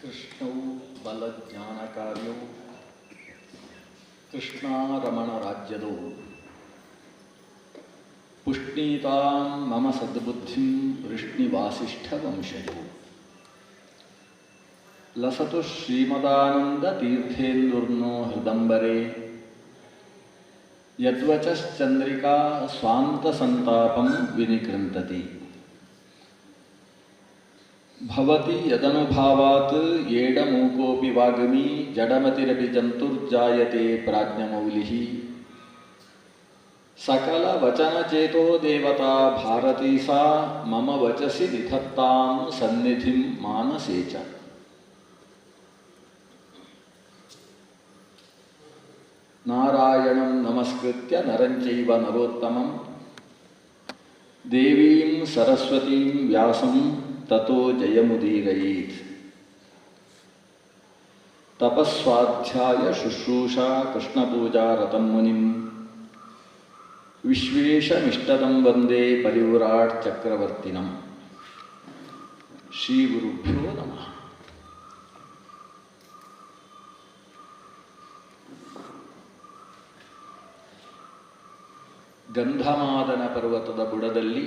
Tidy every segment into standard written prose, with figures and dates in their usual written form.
ಕೃಷ್ಣವು ಬಲಜ್ಞಾನಕಾರ್ಯವು ಕೃಷ್ಣಾರಮಣ ರಾಜ್ಯದವು ಪುಷ್ಣೀತಾಂ ಮಮ ಸದ್ಬುದ್ಧಿಂ ವೃಷ್ಣಿವಾಸಿಷ್ಠ ವಂಶಜವು ಲಸತು ಶ್ರೀಮದಾನಂದ ತೀರ್ಥೇಂದುರ್ನೋ ಹೃದಂಬರೆ ಯದ್ವಚಶ್ಚಂದ್ರಿಕಾ ಸ್ವಾಂತ ಸಂತಾಪಂ ವಿನಿಕೃಂತತಿ ಭವತಿ ಯದನುಭಾವಾತ್ ಏಡಮೂಕೋಪಿ ವಾಗ್ಮಿ ಜಡಮತಿರಪಿ ಜಂತುರ್ಜಾಯತೆ ಪ್ರಾಜ್ಞಮೌಲಿಃ ಸಕಲ ವಚನಚೇತೋ ದೇವತಾ ಭಾರತೀ ಸಾ ಮಮ ವಚಸಿ ನಿಧತ್ತಾಂ ಸನ್ನಿಧಿಂ ಮಾನಸೇ ಚ. ನಾರಾಯಣಂ ನಮಸ್ಕೃತ್ಯ ನರಂ ಚೈವ ನರೋತ್ತಮಂ ದೇವೀಂ ಸರಸ್ವತೀಂ ವ್ಯಾಸಂ ತತೋ ಜಯಮುದೀರಯೇತ್. ತಪಸ್ವಾಧ್ಯಾಯ ಶುಶ್ರೂಷಾ ಕೃಷ್ಣಪೂಜಾ ರತಂ ಮುನಿಂ ವಿಶ್ವೇಶಮಿಷ್ಟದಂ ವಂದೇ ಪರಿವ್ರಾಟ್ ಚಕ್ರವರ್ತಿನಂ. ಶ್ರೀ ಗುರುಭ್ಯೋ ನಮಃ. ಗಂಧಮಾದನ ಪರ್ವತದ ಬುಡದಲ್ಲಿ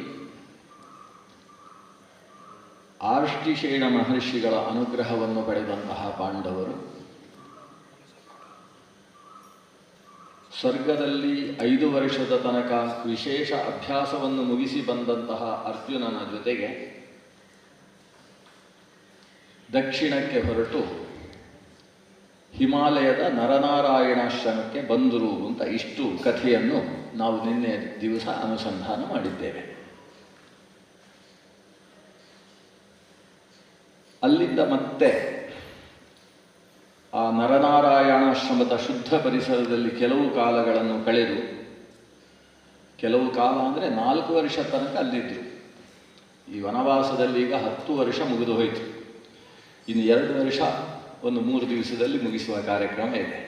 ಆರ್ಷ್ಟಿಶೇಣ ಮಹರ್ಷಿಗಳ ಅನುಗ್ರಹವನ್ನು ಪಡೆದಂತಹ ಪಾಂಡವರು ಸ್ವರ್ಗದಲ್ಲಿ 5 ವರ್ಷದ ತನಕ ವಿಶೇಷ ಅಭ್ಯಾಸವನ್ನು ಮುಗಿಸಿ ಬಂದಂತಹ ಅರ್ಜುನನ ಜೊತೆಗೆ ದಕ್ಷಿಣಕ್ಕೆ ಹೊರಟು ಹಿಮಾಲಯದ ನರನಾರಾಯಣಾಶ್ರಮಕ್ಕೆ ಬಂದರು ಅಂತ ಇಷ್ಟು ಕಥೆಯನ್ನು ನಾವು ನಿನ್ನೆ ದಿವಸ ಅನುಸಂಧಾನ ಮಾಡಿದ್ದೇವೆ. ಅಲ್ಲಿಂದ ಮತ್ತೆ ಆ ನರನಾರಾಯಣಾಶ್ರಮದ ಶುದ್ಧ ಪರಿಸರದಲ್ಲಿ ಕೆಲವು ಕಾಲಗಳನ್ನು ಕಳೆದು, ಕೆಲವು ಕಾಲ ಅಂದರೆ 4 ವರ್ಷ ತನಕ ಅಲ್ಲಿದ್ದರು. ಈ ವನವಾಸದಲ್ಲಿ ಈಗ 10 ವರ್ಷ ಮುಗಿದು ಹೋಯಿತು. ಇನ್ನು 2 ವರ್ಷ ಒಂದು 3 ದಿವಸದಲ್ಲಿ ಮುಗಿಸುವ ಕಾರ್ಯಕ್ರಮ ಇದೆ.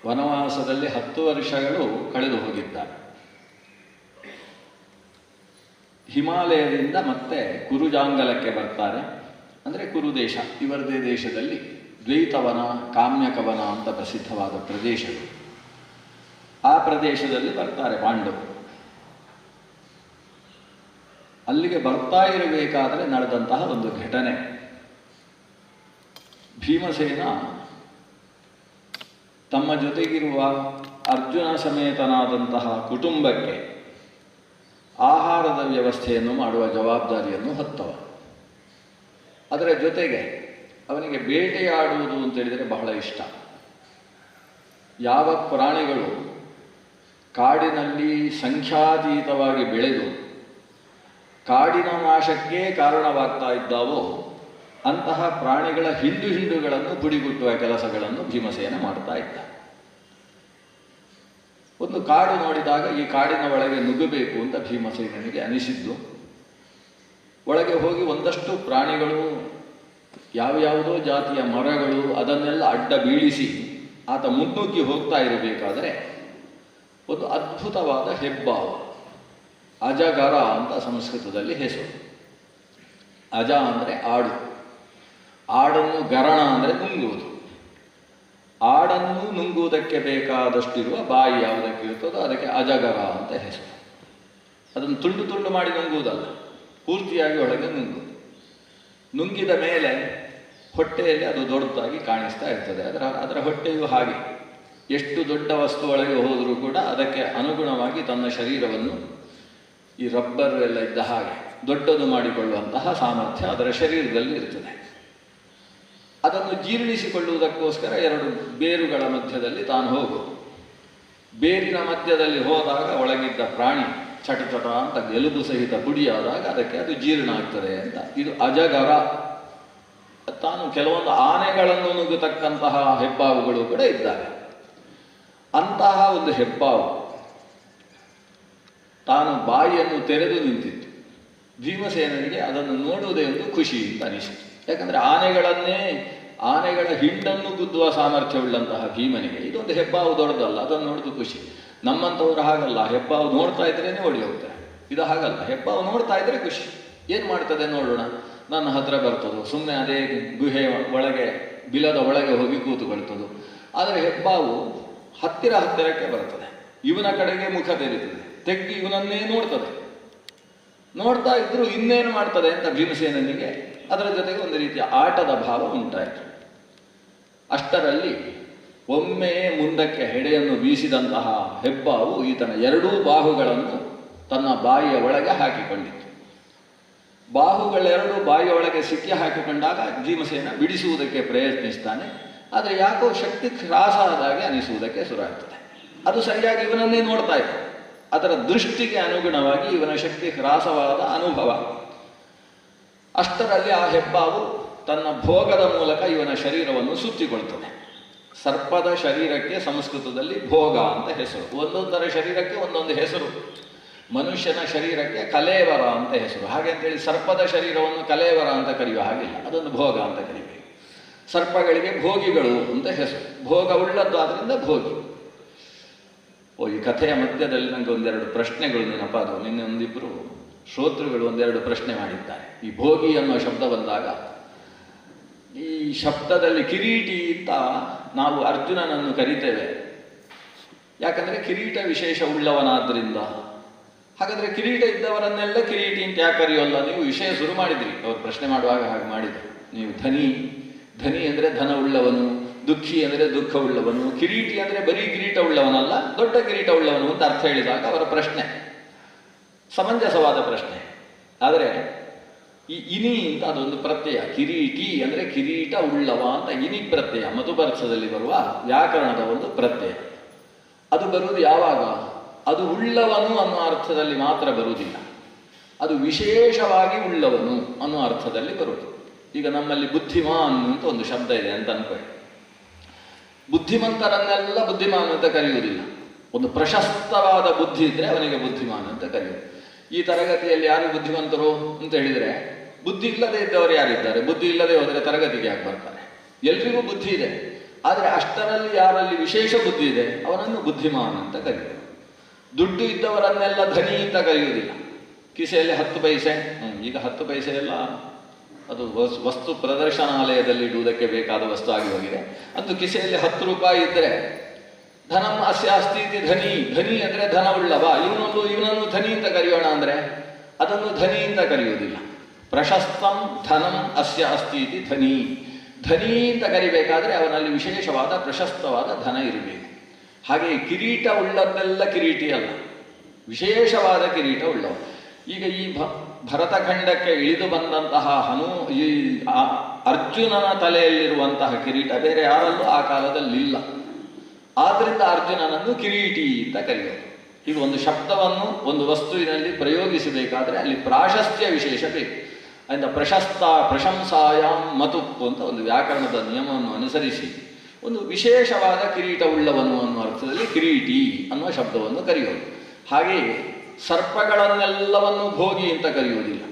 ವನವಾಸದಲ್ಲಿ 10 ವರ್ಷಗಳು ಕಳೆದು ಹೋಗಿದ್ದಾರೆ. ಹಿಮಾಲಯದಿಂದ ಮತ್ತೆ ಕುರುಜಾಂಗಲಕ್ಕೆ ಬರ್ತಾರೆ. ಅಂದರೆ ಕುರುದೇಶ, ಇವರದೇ ದೇಶದಲ್ಲಿ ದ್ವೈತವನ, ಕಾಮ್ಯಕವನ ಅಂತ ಪ್ರಸಿದ್ಧವಾದ ಪ್ರದೇಶಗಳು. ಆ ಪ್ರದೇಶದಲ್ಲಿ ಬರ್ತಾರೆ ಪಾಂಡವರು. ಅಲ್ಲಿಗೆ ಬರ್ತಾ ಇರಬೇಕಾದರೆ ನಡೆದಂತಹ ಒಂದು ಘಟನೆ. ಭೀಮಸೇನ ತಮ್ಮ ಜೊತೆಗಿರುವ ಅರ್ಜುನ ಸಮೇತನಾದಂತಹ ಕುಟುಂಬಕ್ಕೆ ಆಹಾರದ ವ್ಯವಸ್ಥೆಯನ್ನು ಮಾಡುವ ಜವಾಬ್ದಾರಿಯನ್ನು ಹೊತ್ತವ. ಅದರ ಜೊತೆಗೆ ಅವನಿಗೆ ಬೇಟೆಯಾಡುವುದು ಅಂತೇಳಿದರೆ ಬಹಳ ಇಷ್ಟ. ಯಾವ ಪ್ರಾಣಿಗಳು ಕಾಡಿನಲ್ಲಿ ಸಂಖ್ಯಾತೀತವಾಗಿ ಬೆಳೆದು ಕಾಡಿನ ನಾಶಕ್ಕೆ ಕಾರಣವಾಗ್ತಾ ಇದ್ದಾವೋ ಅಂತಹ ಪ್ರಾಣಿಗಳ ಹಿಂಡುಗಳನ್ನು ಪುಡಿಗುಟ್ಟುವ ಕೆಲಸಗಳನ್ನು ಭೀಮಸೇನ ಮಾಡ್ತಾ ಇದ್ದ. ಒಂದು ಕಾಡು ನೋಡಿದಾಗ ಈ ಕಾಡಿನ ಒಳಗೆ ನುಗ್ಗಬೇಕು ಅಂತ ಭೀಮಸೇನಿಗೆ ಅನಿಸಿದ್ದು. ಒಳಗೆ ಹೋಗಿ ಒಂದಷ್ಟು ಪ್ರಾಣಿಗಳು, ಯಾವ್ಯಾವುದೋ ಜಾತಿಯ ಮರಗಳು, ಅದನ್ನೆಲ್ಲ ಅಡ್ಡ ಬೀಳಿಸಿ ಆತ ಮುನ್ನುಗ್ಗಿ ಹೋಗ್ತಾ ಇರಬೇಕಾದರೆ ಒಂದು ಅದ್ಭುತವಾದ ಹೆಬ್ಬಾವು, ಅಜಗರ ಅಂತ ಸಂಸ್ಕೃತದಲ್ಲಿ ಹೆಸರು. ಅಜ ಅಂದರೆ ಆಡು, ಆಡನ್ನು ಗರಣ ಅಂದರೆ ನುಂಗುವುದು. ಆಡನ್ನು ನುಂಗುವುದಕ್ಕೆ ಬೇಕಾದಷ್ಟಿರುವ ಬಾಯಿ ಯಾವುದಕ್ಕೆ ಇರ್ತದೋ ಅದಕ್ಕೆ ಅಜಗರ ಅಂತ ಹೆಸರು. ಅದನ್ನು ತುಂಡು ತುಂಡು ಮಾಡಿ ನುಂಗುವುದಲ್ಲ, ಪೂರ್ತಿಯಾಗಿ ಒಳಗೆ ನುಂಗುವುದು. ನುಂಗಿದ ಮೇಲೆ ಹೊಟ್ಟೆಯಲ್ಲಿ ಅದು ದೊಡ್ಡದಾಗಿ ಕಾಣಿಸ್ತಾ ಇರ್ತದೆ. ಅದರ ಹೊಟ್ಟೆಯು ಹಾಗೆ ಎಷ್ಟು ದೊಡ್ಡ ವಸ್ತು ಒಳಗೆ ಹೋದರೂ ಕೂಡ ಅದಕ್ಕೆ ಅನುಗುಣವಾಗಿ ತನ್ನ ಶರೀರವನ್ನು ಈ ರಬ್ಬರ್ ಎಲ್ಲ ಇದ್ದ ಹಾಗೆ ದೊಡ್ಡದು ಮಾಡಿಕೊಳ್ಳುವಂತಹ ಸಾಮರ್ಥ್ಯ ಅದರ ಶರೀರದಲ್ಲಿ ಇರ್ತದೆ. ಅದನ್ನು ಜೀರ್ಣಿಸಿಕೊಳ್ಳುವುದಕ್ಕೋಸ್ಕರ 2 ಬೇರುಗಳ ಮಧ್ಯದಲ್ಲಿ ತಾನು ಹೋಗುವುದು. ಬೇರಿನ ಮಧ್ಯದಲ್ಲಿ ಹೋದಾಗ ಒಳಗಿದ್ದ ಪ್ರಾಣಿ ಚಟಚಟ ಅಂತ ಎಲುಬು ಸಹಿತ ಪುಡಿಯಾದಾಗ ಅದಕ್ಕೆ ಅದು ಜೀರ್ಣ ಆಗ್ತದೆ ಅಂತ. ಇದು ಅಜಗರ. ತಾನು ಕೆಲವೊಂದು ಆನೆಗಳನ್ನು ನುಗ್ಗತಕ್ಕಂತಹ ಹೆಬ್ಬಾವುಗಳು ಕೂಡ ಇದ್ದಾವೆ. ಅಂತಹ ಒಂದು ಹೆಬ್ಬಾವು ತಾನು ಬಾಯಿಯನ್ನು ತೆರೆದು ನಿಂತಿತ್ತು. ಭೀಮಸೇನಿಗೆ ಅದನ್ನು ನೋಡುವುದೇ ಒಂದು ಖುಷಿ ಅಂತ ಅನಿಸಿತು. ಯಾಕಂದರೆ ಆನೆಗಳ ಹಿಂಡನ್ನು ಗುದ್ದುವ ಸಾಮರ್ಥ್ಯವುಳ್ಳಂತಹ ಭೀಮನಿಗೆ ಇದೊಂದು ಹೆಬ್ಬಾವು ದೊಡ್ಡದಲ್ಲ, ಅದನ್ನು ನೋಡಿದು ಖುಷಿ. ನಮ್ಮಂಥವ್ರು ಹಾಗಲ್ಲ, ಹೆಬ್ಬಾವು ನೋಡ್ತಾ ಇದ್ರೇನೆ ಓಡಿ ಹೋಗ್ತಾರೆ. ಇದು ಹಾಗಲ್ಲ, ಹೆಬ್ಬಾವು ನೋಡ್ತಾ ಇದ್ರೆ ಖುಷಿ. ಏನು ಮಾಡ್ತದೆ ನೋಡೋಣ. ನನ್ನ ಹತ್ರ ಬರ್ತದೋ, ಸುಮ್ಮನೆ ಅದೇ ಗುಹೆ ಒಳಗೆ ಬಿಲದ ಒಳಗೆ ಹೋಗಿ ಕೂತುಕೊಳ್ತದೋ. ಆದರೆ ಹೆಬ್ಬಾವು ಹತ್ತಿರಕ್ಕೆ ಬರ್ತದೆ, ಇವನ ಕಡೆಗೆ ಮುಖ ತೆರೀತದೆ, ತೆಗ್ಗಿ ಇವನನ್ನೇ ನೋಡ್ತದೆ. ನೋಡ್ತಾ ಇದ್ರು ಇನ್ನೇನು ಮಾಡ್ತದೆ ಅಂತ ಭೀಮಸೇನನಿಗೆ ಅದರ ಜೊತೆಗೆ ಒಂದು ರೀತಿಯ ಆಟದ ಭಾವ ಉಂಟಾಯಿತು. ಅಷ್ಟರಲ್ಲಿ ಒಮ್ಮೆ ಮುಂದಕ್ಕೆ ಹೆಡೆಯನ್ನು ಬೀಸಿದಂತಹ ಹೆಬ್ಬಾವು ಈತನ ಎರಡೂ ಬಾಹುಗಳನ್ನು ತನ್ನ ಬಾಯಿಯ ಒಳಗೆ ಹಾಕಿಕೊಂಡಿತ್ತು. ಬಾಹುಗಳೆರಡು ಬಾಯಿಯ ಒಳಗೆ ಸಿಕ್ಕಿ ಹಾಕಿಕೊಂಡಾಗ ಭೀಮಸೇನ ಬಿಡಿಸುವುದಕ್ಕೆ ಪ್ರಯತ್ನಿಸ್ತಾನೆ. ಆದರೆ ಯಾಕೋ ಶಕ್ತಿ ಹ್ರಾಸ ಆದಾಗೆ ಅನಿಸುವುದಕ್ಕೆ ಶುರುವಾಗ್ತದೆ. ಅದು ಸರಿಯಾಗಿ ಇವನನ್ನೇ ನೋಡ್ತಾ ಇತ್ತು. ಅದರ ದೃಷ್ಟಿಗೆ ಅನುಗುಣವಾಗಿ ಇವನ ಶಕ್ತಿ ಹ್ರಾಸವಾದ ಅನುಭವ. ಅಷ್ಟರಲ್ಲಿ ಆ ಹೆಬ್ಬಾವು ತನ್ನ ಭೋಗದ ಮೂಲಕ ಇವನ ಶರೀರವನ್ನು ಸುತ್ತಿಕೊಳ್ತದೆ. ಸರ್ಪದ ಶರೀರಕ್ಕೆ ಸಂಸ್ಕೃತದಲ್ಲಿ ಭೋಗ ಅಂತ ಹೆಸರು. ಒಂದೊಂದರ ಶರೀರಕ್ಕೆ ಒಂದೊಂದು ಹೆಸರು. ಮನುಷ್ಯನ ಶರೀರಕ್ಕೆ ಕಲೇವರ ಅಂತ ಹೆಸರು. ಹಾಗೆ ಅಂತೇಳಿ ಸರ್ಪದ ಶರೀರವನ್ನು ಕಲೇವರ ಅಂತ ಕರೆಯುವ ಹಾಗಿಲ್ಲ, ಅದನ್ನು ಭೋಗ ಅಂತ ಕರೀಬೇಕು. ಸರ್ಪಗಳಿಗೆ ಭೋಗಿಗಳು ಅಂತ ಹೆಸರು. ಭೋಗ ಉಳ್ಳದ್ದಾದ್ರಿಂದ ಭೋಗಿ. ಈ ಕಥೆಯ ಮಧ್ಯದಲ್ಲಿ ನನಗೆ ಒಂದೆರಡು ಪ್ರಶ್ನೆಗಳು ನೆನಪಾದವು. ನಿನ್ನೆ ಒಂದಿಬ್ಬರು ಶ್ರೋತೃಗಳು ಒಂದೆರಡು ಪ್ರಶ್ನೆ ಮಾಡಿದ್ದಾರೆ. ಈ ಭೋಗಿ ಅನ್ನೋ ಶಬ್ದ ಬಂದಾಗ ಈ ಶಬ್ದದಲ್ಲಿ ಕಿರೀಟಿ ಅಂತ ನಾವು ಅರ್ಜುನನನ್ನು ಕರಿತೇವೆ. ಯಾಕಂದರೆ ಕಿರೀಟ ವಿಶೇಷ ಉಳ್ಳವನಾದ್ರಿಂದ. ಹಾಗಾದರೆ ಕಿರೀಟ ಇದ್ದವರನ್ನೆಲ್ಲ ಕಿರೀಟಿ ಅಂತ ಯಾಕೆ ಕರೆಯೋಲ್ಲ? ನೀವು ವಿಷಯ ಶುರು ಮಾಡಿದ್ರಿ, ಅವರು ಪ್ರಶ್ನೆ ಮಾಡುವಾಗ ಹಾಗೆ ಮಾಡಿದರು. ನೀವು ಧನಿ ಅಂದರೆ ಧನ ಉಳ್ಳವನು, ದುಃಖಿ ಅಂದರೆ ದುಃಖ ಉಳ್ಳವನು, ಕಿರೀಟಿ ಅಂದರೆ ಬರೀ ಕಿರೀಟ ಉಳ್ಳವನಲ್ಲ, ದೊಡ್ಡ ಕಿರೀಟ ಉಳ್ಳವನು ಅಂತ ಅರ್ಥ ಹೇಳಿದಾಗ ಅವರ ಪ್ರಶ್ನೆ ಸಮಂಜಸವಾದ ಪ್ರಶ್ನೆ. ಆದರೆ ಈ ಇನಿ ಅಂತ ಅದೊಂದು ಪ್ರತ್ಯಯ. ಕಿರೀಟಿ ಅಂದರೆ ಕಿರೀಟ ಉಳ್ಳವ ಅಂತ ಇನಿ ಪ್ರತ್ಯಯ, ಮಧುಬರ್ಸದಲ್ಲಿ ಬರುವ ವ್ಯಾಕರಣದ ಒಂದು ಪ್ರತ್ಯಯ. ಅದು ಬರುವುದು ಯಾವಾಗ? ಅದು ಉಳ್ಳವನು ಅನ್ನೋ ಅರ್ಥದಲ್ಲಿ ಮಾತ್ರ ಬರುವುದಿಲ್ಲ, ಅದು ವಿಶೇಷವಾಗಿ ಉಳ್ಳವನು ಅನ್ನೋ ಅರ್ಥದಲ್ಲಿ ಬರುವುದು. ಈಗ ನಮ್ಮಲ್ಲಿ ಬುದ್ಧಿಮಾನ್ ಅಂತ ಒಂದು ಶಬ್ದ ಇದೆ ಅಂತ ಅನ್ಕೊಳ್ಳಿ. ಬುದ್ಧಿಮಂತರನ್ನೆಲ್ಲ ಬುದ್ಧಿಮಾನ್ ಅಂತ ಕರೆಯುವುದಿಲ್ಲ. ಒಂದು ಪ್ರಶಸ್ತವಾದ ಬುದ್ಧಿ ಇದ್ರೆ ಅವನಿಗೆ ಬುದ್ಧಿಮಾನ್ ಅಂತ ಕರೆಯುವುದು. ಈ ತರಗತಿಯಲ್ಲಿ ಯಾರು ಬುದ್ಧಿವಂತರು ಅಂತ ಹೇಳಿದರೆ, ಬುದ್ಧಿ ಇಲ್ಲದೆ ಇದ್ದವರು ಯಾರಿದ್ದಾರೆ? ಬುದ್ಧಿ ಇಲ್ಲದೆ ಹೋದರೆ ತರಗತಿಗೆ ಯಾಕೆ ಬರ್ತಾರೆ? ಎಲ್ರಿಗೂ ಬುದ್ಧಿ ಇದೆ, ಆದರೆ ಅಷ್ಟರಲ್ಲಿ ಯಾರಲ್ಲಿ ವಿಶೇಷ ಬುದ್ಧಿ ಇದೆ ಅವನನ್ನು ಬುದ್ಧಿಮಾನ್ ಅಂತ ಕರೆಯುವುದು. ದುಡ್ಡು ಇದ್ದವರನ್ನೆಲ್ಲ ಧನಿ ಅಂತ ಕರೆಯುವುದಿಲ್ಲ. ಕಿಸೆಯಲ್ಲಿ 10 ಪೈಸೆ, ಈಗ 10 ಪೈಸೆ ಎಲ್ಲ ಅದು ವಸ್ತು ಪ್ರದರ್ಶನಾಲಯದಲ್ಲಿ ಇಡುವುದಕ್ಕೆ ಬೇಕಾದ ವಸ್ತು ಆಗಿ ಹೋಗಿದೆ. ಅಂತೂ ಕಿಸೆಯಲ್ಲಿ 10 ರೂಪಾಯಿ ಇದ್ದರೆ ಧನಂ ಅಸ್ಯ ಅಸ್ತಿ ಇತಿ ಧನಿ, ಧನಿ ಅಂದರೆ ಧನ ಉಳ್ಳವ, ಇವನನ್ನು ಧನಿ ಅಂತ ಕರೆಯೋಣ ಅಂದರೆ ಅದನ್ನು ಧನಿ ಅಂತ ಕರೆಯುವುದಿಲ್ಲ. ಪ್ರಶಸ್ತಂ ಧನಂ ಅಸ್ಯ ಅಸ್ತಿ ಇತಿ ಧನಿ. ಧನಿ ಅಂತ ಕರಿಬೇಕಾದ್ರೆ ಅವನಲ್ಲಿ ವಿಶೇಷವಾದ ಪ್ರಶಸ್ತವಾದ ಧನ ಇರಬೇಕು. ಹಾಗೆ ಕಿರೀಟ ಉಳ್ಳದ್ದೆಲ್ಲ ಕಿರೀಟಿ ಅಲ್ಲ, ವಿಶೇಷವಾದ ಕಿರೀಟ ಉಳ್ಳವ. ಈಗ ಈ ಭರತಖಂಡಕ್ಕೆ ಇಳಿದು ಬಂದಂತಹ ಈ ಅರ್ಜುನನ ತಲೆಯಲ್ಲಿರುವಂತಹ ಕಿರೀಟ ಬೇರೆ ಯಾರಲ್ಲೂ ಆ ಕಾಲದಲ್ಲಿ ಇಲ್ಲ. ಆದ್ರಿಂದ ಅರ್ಜುನನನ್ನು ಕಿರೀಟಿ ಅಂತ ಕರೆಯೋದು. ಈಗ ಒಂದು ಶಬ್ದವನ್ನು ಒಂದು ವಸ್ತುವಿನಲ್ಲಿ ಪ್ರಯೋಗಿಸಬೇಕಾದ್ರೆ ಅಲ್ಲಿ ಪ್ರಾಶಸ್ತ್ಯ ವಿಶೇಷ ಬೇಕು. ಅದರಿಂದ ಪ್ರಶಸ್ತ ಪ್ರಶಂಸಾಯಾಮ್ ಮತುಪ್ಪು ಅಂತ ಒಂದು ವ್ಯಾಕರಣದ ನಿಯಮವನ್ನು ಅನುಸರಿಸಿ ಒಂದು ವಿಶೇಷವಾದ ಕಿರೀಟ ಉಳ್ಳವನು ಅನ್ನುವ ಅರ್ಥದಲ್ಲಿ ಕಿರೀಟಿ ಅನ್ನುವ ಶಬ್ದವನ್ನು ಕರೆಯೋದು. ಹಾಗೆಯೇ ಸರ್ಪಗಳನ್ನೆಲ್ಲವನ್ನು ಭೋಗಿ ಅಂತ ಕರೆಯುವುದಿಲ್ಲ.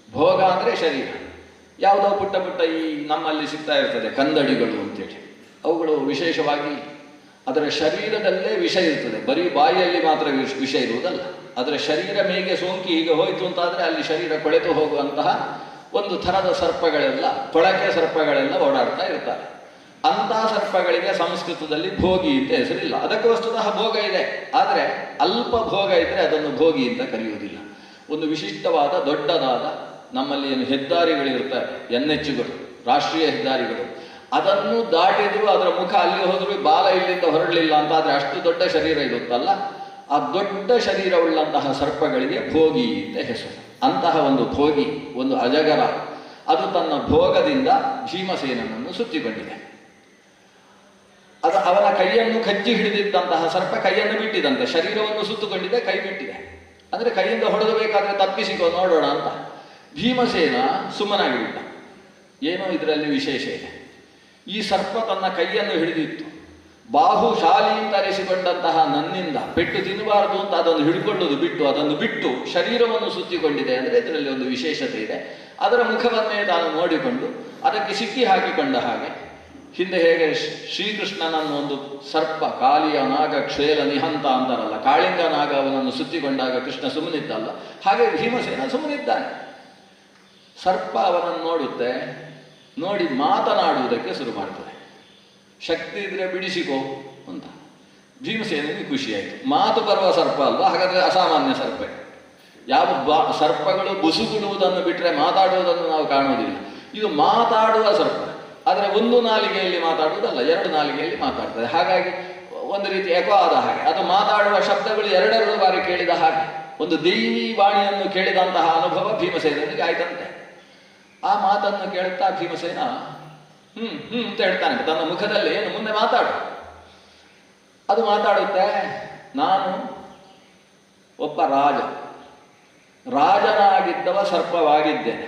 ಭೋಗ ಅಂದರೆ ಶರೀರ. ಯಾವುದೋ ಪುಟ್ಟ ಪುಟ್ಟ ಈ ನಮ್ಮಲ್ಲಿ ಸಿಗ್ತಾ ಇರ್ತದೆ ಕಂದಡಿಗಳು ಅಂತೇಳಿ, ಅವುಗಳು ವಿಶೇಷವಾಗಿ ಅದರ ಶರೀರದಲ್ಲೇ ವಿಷ ಇರ್ತದೆ, ಬರೀ ಬಾಯಿಯಲ್ಲಿ ಮಾತ್ರ ವಿಷ ಇರುವುದಲ್ಲ. ಅದರ ಶರೀರ ಮೇಗೆ ಸೋಂಕಿ ಹೀಗೆ ಹೋಯಿತು ಅಂತಾದರೆ ಅಲ್ಲಿ ಶರೀರ ಕೊಳೆತು ಹೋಗುವಂತಹ ಒಂದು ಥರದ ಸರ್ಪಗಳೆಲ್ಲ, ಕೊಳಕೆ ಸರ್ಪಗಳೆಲ್ಲ ಓಡಾಡ್ತಾ ಇರ್ತಾರೆ. ಅಂತಹ ಸರ್ಪಗಳಿಗೆ ಸಂಸ್ಕೃತದಲ್ಲಿ ಭೋಗಿ ಅಂತ ಹೆಸರಿಲ್ಲ. ಅದಕ್ಕೆ ವಸ್ತುತಃ ಭೋಗ ಇದೆ, ಆದರೆ ಅಲ್ಪ ಭೋಗ ಇದ್ದರೆ ಅದನ್ನು ಭೋಗಿ ಅಂತ ಕರೆಯುವುದಿಲ್ಲ. ಒಂದು ವಿಶಿಷ್ಟವಾದ ದೊಡ್ಡದಾದ ನಮ್ಮಲ್ಲಿ ಏನು ಹೆದ್ದಾರಿಗಳಿರ್ತಾರೆ, NHಗಳು, ರಾಷ್ಟ್ರೀಯ ಹೆದ್ದಾರಿಗಳು, ಅದನ್ನು ದಾಟಿದ್ರು ಅದರ ಮುಖ ಅಲ್ಲಿ ಹೋದರೂ ಬಾಲ ಇಲ್ಲಿಂದ ಹೊರಡಲಿಲ್ಲ ಅಂತ ಆದರೆ ಅಷ್ಟು ದೊಡ್ಡ ಶರೀರ ಇರುತ್ತಲ್ಲ, ಆ ದೊಡ್ಡ ಶರೀರವುಳ್ಳಂತಹ ಸರ್ಪಗಳಿಗೆ ಭೋಗಿ ಅಂತ ಹೆಸರು. ಅಂತಹ ಒಂದು ಭೋಗಿ, ಒಂದು ಅಜಗರ, ಅದು ತನ್ನ ಭೋಗದಿಂದ ಭೀಮಸೇನನನ್ನು ಸುತ್ತಿಕೊಂಡಿದೆ. ಅದು ಅವನ ಕೈಯನ್ನು ಕಚ್ಚಿ ಹಿಡಿದಿದ್ದಂತಹ ಸರ್ಪ ಕೈಯನ್ನು ಬಿಟ್ಟಿದಂತೆ, ಶರೀರವನ್ನು ಸುತ್ತುಕೊಂಡಿದೆ, ಕೈ ಬಿಟ್ಟಿದೆ. ಅಂದರೆ ಕೈಯಿಂದ ಹೊಡೆದಬೇಕಾದ್ರೆ ತಪ್ಪಿಸಿಕೋ ನೋಡೋಣ ಅಂತ. ಭೀಮಸೇನ ಸುಮ್ಮನಾಗಿಬಿಟ್ಟ. ಏನೋ ಇದರಲ್ಲಿ ವಿಶೇಷ ಇದೆ. ಈ ಸರ್ಪ ತನ್ನ ಕೈಯನ್ನು ಹಿಡಿದಿತ್ತು. ಬಾಹುಶಾಲಿ ಅಂತ ಅನಿಸಿಕೊಂಡಂತಹ ನನ್ನಿಂದ ಪೆಟ್ಟು ತಿನ್ನಬಾರದು ಅಂತ ಅದನ್ನು ಹಿಡ್ಕೊಳ್ಳೋದು ಬಿಟ್ಟು, ಅದನ್ನು ಬಿಟ್ಟು ಶರೀರವನ್ನು ಸುತ್ತಿಕೊಂಡಿದೆ. ಅಂದರೆ ಇದರಲ್ಲಿ ಒಂದು ವಿಶೇಷತೆ ಇದೆ. ಅದರ ಮುಖವನ್ನೇ ತಾನು ನೋಡಿಕೊಂಡು ಅದಕ್ಕೆ ಸಿಕ್ಕಿ ಹಾಕಿಕೊಂಡ ಹಾಗೆ, ಹಿಂದೆ ಹೇಗೆ ಶ್ರೀಕೃಷ್ಣನನ್ನು ಒಂದು ಸರ್ಪ, ಕಾಲಿಯ ನಾಗ ಕ್ಷೇಲ ನಿಹಂತ ಅಂತಾರಲ್ಲ, ಕಾಳಿಂಗ ನಾಗ ಅವನನ್ನು ಸುತ್ತಿಕೊಂಡಾಗ ಕೃಷ್ಣ ಸುಮ್ಮನಿದ್ದಲ್ಲ, ಹಾಗೆ ಭೀಮಸೇನ ಸುಮ್ಮನಿದ್ದಾನೆ. ಸರ್ಪ ಅವನನ್ನು ನೋಡುತ್ತೆ, ನೋಡಿ ಮಾತನಾಡುವುದಕ್ಕೆ ಶುರು ಮಾಡ್ತದೆ. ಶಕ್ತಿ ಇದ್ರೆ ಬಿಡಿಸಿಕೋ ಅಂತ. ಭೀಮಸೇನಿಗೆ ಖುಷಿಯಾಯಿತು. ಮಾತು ಬರುವ ಸರ್ಪ ಅಲ್ವಾ, ಹಾಗಾದರೆ ಅಸಾಮಾನ್ಯ ಸರ್ಪ. ಯಾವ ಸರ್ಪಗಳು ಬುಸುಗುಡುವುದನ್ನು ಬಿಟ್ಟರೆ ಮಾತಾಡುವುದನ್ನು ನಾವು ಕಾಣುವುದಿಲ್ಲ. ಇದು ಮಾತಾಡುವ ಸರ್ಪ, ಆದರೆ ಒಂದು ನಾಲಿಗೆಯಲ್ಲಿ ಮಾತಾಡುವುದಲ್ಲ, ಎರಡು ನಾಲಿಗೆಯಲ್ಲಿ ಮಾತಾಡ್ತದೆ. ಹಾಗಾಗಿ ಒಂದು ರೀತಿ ಎಕೋ ಆದ ಹಾಗೆ, ಅದು ಮಾತಾಡುವ ಶಬ್ದಗಳು ಎರಡೆರಡು ಬಾರಿ ಕೇಳಿದ ಹಾಗೆ, ಒಂದು ದೈವಿ ವಾಣಿಯನ್ನು ಕೇಳಿದಂತಹ ಅನುಭವ ಭೀಮಸೇನಿಗೆ ಆಯ್ತಂತೆ. ಆ ಮಾತನ್ನು ಕೇಳುತ್ತಾ ಭೀಮಸೇನ ಅಂತ ಹೇಳ್ತಾನೆ ತನ್ನ ಮುಖದಲ್ಲಿ, ಏನು ಮುಂದೆ ಮಾತಾಡು. ಅದು ಮಾತಾಡುತ್ತೆ, ನಾನು ಒಬ್ಬ ರಾಜನಾಗಿದ್ದವ ಸರ್ಪವಾಗಿದ್ದೇನೆ.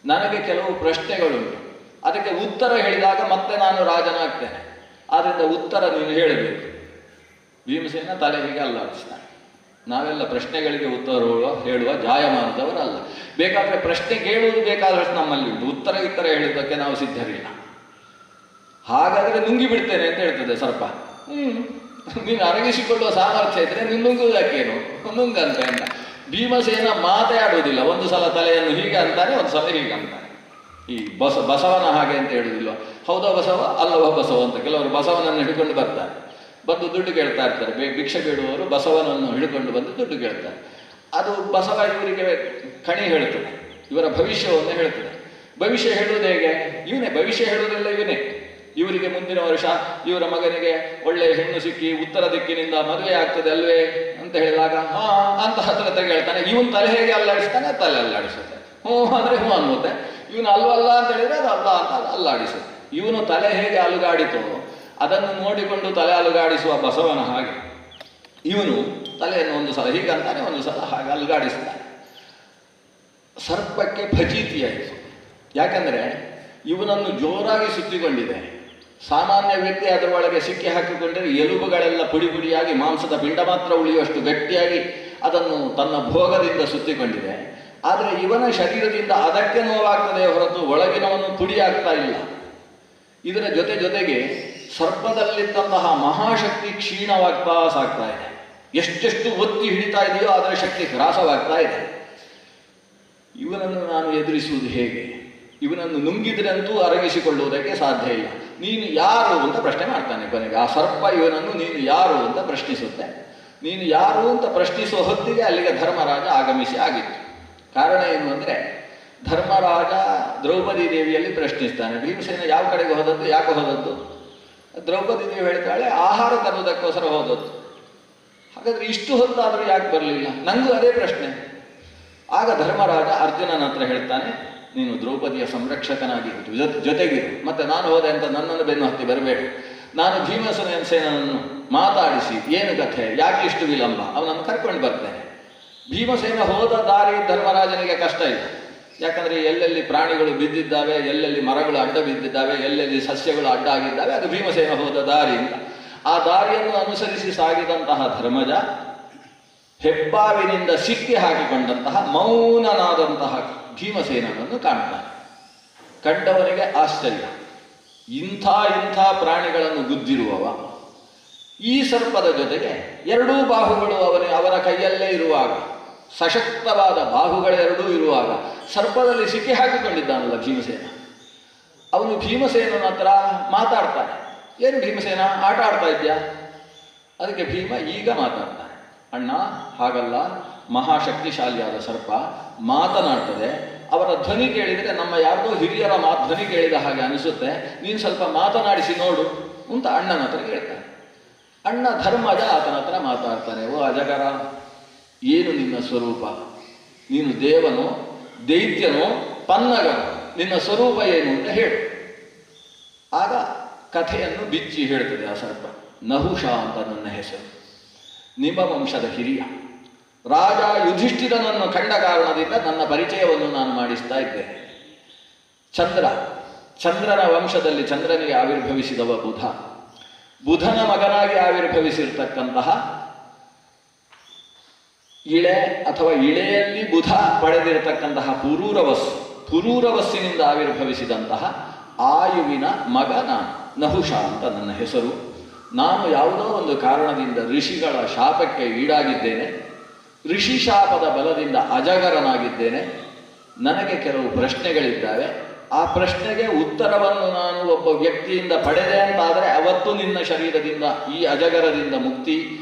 ನನಗೆ ಕೆಲವು ಪ್ರಶ್ನೆಗಳುಂಟು, ಅದಕ್ಕೆ ಉತ್ತರ ಹೇಳಿದಾಗ ಮತ್ತೆ ನಾನು ರಾಜನಾಗ್ತೇನೆ. ಆದ್ದರಿಂದ ಉತ್ತರ ನೀನು ಹೇಳಬೇಕು. ಭೀಮಸೇನ ತಲೆ ಹೀಗೆ ಅಲ್ಲಾಡಿಸ್ತಾನೆ. ನಾವೆಲ್ಲ ಪ್ರಶ್ನೆಗಳಿಗೆ ಉತ್ತರ ಹೇಳುವ ಜಾಯಮಾನದವರಲ್ಲ. ಬೇಕಾದರೆ ಪ್ರಶ್ನೆ ಕೇಳುವುದು ಬೇಕಾದಷ್ಟು ನಮ್ಮಲ್ಲಿ ಉಂಟು, ಉತ್ತರ ಹೇಳುವುದಕ್ಕೆ ನಾವು ಸಿದ್ಧರಿಲ್ಲ. ಹಾಗಾದರೆ ನುಂಗಿ ಬಿಡ್ತೇನೆ ಅಂತ ಹೇಳ್ತದೆ ಸರ್ಪ. ನೀನು ಅರಗಿಸಿಕೊಳ್ಳುವ ಸಾಮರ್ಥ್ಯ ಇದ್ರೆ ನೀನು ನುಂಗುವುದಕ್ಕೇನು, ನುಂಗಂತೆ ಅಂತ. ಭೀಮಸೇನ ಮಾತಾಡುವುದಿಲ್ಲ. ಒಂದು ಸಲ ತಲೆಯನ್ನು ಹೀಗೆ ಅಂತಾನೆ, ಒಂದು ಸಲ ಹೀಗೆ ಅಂತಾನೆ. ಈ ಬಸವನ ಹಾಗೆ ಅಂತ ಹೇಳುವುದಿಲ್ಲ. ಹೌದಾ ಬಸವ, ಅಲ್ಲವ ಬಸವ ಅಂತ. ಕೆಲವರು ಬಸವನನ್ನು ಹಿಡ್ಕೊಂಡು ಬರ್ತಾರೆ, ಬಂದು ದುಡ್ಡು ಕೇಳ್ತಾ ಇರ್ತಾರೆ. ಭಿಕ್ಷೆ ಬೇಡುವವರು ಬಸವನನ್ನು ಹಿಡ್ಕೊಂಡು ಬಂದು ದುಡ್ಡು ಕೇಳ್ತಾರೆ. ಅದು ಬಸವ ಇವರಿಗೆ ಕಣಿ ಹೇಳ್ತದೆ, ಇವರ ಭವಿಷ್ಯವನ್ನು ಹೇಳ್ತದೆ. ಭವಿಷ್ಯ ಹೇಳುವುದು ಹೇಗೆ? ಇವನೇ ಭವಿಷ್ಯ ಹೇಳುವುದಿಲ್ಲ, ಇವನೇ. ಇವರಿಗೆ ಮುಂದಿನ ವರ್ಷ ಇವರ ಮಗನಿಗೆ ಒಳ್ಳೆಯ ಹೆಣ್ಣು ಸಿಕ್ಕಿ ಉತ್ತರ ದಿಕ್ಕಿನಿಂದ ಮದುವೆ ಆಗ್ತದೆ ಅಲ್ವೇ ಅಂತ ಹೇಳಿದಾಗ ಅಂತ ಹತ್ರ ಹೇಳ್ತಾನೆ. ಇವನು ತಲೆ ಹೇಗೆ ಅಲ್ಲಾಡಿಸ್ತಾನೆ, ತಲೆ ಅಲ್ಲಾಡಿಸುತ್ತೆ. ಅಂದರೆ ಅನ್ನುತ್ತೆ. ಇವನು ಅಲ್ವಲ್ಲ ಅಂತ ಹೇಳಿದ್ರೆ ಅದು ಅಲ್ಲ ಅಂತ ಅಲ್ಲಾಡಿಸುತ್ತೆ. ಇವನು ತಲೆ ಹೇಗೆ ಅಲುಗಾಡಿತೋ ಅದನ್ನು ನೋಡಿಕೊಂಡು ತಲೆ ಅಲುಗಾಡಿಸುವ ಬಸವನ ಹಾಗೆ ಇವನು ತಲೆಯನ್ನು ಒಂದು ಸಲ ಹೀಗೆ ಅಂತಾನೆ, ಒಂದು ಸಲ ಹಾಗೆ ಅಲುಗಾಡಿಸ್ತಾನೆ. ಸರ್ಪಕ್ಕೆ ಫಜೀತಿಯಾಯಿತು. ಯಾಕಂದರೆ ಇವನನ್ನು ಜೋರಾಗಿ ಸುತ್ತಿಕೊಂಡಿದೆ. ಸಾಮಾನ್ಯ ವ್ಯಕ್ತಿ ಅದರೊಳಗೆ ಸಿಕ್ಕಿ ಹಾಕಿಕೊಂಡರೆ ಎಲುಬುಗಳೆಲ್ಲ ಪುಡಿ ಪುಡಿಯಾಗಿ ಮಾಂಸದ ಪಿಂಡ ಮಾತ್ರ ಉಳಿಯುವಷ್ಟು ಗಟ್ಟಿಯಾಗಿ ಅದನ್ನು ತನ್ನ ಭೋಗದಿಂದ ಸುತ್ತಿಕೊಂಡಿದೆ. ಆದರೆ ಇವನ ಶರೀರದಿಂದ ಅದಕ್ಕೆ ನೋವಾಗ್ತದೆ ಹೊರತು ಒಳಗಿನವನು ಪುಡಿಯಾಗ್ತಾ ಇಲ್ಲ. ಇದರ ಜೊತೆಗೆ ಸರ್ಪದಲ್ಲಿದ್ದಂತಹ ಮಹಾಶಕ್ತಿ ಕ್ಷೀಣವಾಗ್ತಾ ಸಾಗ್ತಾ ಇದೆ. ಎಷ್ಟೆಷ್ಟು ಒತ್ತಿ ಹಿಡಿತಾ ಇದೆಯೋ ಅದರ ಶಕ್ತಿ ಹ್ರಾಸವಾಗ್ತಾ ಇದೆ. ಇವನನ್ನು ನಾನು ಎದುರಿಸುವುದು ಹೇಗೆ? ಇವನನ್ನು ನುಂಗಿದ್ರಂತೂ ಅರಗಿಸಿಕೊಳ್ಳುವುದಕ್ಕೆ ಸಾಧ್ಯ ಇಲ್ಲ. ನೀನು ಯಾರು ಅಂತ ಪ್ರಶ್ನೆ ಮಾಡ್ತಾನೆ ಕೊನೆಗೆ. ಆ ಸರ್ಪ ಇವನನ್ನು ನೀನು ಯಾರು ಅಂತ ಪ್ರಶ್ನಿಸುತ್ತೆ. ನೀನು ಯಾರು ಅಂತ ಪ್ರಶ್ನಿಸುವ ಹೊತ್ತಿಗೆ ಅಲ್ಲಿಗೆ ಧರ್ಮರಾಜ ಆಗಮಿಸಿ ಆಗಿತ್ತು. ಕಾರಣ ಏನು ಅಂದರೆ, ಧರ್ಮರಾಜ ದ್ರೌಪದಿ ದೇವಿಯಲ್ಲಿ ಪ್ರಶ್ನಿಸ್ತಾನೆ, ಭೀಮಸೇನ ಯಾವ ಕಡೆಗೆ ಹೋದದ್ದು, ಯಾಕೆ ಹೋದದ್ದು? ದ್ರೌಪದಿ ದೇವಿ ಹೇಳ್ತಾಳೆ, ಆಹಾರ ತರುವುದಕ್ಕೋಸ್ಕರ ಹೋದದ್ದು. ಹಾಗಾದರೆ ಇಷ್ಟು ಹೊತ್ತಾದರೂ ಯಾಕೆ ಬರಲಿಲ್ಲ? ನನಗೂ ಅದೇ ಪ್ರಶ್ನೆ. ಆಗ ಧರ್ಮರಾಜ ಅರ್ಜುನನ ಹತ್ರ ಹೇಳ್ತಾನೆ, ನೀನು ದ್ರೌಪದಿಯ ಸಂರಕ್ಷಕನಾಗಿ ಜೊತೆಗಿರು, ಮತ್ತೆ ನಾನು ಹೋದೆ ಅಂತ ನನ್ನನ್ನು ಬೆನ್ನು ಹತ್ತಿ ಬರಬೇಡ. ನಾನು ಭೀಮಸೇನನ್ನು ಮಾತಾಡಿಸಿ ಏನು ಕಥೆ, ಯಾಕೆ ಇಷ್ಟು ವಿಳಂಬ, ಅವನನ್ನು ಕರ್ಕೊಂಡು ಬರ್ತೇನೆ. ಭೀಮಸೇನ ಹೋದ ದಾರಿ ಧರ್ಮರಾಜನಿಗೆ ಕಷ್ಟ ಇಲ್ಲ. ಯಾಕಂದರೆ ಎಲ್ಲೆಲ್ಲಿ ಪ್ರಾಣಿಗಳು ಬಿದ್ದಿದ್ದಾವೆ, ಎಲ್ಲೆಲ್ಲಿ ಮರಗಳು ಅಡ್ಡ ಬಿದ್ದಿದ್ದಾವೆ, ಎಲ್ಲೆಲ್ಲಿ ಸಸ್ಯಗಳು ಅಡ್ಡ ಆಗಿದ್ದಾವೆ, ಅದು ಭೀಮಸೇನ ಹೋದ ದಾರಿ ಅಂತ. ಆ ದಾರಿಯನ್ನು ಅನುಸರಿಸಿ ಸಾಗಿದಂತಹ ಧರ್ಮಜ ಹೆಬ್ಬಾವಿನಿಂದ ಸಿಕ್ಕಿ ಹಾಕಿಕೊಂಡಂತಹ ಮೌನನಾದಂತಹ ಭೀಮಸೇನನನ್ನು ಕಾಣ್ತಾನೆ. ಕಂಡವನಿಗೆ ಆಶ್ಚರ್ಯ. ಇಂಥ ಪ್ರಾಣಿಗಳನ್ನು ಗುದ್ದಿರುವವ ಈ ಸರ್ಪದ ಜೊತೆಗೆ ಎರಡೂ ಬಾಹುಗಳು ಅವರ ಕೈಯಲ್ಲೇ ಇರುವಾಗ, ಸಶಕ್ತವಾದ ಬಾಹುಗಳೆರಡೂ ಇರುವಾಗ ಸರ್ಪದಲ್ಲಿ ಸಿಕ್ಕಿ ಹಾಕಿಕೊಂಡಿದ್ದಾನಲ್ಲ ಭೀಮಸೇನ. ಅವನು ಭೀಮಸೇನನ ಹತ್ರ ಮಾತಾಡ್ತಾನೆ. ಏನು ಭೀಮಸೇನ, ಆಟ ಆಡ್ತಾ ಇದ್ಯಾ? ಅದಕ್ಕೆ ಭೀಮ ಈಗ ಮಾತಾಡ್ತಾನೆ, ಅಣ್ಣ ಹಾಗಲ್ಲ, ಮಹಾಶಕ್ತಿಶಾಲಿಯಾದ ಸರ್ಪ ಮಾತನಾಡ್ತದೆ. ಅವರ ಧ್ವನಿ ಕೇಳಿದರೆ ನಮ್ಮ ಯಾರ್ದೋ ಹಿರಿಯರ ಧ್ವನಿ ಕೇಳಿದ ಹಾಗೆ ಅನಿಸುತ್ತೆ, ನೀನು ಸ್ವಲ್ಪ ಮಾತನಾಡಿಸಿ ನೋಡು ಅಂತ ಅಣ್ಣನ ಹತ್ರ ಹೇಳ್ತಾನೆ. ಅಣ್ಣ ಧರ್ಮಜ ಆತನ ಹತ್ರ ಮಾತಾಡ್ತಾನೆ. ಓ ಅಜಗರ, ಏನು ನಿನ್ನ ಸ್ವರೂಪ? ನೀನು ದೇವನೋ, ದೈತ್ಯನೋ, ಪನ್ನಗನೋ? ನಿನ್ನ ಸ್ವರೂಪ ಏನು ಅಂತ ಹೇಳು. ಆಗ ಕಥೆಯನ್ನು ಬಿಚ್ಚಿ ಹೇಳ್ತದೆ ಆ ಸರ್ಪ. ನಹುಷ ಅಂತ ನನ್ನ ಹೆಸರು, ನಿಮ್ಮ ವಂಶದ ಹಿರಿಯ ರಾಜ ಯುಧಿಷ್ಠಿರನನ್ನು ಕಂಡ ಕಾರಣದಿಂದ ನನ್ನ ಪರಿಚಯವನ್ನು ನಾನು ಮಾಡಿಸ್ತಾ ಇದ್ದೇನೆ. ಚಂದ್ರನ ವಂಶದಲ್ಲಿ ಚಂದ್ರನಿಗೆ ಆವಿರ್ಭವಿಸಿದವ ಬುಧನ ಮಗನಾಗಿ ಆವಿರ್ಭವಿಸಿರ್ತಕ್ಕಂತಹ ಇಳೆ ಅಥವಾ ಇಳೆಯಲ್ಲಿ ಬುಧ ಪಡೆದಿರತಕ್ಕಂತಹ ಪುರೂರವಸ್ಸಿನಿಂದ ಆವಿರ್ಭವಿಸಿದಂತಹ ಆಯುವಿನ ಮಗ ನಾನು. ನಹುಷ ಅಂತ ನನ್ನ ಹೆಸರು. ನಾನು ಯಾವುದೋ ಒಂದು ಕಾರಣದಿಂದ ಋಷಿಗಳ ಶಾಪಕ್ಕೆ ಈಡಾಗಿದ್ದೇನೆ. ಋಷಿ ಶಾಪದ ಬಲದಿಂದ ಅಜಗರನಾಗಿದ್ದೇನೆ. ನನಗೆ ಕೆಲವು ಪ್ರಶ್ನೆಗಳಿದ್ದಾವೆ. ಆ ಪ್ರಶ್ನೆಗೆ ಉತ್ತರವನ್ನು ನಾನು ಒಬ್ಬ ವ್ಯಕ್ತಿಯಿಂದ ಪಡೆದೆ ಅಂತಾದರೆ ಅವತ್ತು ನಿನ್ನ ಶರೀರದಿಂದ, ಈ ಅಜಗರದಿಂದ ಮುಕ್ತಿ,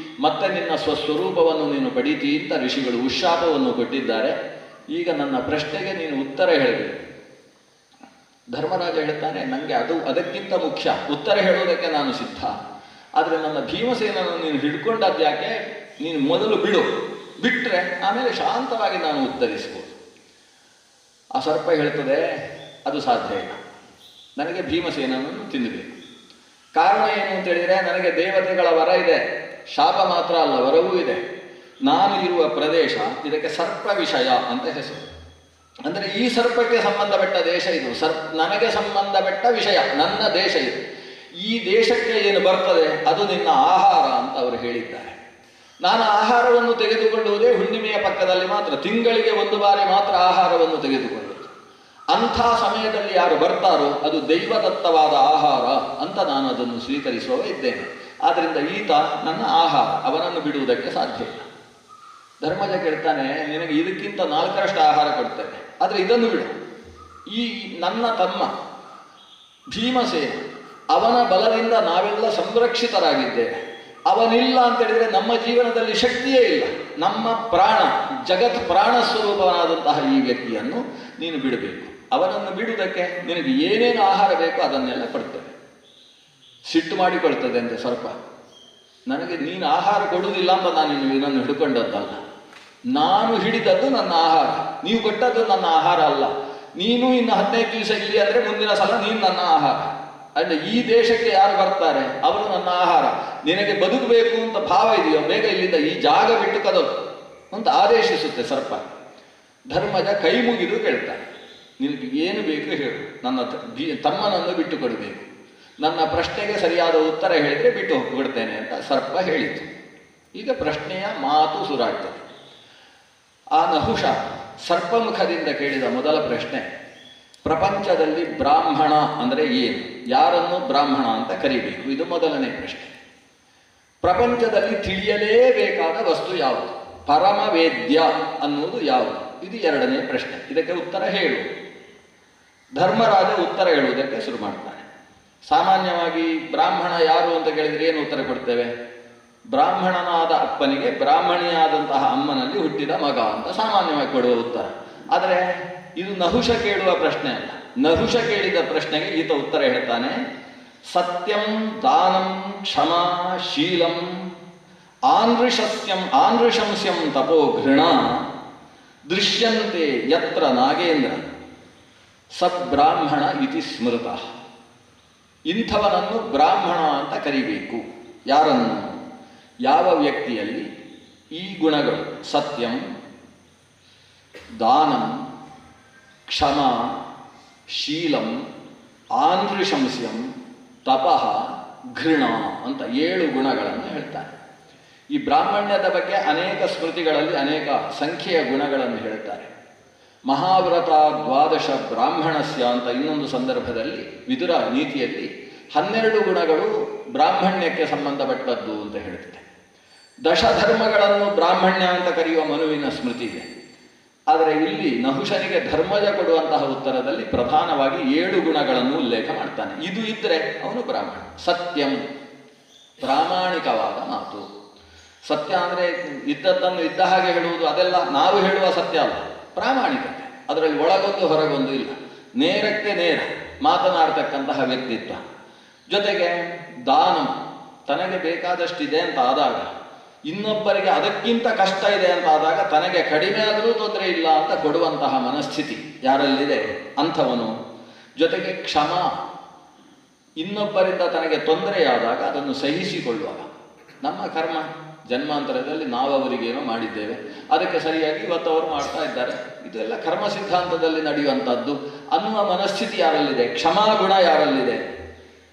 ಮತ್ತೆ ನಿನ್ನ ಸ್ವಸ್ವರೂಪವನ್ನು ನೀನು ಪಡೀತಿ ಅಂತ ಋಷಿಗಳು ಉಶಾಪವನ್ನು ಕೊಟ್ಟಿದ್ದಾರೆ. ಈಗ ನನ್ನ ಪ್ರಶ್ನೆಗೆ ನೀನು ಉತ್ತರ ಹೇಳಬೇಕು. ಧರ್ಮರಾಜ ಹೇಳ್ತಾನೆ, ನನಗೆ ಅದಕ್ಕಿಂತ ಮುಖ್ಯ, ಉತ್ತರ ಹೇಳುವುದಕ್ಕೆ ನಾನು ಸಿದ್ಧ. ಆದರೆ ನನ್ನ ಭೀಮಸೇನನ್ನು ನೀನು ಹಿಡ್ಕೊಂಡದ್ದು ಯಾಕೆ? ನೀನು ಮೊದಲು ಬಿಟ್ಟರೆ ಆಮೇಲೆ ಶಾಂತವಾಗಿ ನಾನು ಉತ್ತರಿಸ್ಬೋದು. ಆ ಸರ್ಪ ಹೇಳ್ತದೆ, ಅದು ಸಾಧ್ಯ ಇಲ್ಲ, ನನಗೆ ಭೀಮಸೇನನ್ನು ತಿನ್ನಬೇಕು. ಕಾರಣ ಏನು ಅಂತ ಹೇಳಿದರೆ, ನನಗೆ ದೇವತೆಗಳ ವರ ಇದೆ, ಶಾಪ ಮಾತ್ರ ಅಲ್ಲ ವರವೂ ಇದೆ. ನಾನು ಇರುವ ಪ್ರದೇಶ ಇದಕ್ಕೆ ಸರ್ಪ ವಿಷಯ ಅಂತ ಹೆಸರು. ಅಂದರೆ ಈ ಸರ್ಪಕ್ಕೆ ಸಂಬಂಧಪಟ್ಟ ದೇಶ ಇದು, ನನಗೆ ಸಂಬಂಧಪಟ್ಟ ವಿಷಯ, ನನ್ನ ದೇಶ ಇದು. ಈ ದೇಶಕ್ಕೆ ಏನು ಬರ್ತದೆ ಅದು ನಿನ್ನ ಆಹಾರ ಅಂತ ಅವರು ಹೇಳಿದ್ದಾರೆ. ನಾನು ಆಹಾರವನ್ನು ತೆಗೆದುಕೊಳ್ಳುವುದೇ ಹುಣ್ಣಿಮೆಯ ಪಕ್ಕದಲ್ಲಿ ಮಾತ್ರ, ತಿಂಗಳಿಗೆ ಒಂದು ಬಾರಿ ಮಾತ್ರ ಆಹಾರವನ್ನು ತೆಗೆದುಕೊಳ್ಳುವುದು. ಅಂಥ ಸಮಯದಲ್ಲಿ ಯಾರು ಬರ್ತಾರೋ ಅದು ದೈವದತ್ತವಾದ ಆಹಾರ ಅಂತ ನಾನು ಅದನ್ನು ಸ್ವೀಕರಿಸುವ ಇದ್ದೇನೆ. ಆದ್ದರಿಂದ ಈತ ನನ್ನ ಆಹಾರ, ಅವನನ್ನು ಬಿಡುವುದಕ್ಕೆ ಸಾಧ್ಯ ಇಲ್ಲ. ಧರ್ಮಜ ಕೇಳ್ತಾನೆ, ನಿನಗೆ ಇದಕ್ಕಿಂತ 4ರಷ್ಟು ಆಹಾರ ಕೊಡ್ತೇನೆ, ಆದರೆ ಇದನ್ನು ಬಿಡು. ಈ ನನ್ನ ತಮ್ಮ ಭೀಮಸೇನ, ಅವನ ಬಲದಿಂದ ನಾವೆಲ್ಲ ಸಂರಕ್ಷಿತರಾಗಿದ್ದೇವೆ. ಅವನಿಲ್ಲ ಅಂತ ಹೇಳಿದರೆ ನಮ್ಮ ಜೀವನದಲ್ಲಿ ಶಕ್ತಿಯೇ ಇಲ್ಲ. ನಮ್ಮ ಪ್ರಾಣ, ಜಗತ್ ಪ್ರಾಣ ಸ್ವರೂಪವಾದಂತಹ ಈ ವ್ಯಕ್ತಿಯನ್ನು ನೀನು ಬಿಡಬೇಕು. ಅವನನ್ನು ಬಿಡುವುದಕ್ಕೆ ನಿನಗೆ ಏನೇನು ಆಹಾರ ಬೇಕೋ ಅದನ್ನೆಲ್ಲ ಕೊಡ್ತೇವೆ. ಸಿಟ್ಟು ಮಾಡಿಕೊಳ್ತದೆ ಅಂತೆ ಸರ್ಪ. ನನಗೆ ನೀನು ಆಹಾರ ಕೊಡುವುದಿಲ್ಲ ಅಂತ ನಾನು ನಿನ್ನನ್ನು ಹಿಡ್ಕೊಂಡದ್ದಲ್ಲ, ನಾನು ಹಿಡಿದದ್ದು ನನ್ನ ಆಹಾರ, ನೀವು ಕೊಟ್ಟದ್ದು ನನ್ನ ಆಹಾರ ಅಲ್ಲ. ನೀನು ಇನ್ನು 15 ದಿವಸ ಇಲ್ಲಿ ಅಂದರೆ ಮುಂದಿನ ಸಲ ನೀನು ನನ್ನ ಆಹಾರ. ಅಂದರೆ ಈ ದೇಶಕ್ಕೆ ಯಾರು ಬರ್ತಾರೆ ಅವರು ನನ್ನ ಆಹಾರ. ನಿನಗೆ ಬದುಕಬೇಕು ಅಂತ ಭಾವ ಇದೆಯೋ ಬೇಗ ಇಲ್ಲಿಂದ ಈ ಜಾಗ ಬಿಟ್ಟು ಕದಲು ಅಂತ ಆದೇಶಿಸುತ್ತೆ ಸರ್ಪ. ಧರ್ಮಜ ಕೈ ಮುಗಿದು ಕೇಳ್ತಾನೆ, ನಿನಗೆ ಏನು ಬೇಕು ಹೇಳು, ನನ್ನ ತಮ್ಮನನ್ನು ಬಿಟ್ಟು ಕೊಡಬೇಕು. ನನ್ನ ಪ್ರಶ್ನೆಗೆ ಸರಿಯಾದ ಉತ್ತರ ಹೇಳಿದರೆ ಬಿಟ್ಟು ಹೋಗ್ಬಿಡ್ತೇನೆ ಅಂತ ಸರ್ಪ ಹೇಳಿತು. ಈಗ ಪ್ರಶ್ನೆಯ ಮಾತು ಶುರುವಾಗ್ತದೆ. ಆ ನಹುಷ ಸರ್ಪಮುಖದಿಂದ ಕೇಳಿದ ಮೊದಲ ಪ್ರಶ್ನೆ, ಪ್ರಪಂಚದಲ್ಲಿ ಬ್ರಾಹ್ಮಣ ಅಂದರೆ ಏನು, ಯಾರನ್ನು ಬ್ರಾಹ್ಮಣ ಅಂತ ಕರಿಬೇಕು? ಇದು ಮೊದಲನೇ ಪ್ರಶ್ನೆ. ಪ್ರಪಂಚದಲ್ಲಿ ತಿಳಿಯಲೇಬೇಕಾದ ವಸ್ತು ಯಾವುದು, ಪರಮವೇದ್ಯ ಅನ್ನುವುದು ಯಾವುದು? ಇದು ಎರಡನೇ ಪ್ರಶ್ನೆ. ಇದಕ್ಕೆ ಉತ್ತರ ಹೇಳು. ಧರ್ಮರಾಜ ಉತ್ತರ ಹೇಳುವುದಕ್ಕೆ ಶುರು ಮಾಡ್ತಾನೆ. ಸಾಮಾನ್ಯವಾಗಿ ಬ್ರಾಹ್ಮಣ ಯಾರು ಅಂತ ಕೇಳಿದರೆ ಏನು ಉತ್ತರ ಕೊಡ್ತೇವೆ? ಬ್ರಾಹ್ಮಣನಾದ ಅಪ್ಪನಿಗೆ ಬ್ರಾಹ್ಮಣಿಯಾದಂತಹ ಅಮ್ಮನಲ್ಲಿ ಹುಟ್ಟಿದ ಮಗ ಅಂತ ಸಾಮಾನ್ಯವಾಗಿ ಕೊಡುವ ಉತ್ತರ. ಆದರೆ ಇದು ನಹುಷ ಕೇಳುವ ಪ್ರಶ್ನೆ ಅಲ್ಲ. ನಹುಷ ಕೇಳಿದ ಪ್ರಶ್ನೆಗೆ ಈತ ಉತ್ತರ ಹೇಳ್ತಾನೆ, ಸತ್ಯಂ ದಾನಂ ಕ್ಷಮಾ ಶೀಲಂ ಆನೃಶಂಸ್ಯಂ ತಪೋ ಘೃಣ ದೃಶ್ಯಂತೆ ಯತ್ರ ನಾಗೇಂದ್ರ ಸಬ್ರಾಹ್ಮಣ ಇತಿ ಸ್ಮೃತ. ಇಂಥವನನ್ನು ಬ್ರಾಹ್ಮಣ ಅಂತ ಕರಿಬೇಕು. ಯಾರನ್ನು? ಯಾವ ವ್ಯಕ್ತಿಯಲ್ಲಿ ಈ ಗುಣಗಳು ಸತ್ಯಂ, ದಾನಂ, ಕ್ಷಮ, ಶೀಲಂ, ಆನೃಶಂಸ್ಯಂ, ತಪಃ, ಘೃಣ ಅಂತ 7 ಗುಣಗಳನ್ನು ಹೇಳ್ತಾನೆ. ಈ ಬ್ರಾಹ್ಮಣ್ಯದ ಬಗ್ಗೆ ಅನೇಕ ಸ್ಮೃತಿಗಳಲ್ಲಿ ಅನೇಕ ಸಂಖ್ಯೆಯ ಗುಣಗಳನ್ನು ಹೇಳ್ತಾರೆ. ಮಹಾವ್ರತ ದ್ವಾದಶ ಬ್ರಾಹ್ಮಣಸ್ಯ ಅಂತ ಇನ್ನೊಂದು ಸಂದರ್ಭದಲ್ಲಿ ವಿದುರ ನೀತಿಯಲ್ಲಿ 12 ಗುಣಗಳು ಬ್ರಾಹ್ಮಣ್ಯಕ್ಕೆ ಸಂಬಂಧಪಟ್ಟದ್ದು ಅಂತ ಹೇಳ್ತಿದೆ. ದಶಧರ್ಮಗಳನ್ನು ಬ್ರಾಹ್ಮಣ್ಯ ಅಂತ ಕರೆಯುವ ಮನುವಿನ ಸ್ಮೃತಿ ಇದೆ. ಆದರೆ ಇಲ್ಲಿ ನಹುಷನಿಗೆ ಧರ್ಮಜ ಕೊಡುವಂತಹ ಉತ್ತರದಲ್ಲಿ ಪ್ರಧಾನವಾಗಿ 7 ಗುಣಗಳನ್ನು ಉಲ್ಲೇಖ ಮಾಡ್ತಾನೆ. ಇದು ಇದ್ದರೆ ಅವನು ಬ್ರಾಹ್ಮಣ. ಸತ್ಯಂ, ಪ್ರಾಮಾಣಿಕವಾದ ಮಾತು. ಸತ್ಯ ಅಂದರೆ ಇದ್ದದ್ದನ್ನು ಇದ್ದ ಹಾಗೆ ಹೇಳುವುದು, ಅದೆಲ್ಲ ನಾವು ಹೇಳುವ ಸತ್ಯ ಅಲ್ಲ. ಪ್ರಾಮಾಣಿಕತೆ, ಅದರಲ್ಲಿ ಒಳಗೊಂದು ಹೊರಗೊಂದು ಇಲ್ಲ, ನೇರಕ್ಕೆ ನೇರ ಮಾತನಾಡ್ತಕ್ಕಂತಹ ವ್ಯಕ್ತಿತ್ವ. ಜೊತೆಗೆ ದಾನ, ತನಗೆ ಬೇಕಾದಷ್ಟಿದೆ ಅಂತ ಆದಾಗ, ಇನ್ನೊಬ್ಬರಿಗೆ ಅದಕ್ಕಿಂತ ಕಷ್ಟ ಇದೆ ಅಂತ ಆದಾಗ ತನಗೆ ಕಡಿಮೆ ಆದರೂ ತೊಂದರೆ ಇಲ್ಲ ಅಂತ ಕೊಡುವಂತಹ ಮನಸ್ಥಿತಿ ಯಾರಲ್ಲಿದೆ ಅಂಥವನು. ಜೊತೆಗೆ ಕ್ಷಮ, ಇನ್ನೊಬ್ಬರಿಂದ ತನಗೆ ತೊಂದರೆಯಾದಾಗ ಅದನ್ನು ಸಹಿಸಿಕೊಳ್ಳುವ. ನಮ್ಮ ಕರ್ಮ ಜನ್ಮಾಂತರದಲ್ಲಿ ನಾವು ಅವರಿಗೇನೋ ಮಾಡಿದ್ದೇವೆ, ಅದಕ್ಕೆ ಸರಿಯಾಗಿ ಇವತ್ತು ಅವರು ಮಾಡ್ತಾ ಇದ್ದಾರೆ, ಇದೆಲ್ಲ ಕರ್ಮ ಸಿದ್ಧಾಂತದಲ್ಲಿ ನಡೆಯುವಂಥದ್ದು ಅನ್ನುವ ಮನಸ್ಥಿತಿ ಯಾರಲ್ಲಿದೆ, ಕ್ಷಮಾಗುಣ ಯಾರಲ್ಲಿದೆ.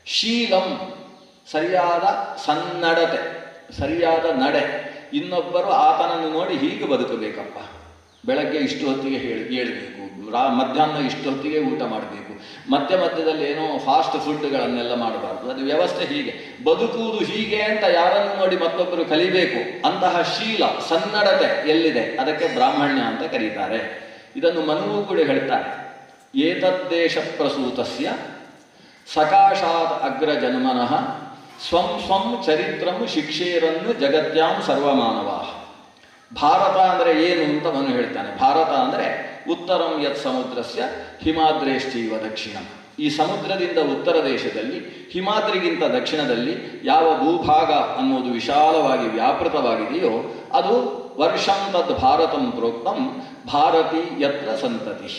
ಶೀಲಂ, ಸರಿಯಾದ ಸನ್ನಡತೆ, ಸರಿಯಾದ ನಡೆ. ಇನ್ನೊಬ್ಬರು ಆತನನ್ನು ನೋಡಿ ಹೀಗೆ ಬದುಕಬೇಕಪ್ಪ, ಬೆಳಗ್ಗೆ ಇಷ್ಟು ಹೊತ್ತಿಗೆ ಏಳಬೇಕು, ಮಧ್ಯಾಹ್ನ ಇಷ್ಟು ಹೊತ್ತಿಗೆ ಊಟ ಮಾಡಬೇಕು, ಮಧ್ಯದಲ್ಲಿ ಏನೋ ಫಾಸ್ಟ್ ಫುಡ್ಗಳನ್ನೆಲ್ಲ ಮಾಡಬಾರ್ದು, ಅದು ವ್ಯವಸ್ಥೆ ಹೀಗೆ, ಬದುಕುವುದು ಹೀಗೆ ಅಂತ ಯಾರನ್ನು ನೋಡಿ ಮತ್ತೊಬ್ಬರು ಕಲಿಬೇಕು. ಅಂತಹ ಶೀಲ, ಸನ್ನಡತೆ ಎಲ್ಲಿದೆ ಅದಕ್ಕೆ ಬ್ರಾಹ್ಮಣ್ಯ ಅಂತ ಕರೀತಾರೆ. ಇದನ್ನು ಮನುವು ಕೂಡ ಹೇಳ್ತಾನೆ. ಏತದ್ದೇಶ ಪ್ರಸೂತಸ್ಯ ಸಕಾಶಾತ್ ಅಗ್ರಜನ್ಮನಃ ಸ್ವಂ ಸ್ವಂ ಚರಿತ್ರಂ ಶಿಕ್ಷೇರನ್ನು ಜಗತ್ಯಾಂ ಸರ್ವಮಾನವಾ. ಭಾರತ ಅಂದರೆ ಏನು ಅಂತ ಮನು ಹೇಳ್ತಾನೆ. ಭಾರತ ಅಂದರೆ ಉತ್ತರಂ ಯತ್ ಸಮುದ್ರಸ್ಯ ಹಿಮಾದ್ರೇಶ್ಚೈವ ದಕ್ಷಿಣಂ. ಈ ಸಮುದ್ರದಿಂದ ಉತ್ತರ ದೇಶದಲ್ಲಿ, ಹಿಮಾದ್ರಿಗಿಂತ ದಕ್ಷಿಣದಲ್ಲಿ ಯಾವ ಭೂಭಾಗ ಅನ್ನೋದು ವಿಶಾಲವಾಗಿ ವ್ಯಾಪೃತವಾಗಿದೆಯೋ ಅದು ವರ್ಷಂ ತದ್ ಭಾರತಂ ಪ್ರೋಕ್ತಂ ಭಾರತಿ ಯತ್ರ ಸಂತತಿ.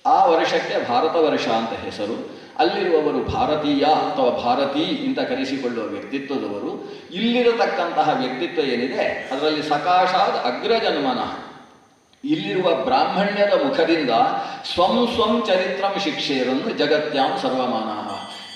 ಆ ವರ್ಷಕ್ಕೆ ಭಾರತ ವರ್ಷ ಅಂತ ಹೆಸರು. ಅಲ್ಲಿರುವವರು ಭಾರತೀಯ ಅಥವಾ ಭಾರತೀ ಅಂತ ಕರೆಸಿಕೊಳ್ಳುವ ವ್ಯಕ್ತಿತ್ವದವರು. ಇಲ್ಲಿರತಕ್ಕಂತಹ ವ್ಯಕ್ತಿತ್ವ ಏನಿದೆ ಅದರಲ್ಲಿ ಸಕಾಶಾದ ಅಗ್ರಜನ್ಮನ, ಇಲ್ಲಿರುವ ಬ್ರಾಹ್ಮಣ್ಯದ ಮುಖದಿಂದ ಸ್ವಂ ಸ್ವಂ ಚರಿತ್ರಂ ಶಿಕ್ಷೆಯರನ್ನು ಜಗತ್ಯಾಂ ಸರ್ವಮಾನಃ.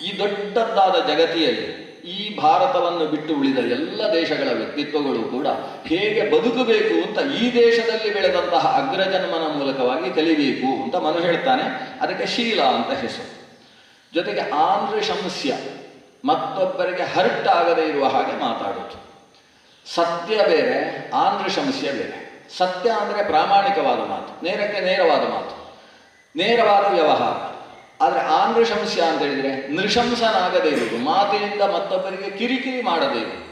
ಈ ದೊಡ್ಡದಾದ ಜಗತಿಯಲ್ಲಿ ಈ ಭಾರತವನ್ನು ಬಿಟ್ಟು ಉಳಿದ ಎಲ್ಲ ದೇಶಗಳ ವ್ಯಕ್ತಿತ್ವಗಳು ಕೂಡ ಹೇಗೆ ಬದುಕಬೇಕು ಅಂತ ಈ ದೇಶದಲ್ಲಿ ಬೆಳೆದಂತಹ ಅಗ್ರಜನ್ಮನ ಮೂಲಕವಾಗಿ ಕಲಿಬೇಕು ಅಂತ ಮನು ಹೇಳ್ತಾನೆ. ಅದಕ್ಕೆ ಶೀಲ ಅಂತ ಹೆಸರು. ಜೊತೆಗೆ ಆನೃಶಂಸ್ಯ, ಮತ್ತೊಬ್ಬರಿಗೆ ಹರ್ಟ್ ಆಗದೇ ಇರುವ ಹಾಗೆ ಮಾತಾಡೋದು. ಸತ್ಯ ಬೇರೆ, ಆನೃಶಂಸ್ಯ ಬೇರೆ. ಸತ್ಯ ಅಂದರೆ ಪ್ರಾಮಾಣಿಕವಾದ ಮಾತು, ನೇರಕ್ಕೆ ನೇರವಾದ ಮಾತು, ನೇರವಾದ ವ್ಯವಹಾರ. ಆದರೆ ಆನೃಶಂಸ್ಯ ಅಂತ ಹೇಳಿದರೆ ನೃಶಂಸನಾಗದೇ ಇರುವುದು, ಮಾತಿನಿಂದ ಮತ್ತೊಬ್ಬರಿಗೆ ಕಿರಿಕಿರಿ ಮಾಡದೇ ಇರುವುದು,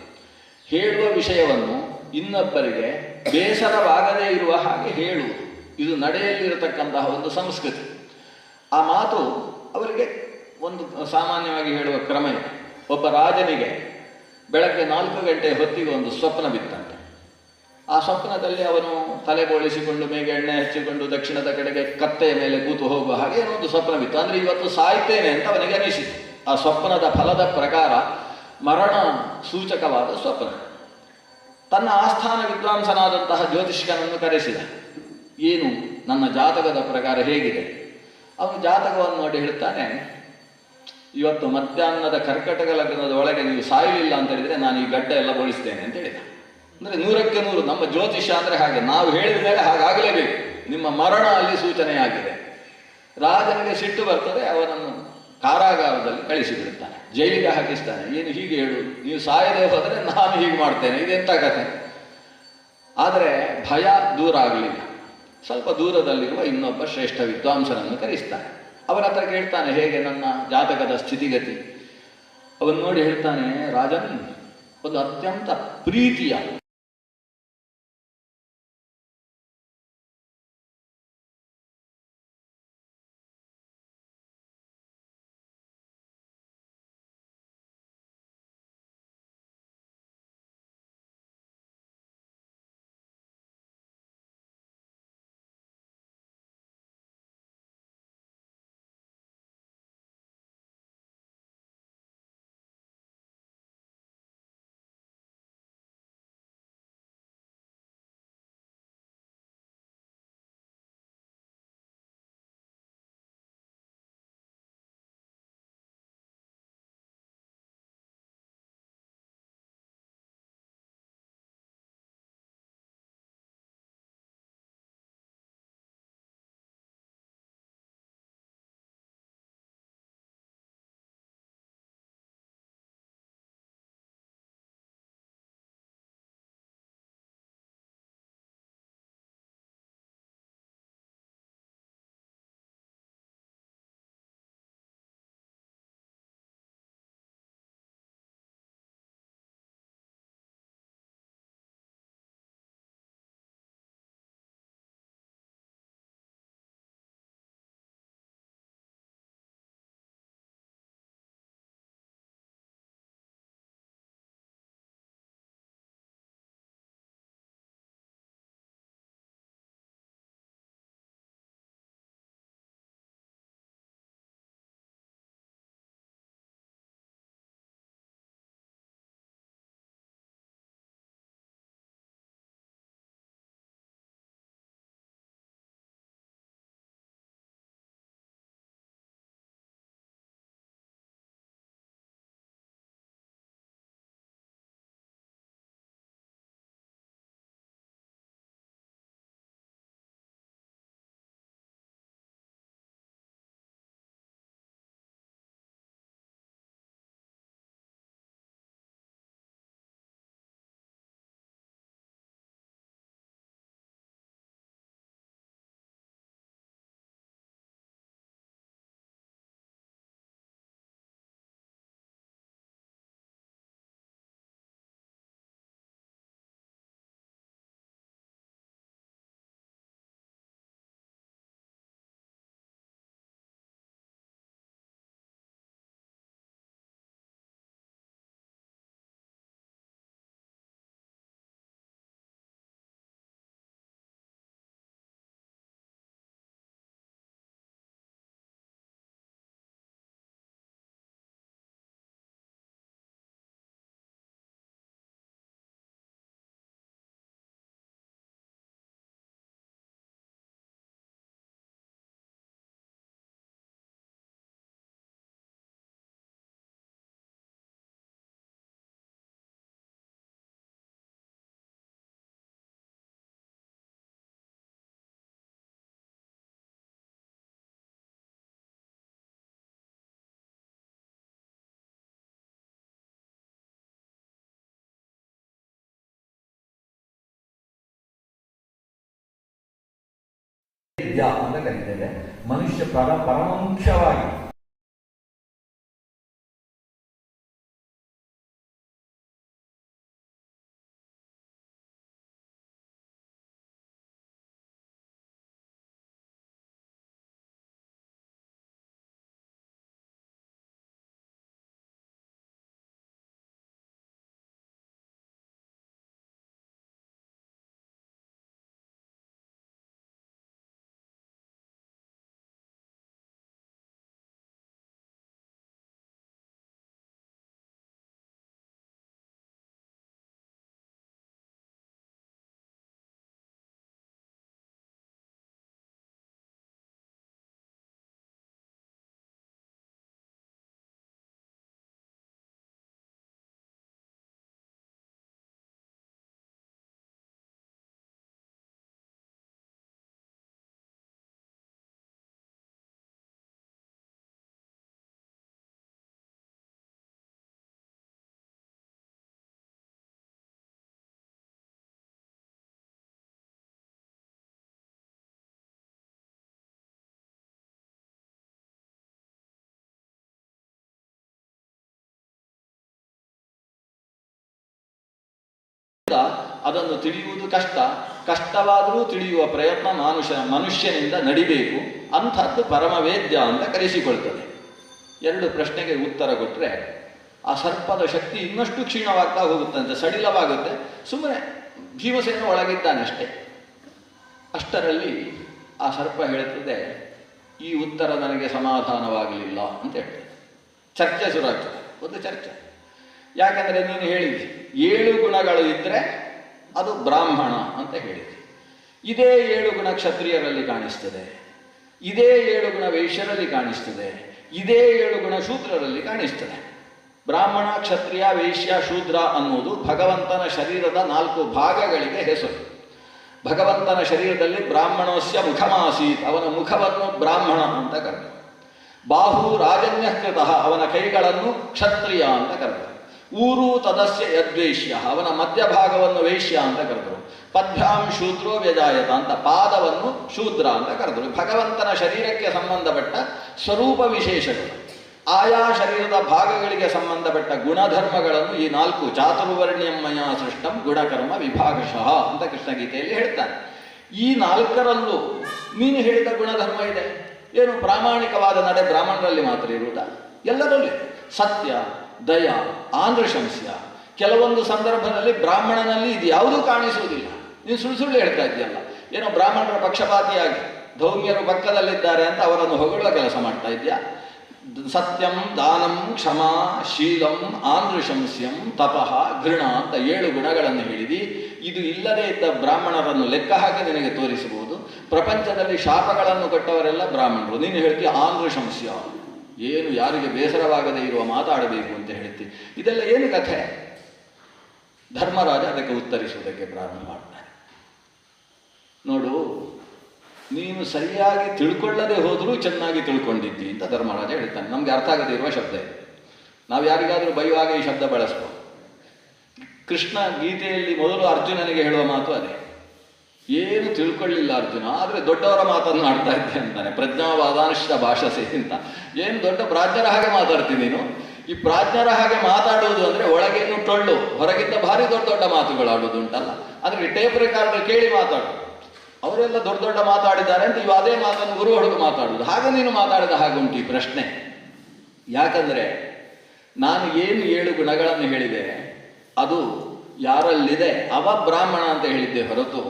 ಹೇಳುವ ವಿಷಯವನ್ನು ಇನ್ನೊಬ್ಬರಿಗೆ ಬೇಸರವಾಗದೇ ಇರುವ ಹಾಗೆ ಹೇಳುವುದು. ಇದು ನಡೆಯಲ್ಲಿರತಕ್ಕಂತಹ ಒಂದು ಸಂಸ್ಕೃತಿ. ಆ ಮಾತು ಅವರಿಗೆ ಒಂದು ಸಾಮಾನ್ಯವಾಗಿ ಹೇಳುವ ಕ್ರಮ ಇದೆ. ಒಬ್ಬ ರಾಜನಿಗೆ ಬೆಳಗ್ಗೆ 4 ಗಂಟೆ ಹೊತ್ತಿಗೆ ಒಂದು ಸ್ವಪ್ನ ಬಿತ್ತಂತೆ. ಆ ಸ್ವಪ್ನದಲ್ಲಿ ಅವನು ತಲೆ ಬೋಳಿಸಿಕೊಂಡು ಮೇಗೆ ಎಣ್ಣೆ ಹಚ್ಚಿಕೊಂಡು ದಕ್ಷಿಣದ ಕಡೆಗೆ ಕತ್ತೆಯ ಮೇಲೆ ಕೂತು ಹೋಗುವ ಹಾಗೆ ಏನೋ ಒಂದು ಸ್ವಪ್ನ ಬಿತ್ತು. ಅಂದರೆ ಇವತ್ತು ಸಾಯ್ತೇನೆ ಅಂತ ಅವನಿಗೆ ಅನಿಸಿತು. ಆ ಸ್ವಪ್ನದ ಫಲದ ಪ್ರಕಾರ ಮರಣ ಸೂಚಕವಾದ ಸ್ವಪ್ನ. ತನ್ನ ಆಸ್ಥಾನ ವಿದ್ವಾಂಸನಾದಂತಹ ಜ್ಯೋತಿಷ್ಕನನ್ನು ಕರೆಸಿದ. ಏನು ನನ್ನ ಜಾತಕದ ಪ್ರಕಾರ ಹೇಗಿದೆ? ಅವನು ಜಾತಕವನ್ನು ನೋಡಿ ಹೇಳ್ತಾನೆ, ಇವತ್ತು ಮಧ್ಯಾಹ್ನದ ಕರ್ಕಟಕ ಲಗ್ನದ ಒಳಗೆ ನೀವು ಸಾಯಲಿಲ್ಲ ಅಂತ ಹೇಳಿದರೆ ನಾನು ಈ ಗಡ್ಡ ಎಲ್ಲ ಬೋಳಿಸ್ತೇನೆ ಅಂತ ಹೇಳಿದ. ಅಂದರೆ 100ಕ್ಕೆ 100 ನಮ್ಮ ಜ್ಯೋತಿಷ್ಯ ಅಂದರೆ ಹಾಗೆ, ನಾವು ಹೇಳಿದ ಮೇಲೆ ಹಾಗಾಗಲೇಬೇಕು, ನಿಮ್ಮ ಮರಣ ಅಲ್ಲಿ ಸೂಚನೆಯಾಗಿದೆ. ರಾಜನಿಗೆ ಸಿಟ್ಟು ಬರ್ತದೆ, ಅವನನ್ನು ಕಾರಾಗಾರದಲ್ಲಿ ಕಳಿಸಿಬಿಡ್ತಾನೆ, ಜೈಲಿಗೆ ಹಾಕಿಸ್ತಾನೆ. ಏನು ಹೀಗೆ ಹೇಳು, ನೀವು ಸಾಯದೆ ಹೋದರೆ ನಾನು ಹೀಗೆ ಮಾಡ್ತೇನೆ, ಇದೆಂಥ ಕಥೆ. ಆದರೆ ಭಯ ದೂರ ಆಗಲಿಲ್ಲ. ಸ್ವಲ್ಪ ದೂರದಲ್ಲಿರುವ ಇನ್ನೊಬ್ಬ ಶ್ರೇಷ್ಠ ವಿದ್ವಾಂಸನನ್ನು ಕರೆಸ್ತಾನೆ. ಅವನ ಹತ್ರ ಕೇಳ್ತಾನೆ, ಹೇಗೆ ನನ್ನ ಜಾತಕದ ಸ್ಥಿತಿಗತಿ? ಅವನು ನೋಡಿ ಹೇಳ್ತಾನೆ, ರಾಜನ್, ಒಂದು ಅತ್ಯಂತ ಪ್ರೀತಿಯ ವೇದ್ಯ ಅಂತ ಕರೀತೇವೆ. ಮನುಷ್ಯ ಪರಮಮುಖ್ಯವಾಗಿ ಅದನ್ನು ತಿಳಿಯುವುದು ಕಷ್ಟವಾದರೂ ತಿಳಿಯುವ ಪ್ರಯತ್ನ ಮನುಷ್ಯನಿಂದ ನಡಿಬೇಕು. ಅಂಥದ್ದು ಪರಮವೇದ್ಯ ಅಂತ ಕರೆಸಿಕೊಳ್ತದೆ. 2 ಪ್ರಶ್ನೆಗೆ ಉತ್ತರ ಕೊಟ್ಟರೆ ಆ ಸರ್ಪದ ಶಕ್ತಿ ಇನ್ನಷ್ಟು ಕ್ಷೀಣವಾಗ್ತಾ ಹೋಗುತ್ತಂತೆ, ಸಡಿಲವಾಗುತ್ತೆ. ಸುಮ್ಮನೆ ಭೀಮಸೇನ ಒಳಗಿದ್ದಾನೆ ಅಷ್ಟೇ. ಅಷ್ಟರಲ್ಲಿ ಆ ಸರ್ಪ ಹೇಳ್ತದೆ, ಈ ಉತ್ತರ ನನಗೆ ಸಮಾಧಾನವಾಗಲಿಲ್ಲ ಅಂತ ಹೇಳ್ತದೆ. ಚರ್ಚೆ ಶುರುವಾಗ್ತದೆ, ಒಂದು ಚರ್ಚೆ. ಯಾಕಂದರೆ ನೀನು ಹೇಳಿದ್ದಿ 7 ಗುಣಗಳು ಇದ್ದರೆ ಅದು ಬ್ರಾಹ್ಮಣ ಅಂತ ಹೇಳಿದ್ವಿ. ಇದೇ 7 ಗುಣ ಕ್ಷತ್ರಿಯರಲ್ಲಿ ಕಾಣಿಸ್ತದೆ, ಇದೇ 7 ಗುಣ ವೈಶ್ಯರಲ್ಲಿ ಕಾಣಿಸ್ತದೆ, ಇದೇ 7 ಗುಣ ಶೂದ್ರರಲ್ಲಿ ಕಾಣಿಸ್ತದೆ. ಬ್ರಾಹ್ಮಣ, ಕ್ಷತ್ರಿಯ, ವೈಶ್ಯ, ಶೂದ್ರ ಅನ್ನೋದು ಭಗವಂತನ ಶರೀರದ 4 ಭಾಗಗಳಿಗೆ ಹೆಸರು. ಭಗವಂತನ ಶರೀರದಲ್ಲಿ ಬ್ರಾಹ್ಮಣಸ್ಯ ಮುಖಮಾಸೀತ್, ಅವನ ಮುಖವನ್ನು ಬ್ರಾಹ್ಮಣ ಅಂತ ಕರೆದರು. ಬಾಹು ರಾಜನ್ಯಕೃತಃ, ಅವನ ಕೈಗಳನ್ನು ಕ್ಷತ್ರಿಯ ಅಂತ ಕರೆದರು. ಊರು ತದಸ್ಯ ಯದ್ವೇಶ್ಯ, ಅವನ ಮಧ್ಯಭಾಗವನ್ನು ವೈಶ್ಯ ಅಂತ ಕರೆದರು. ಪದ್ಭ್ಯಾಂ ಶೂದ್ರೋ ವ್ಯಜಾಯತ ಅಂತ, ಪಾದವನ್ನು ಶೂದ್ರ ಅಂತ ಕರೆದರು. ಭಗವಂತನ ಶರೀರಕ್ಕೆ ಸಂಬಂಧಪಟ್ಟ ಸ್ವರೂಪ ವಿಶೇಷಗಳು, ಆಯಾ ಶರೀರದ ಭಾಗಗಳಿಗೆ ಸಂಬಂಧಪಟ್ಟ ಗುಣಧರ್ಮಗಳನ್ನು ಈ 4 ಚಾತುರ್ವರ್ಣ್ಯಮಯ ಸೃಷ್ಟಂ ಗುಣಕರ್ಮ ವಿಭಾಗಶಃ ಅಂತ ಕೃಷ್ಣಗೀತೆಯಲ್ಲಿ ಹೇಳ್ತಾನೆ. ಈ 4ರಲ್ಲೂ ನೀನು ಹೇಳಿದ ಗುಣಧರ್ಮ ಇದೆ. ಏನು ಪ್ರಾಮಾಣಿಕವಾದ ನಡೆ ಬ್ರಾಹ್ಮಣರಲ್ಲಿ ಮಾತ್ರ ಇರುವುದಾ? ಎಲ್ಲರಲ್ಲಿ ಸತ್ಯ, ದಯ, ಆಂಧ್ರಶಂಸ್ಯ. ಕೆಲವೊಂದು ಸಂದರ್ಭದಲ್ಲಿ ಬ್ರಾಹ್ಮಣನಲ್ಲಿ ಇದು ಯಾವುದೂ ಕಾಣಿಸುವುದಿಲ್ಲ. ನೀನು ಸುಳ್ಳು ಹೇಳ್ತಾ ಇದೆಯಲ್ಲ, ಏನೋ ಬ್ರಾಹ್ಮಣರ ಪಕ್ಷಪಾತಿಯಾಗಿ ಧೌಮ್ಯರು ಪಕ್ಕದಲ್ಲಿದ್ದಾರೆ ಅಂತ ಅವರನ್ನು ಹೊಗಳುವ ಕೆಲಸ ಮಾಡ್ತಾ ಇದೆಯಾ? ಸತ್ಯಂ, ದಾನಂ, ಕ್ಷಮಾ, ಶೀಲಂ, ಆಂಧ್ರಶಂಸ್ಯಂ, ತಪಃ, ಘೃಣ ಅಂತ 7 ಗುಣಗಳನ್ನು ಹೇಳಿದಿ. ಇದು ಇಲ್ಲದೇ ಇದ್ದ ಬ್ರಾಹ್ಮಣರನ್ನು ಲೆಕ್ಕ ಹಾಕಿ ನಿನಗೆ ತೋರಿಸಬಹುದು. ಪ್ರಪಂಚದಲ್ಲಿ ಶಾಪಗಳನ್ನು ಕೊಟ್ಟವರೆಲ್ಲ ಬ್ರಾಹ್ಮಣರು. ನೀನು ಹೇಳ್ತೀಯ ಆಂಧ್ರಶಂಸ್ಯ, ಏನು ಯಾರಿಗೆ ಬೇಸರವಾಗದೇ ಇರುವ ಮಾತಾಡಬೇಕು ಅಂತ ಹೇಳ್ತೀವಿ. ಇದೆಲ್ಲ ಏನು ಕಥೆ? ಧರ್ಮರಾಜ ಅದಕ್ಕೆ ಉತ್ತರಿಸುವುದಕ್ಕೆ ಪ್ರಾರಂಭ ಮಾಡ್ತಾನೆ. ನೋಡು, ನೀನು ಸರಿಯಾಗಿ ತಿಳ್ಕೊಳ್ಳದೆ ಹೋದರೂ ಚೆನ್ನಾಗಿ ತಿಳ್ಕೊಂಡಿದ್ದಿ ಅಂತ ಧರ್ಮರಾಜ ಹೇಳ್ತಾನೆ. ನಮ್ಗೆ ಅರ್ಥ ಆಗದೇ ಇರುವ ಶಬ್ದ ಇದೆ. ನಾವು ಯಾರಿಗಾದರೂ ಬೈಯುವಾಗ ಈ ಶಬ್ದ ಬಳಸ್ಬೋದು. ಕೃಷ್ಣ ಗೀತೆಯಲ್ಲಿ ಮೊದಲು ಅರ್ಜುನನಿಗೆ ಹೇಳುವ ಮಾತು ಅದೇ, ಏನು ತಿಳ್ಕೊಳ್ಳಿಲ್ಲ ಅರ್ಜುನ, ಆದರೆ ದೊಡ್ಡವರ ಮಾತನ್ನು ಆಡ್ತಾ ಇದ್ದೆ ಅಂತಾನೆ. ಪ್ರಜ್ಞಾವಾದಾಂಶ ಭಾಷಸೆ ಅಂತ. ಏನು ದೊಡ್ಡ ಪ್ರಾಜ್ಞರ ಹಾಗೆ ಮಾತಾಡ್ತೀನಿ ನೀನು. ಈ ಪ್ರಾಜ್ಞರ ಹಾಗೆ ಮಾತಾಡುವುದು ಅಂದರೆ ಒಳಗೇನು ಟೊಳ್ಳು, ಹೊರಗಿಂದ ಭಾರಿ ದೊಡ್ಡ ದೊಡ್ಡ ಮಾತುಗಳು ಆಡೋದು ಉಂಟಲ್ಲ. ಅಂದರೆ ಟೇಪ್ ರೆಕಾರ್ಡರ್ ಕೇಳಿ ಮಾತಾಡು. ಅವರೆಲ್ಲ ದೊಡ್ಡ ದೊಡ್ಡ ಮಾತಾಡಿದ್ದಾರೆ ಅಂತ ಇವು ಅದೇ ಮಾತನ್ನು ಗುರು ಹೊಡೆದು ಮಾತಾಡುವುದು. ಹಾಗೆ ನೀನು ಮಾತಾಡಿದ ಹಾಗೆ ಉಂಟು ಈ ಪ್ರಶ್ನೆ. ಯಾಕಂದರೆ ನಾನು ಏನು 7 ಗುಣಗಳನ್ನು ಹೇಳಿದೆ ಅದು ಯಾರಲ್ಲಿದೆ ಅವ ಬ್ರಾಹ್ಮಣ ಅಂತ ಹೇಳಿದ್ದೆ ಹೊರತು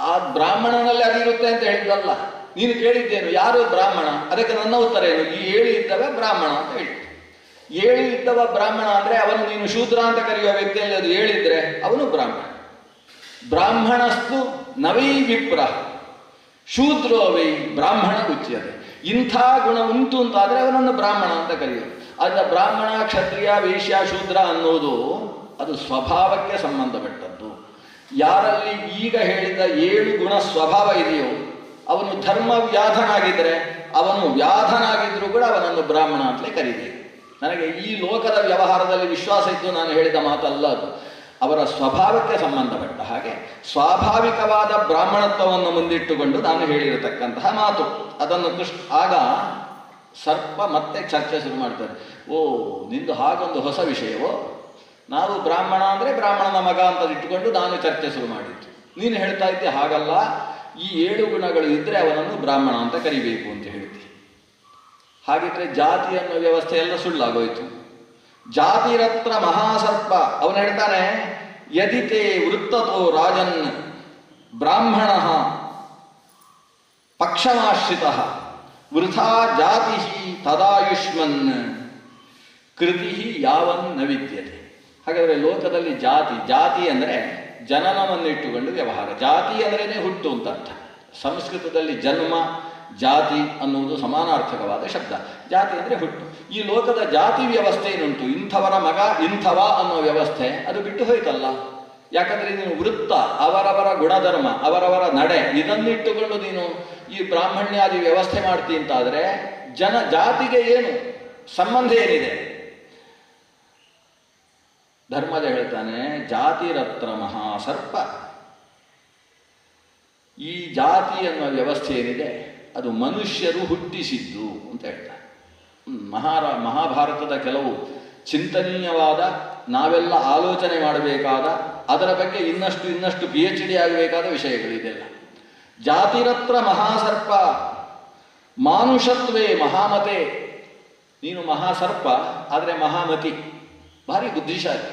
ಆ ಬ್ರಾಹ್ಮಣನಲ್ಲಿ ಅದಿರುತ್ತೆ ಅಂತ ಹೇಳಿದ್ದಲ್ಲ. ನೀನು ಕೇಳಿದ್ದೇನು, ಯಾರು ಬ್ರಾಹ್ಮಣ? ಅದಕ್ಕೆ ನನ್ನ ಉತ್ತರ ಏನು, ಈ 7 ಇದ್ದವ ಬ್ರಾಹ್ಮಣ ಅಂತ ಹೇಳಿ. 7 ಇದ್ದವ ಬ್ರಾಹ್ಮಣ ಅಂದರೆ ಅವನು ನೀನು ಶೂದ್ರ ಅಂತ ಕರೆಯುವ ವ್ಯಕ್ತಿಯಲ್ಲಿ ಅದು 7 ಇದ್ರೆ ಅವನು ಬ್ರಾಹ್ಮಣ. ಬ್ರಾಹ್ಮಣಸ್ತು ನವೈ ವಿಪ್ರ ಶೂದ್ರೋ ವೈ ಬ್ರಾಹ್ಮಣ ಉಚ್ಯತೆ. ಇಂಥ ಗುಣ ಉಂಟು ಅಂತಾದರೆ ಅವನನ್ನು ಬ್ರಾಹ್ಮಣ ಅಂತ ಕರೆಯುವುದು. ಅದರ ಬ್ರಾಹ್ಮಣ, ಕ್ಷತ್ರಿಯ, ವೈಶ್ಯ, ಶೂದ್ರ ಅನ್ನೋದು ಅದು ಸ್ವಭಾವಕ್ಕೆ ಸಂಬಂಧಪಟ್ಟದ್ದು. ಯಾರಲ್ಲಿ ಈಗ ಹೇಳಿದ 7 ಗುಣ ಸ್ವಭಾವ ಇದೆಯೋ ಅವನು ಧರ್ಮ ವ್ಯಾಧನಾಗಿದ್ದರೆ, ಅವನು ವ್ಯಾಧನಾಗಿದ್ದರೂ ಕೂಡ ಅವನನ್ನು ಬ್ರಾಹ್ಮಣ ಅಂತಲೇ ಕರೀಬೇಕು. ನನಗೆ ಈ ಲೋಕದ ವ್ಯವಹಾರದಲ್ಲಿ ವಿಶ್ವಾಸ ಇದ್ದು ನಾನು ಹೇಳಿದ ಮಾತಲ್ಲ ಅದು. ಅವರ ಸ್ವಭಾವಕ್ಕೆ ಸಂಬಂಧಪಟ್ಟ ಹಾಗೆ ಸ್ವಾಭಾವಿಕವಾದ ಬ್ರಾಹ್ಮಣತ್ವವನ್ನು ಮುಂದಿಟ್ಟುಕೊಂಡು ನಾನು ಹೇಳಿರತಕ್ಕಂತಹ ಮಾತು. ಅದನ್ನು ಆಗ ಸರ್ಪ ಮತ್ತೆ ಚರ್ಚೆ ಶುರು ಮಾಡ್ತಾರೆ. ಓ, ನಿಂದು ಹಾಗೊಂದು ಹೊಸ ವಿಷಯವೋ? ನಾವು ಬ್ರಾಹ್ಮಣ ಅಂದರೆ ಬ್ರಾಹ್ಮಣನ ಮಗ ಅಂತ ಇಟ್ಟುಕೊಂಡು ನಾನು ಚರ್ಚೆ ಶುರು ಮಾಡಿದ್ದು. ನೀನು ಹೇಳ್ತಾ ಇದ್ದೆ ಹಾಗಲ್ಲ, ಈ 7 ಗುಣಗಳು ಇದ್ದರೆ ಅವನನ್ನು ಬ್ರಾಹ್ಮಣ ಅಂತ ಕರಿಬೇಕು ಅಂತ ಹೇಳ್ತಿ. ಹಾಗಿದ್ರೆ ಜಾತಿ ಅನ್ನೋ ವ್ಯವಸ್ಥೆ ಎಲ್ಲ ಸುಳ್ಳಾಗೋಯ್ತು. ಜಾತಿರತ್ರ ಮಹಾಸರ್ಪ. ಅವನು ಹೇಳ್ತಾನೆ, ಯದಿತೆ ವೃತ್ತತೋ ರಾಜನ್ ಬ್ರಾಹ್ಮಣ ಪಕ್ಷಮಾಶ್ರಿತ ವೃಥಾ ಜಾತಿ ತದಾಯುಷ್ಮನ್ ಕೃತಿ ಯಾವನ್ ನ ವಿದ್ಯತೆ. ಹಾಗಾದರೆ ಲೋಕದಲ್ಲಿ ಜಾತಿ ಅಂದರೆ ಜನನವನ್ನಿಟ್ಟುಕೊಂಡು ವ್ಯವಹಾರ. ಜಾತಿ ಅಂದ್ರೇನೆ ಹುಟ್ಟು ಅಂತ ಅರ್ಥ. ಸಂಸ್ಕೃತದಲ್ಲಿ ಜನ್ಮ ಜಾತಿ ಅನ್ನುವುದು ಸಮಾನಾರ್ಥಕವಾದ ಶಬ್ದ. ಜಾತಿ ಅಂದರೆ ಹುಟ್ಟು. ಈ ಲೋಕದ ಜಾತಿ ವ್ಯವಸ್ಥೆ ಏನುಂಟು, ಇಂಥವರ ಮಗ ಇಂಥವ ಅನ್ನೋ ವ್ಯವಸ್ಥೆ, ಅದು ಬಿಟ್ಟು ಹೋಯ್ತಲ್ಲ. ಯಾಕಂದರೆ ನೀನು ವೃತ್ತ, ಅವರವರ ಗುಣಧರ್ಮ, ಅವರವರ ನಡೆ, ಇದನ್ನಿಟ್ಟುಕೊಂಡು ನೀನು ಈ ಬ್ರಾಹ್ಮಣ್ಯಾದಿ ವ್ಯವಸ್ಥೆ ಮಾಡ್ತೀನಿ ಅಂತಾದರೆ ಜಾತಿಗೆ ಏನು ಸಂಬಂಧ ಏನಿದೆ? ಧರ್ಮದ ಹೇಳ್ತಾನೆ, ಜಾತಿರತ್ರ ಮಹಾಸರ್ಪ. ಈ ಜಾತಿ ಅನ್ನುವ ವ್ಯವಸ್ಥೆ ಏನಿದೆ ಅದು ಮನುಷ್ಯರು ಹುಟ್ಟಿಸಿದ್ದು ಅಂತ ಹೇಳ್ತಾರೆ. ಮಹಾಭಾರತದ ಕೆಲವು ಚಿಂತನೀಯವಾದ, ನಾವೆಲ್ಲ ಆಲೋಚನೆ ಮಾಡಬೇಕಾದ, ಅದರ ಬಗ್ಗೆ ಇನ್ನಷ್ಟು PhD ಆಗಬೇಕಾದ ವಿಷಯಗಳಿದೆಲ್ಲ. ಜಾತಿರತ್ರ ಮಹಾಸರ್ಪ ಮಾನುಷತ್ವೇ ಮಹಾಮತೆ. ನೀನು ಮಹಾಸರ್ಪ, ಆದರೆ ಮಹಾಮತಿ, ಭಾರಿ ಬುದ್ಧಿಶಾಲಿ.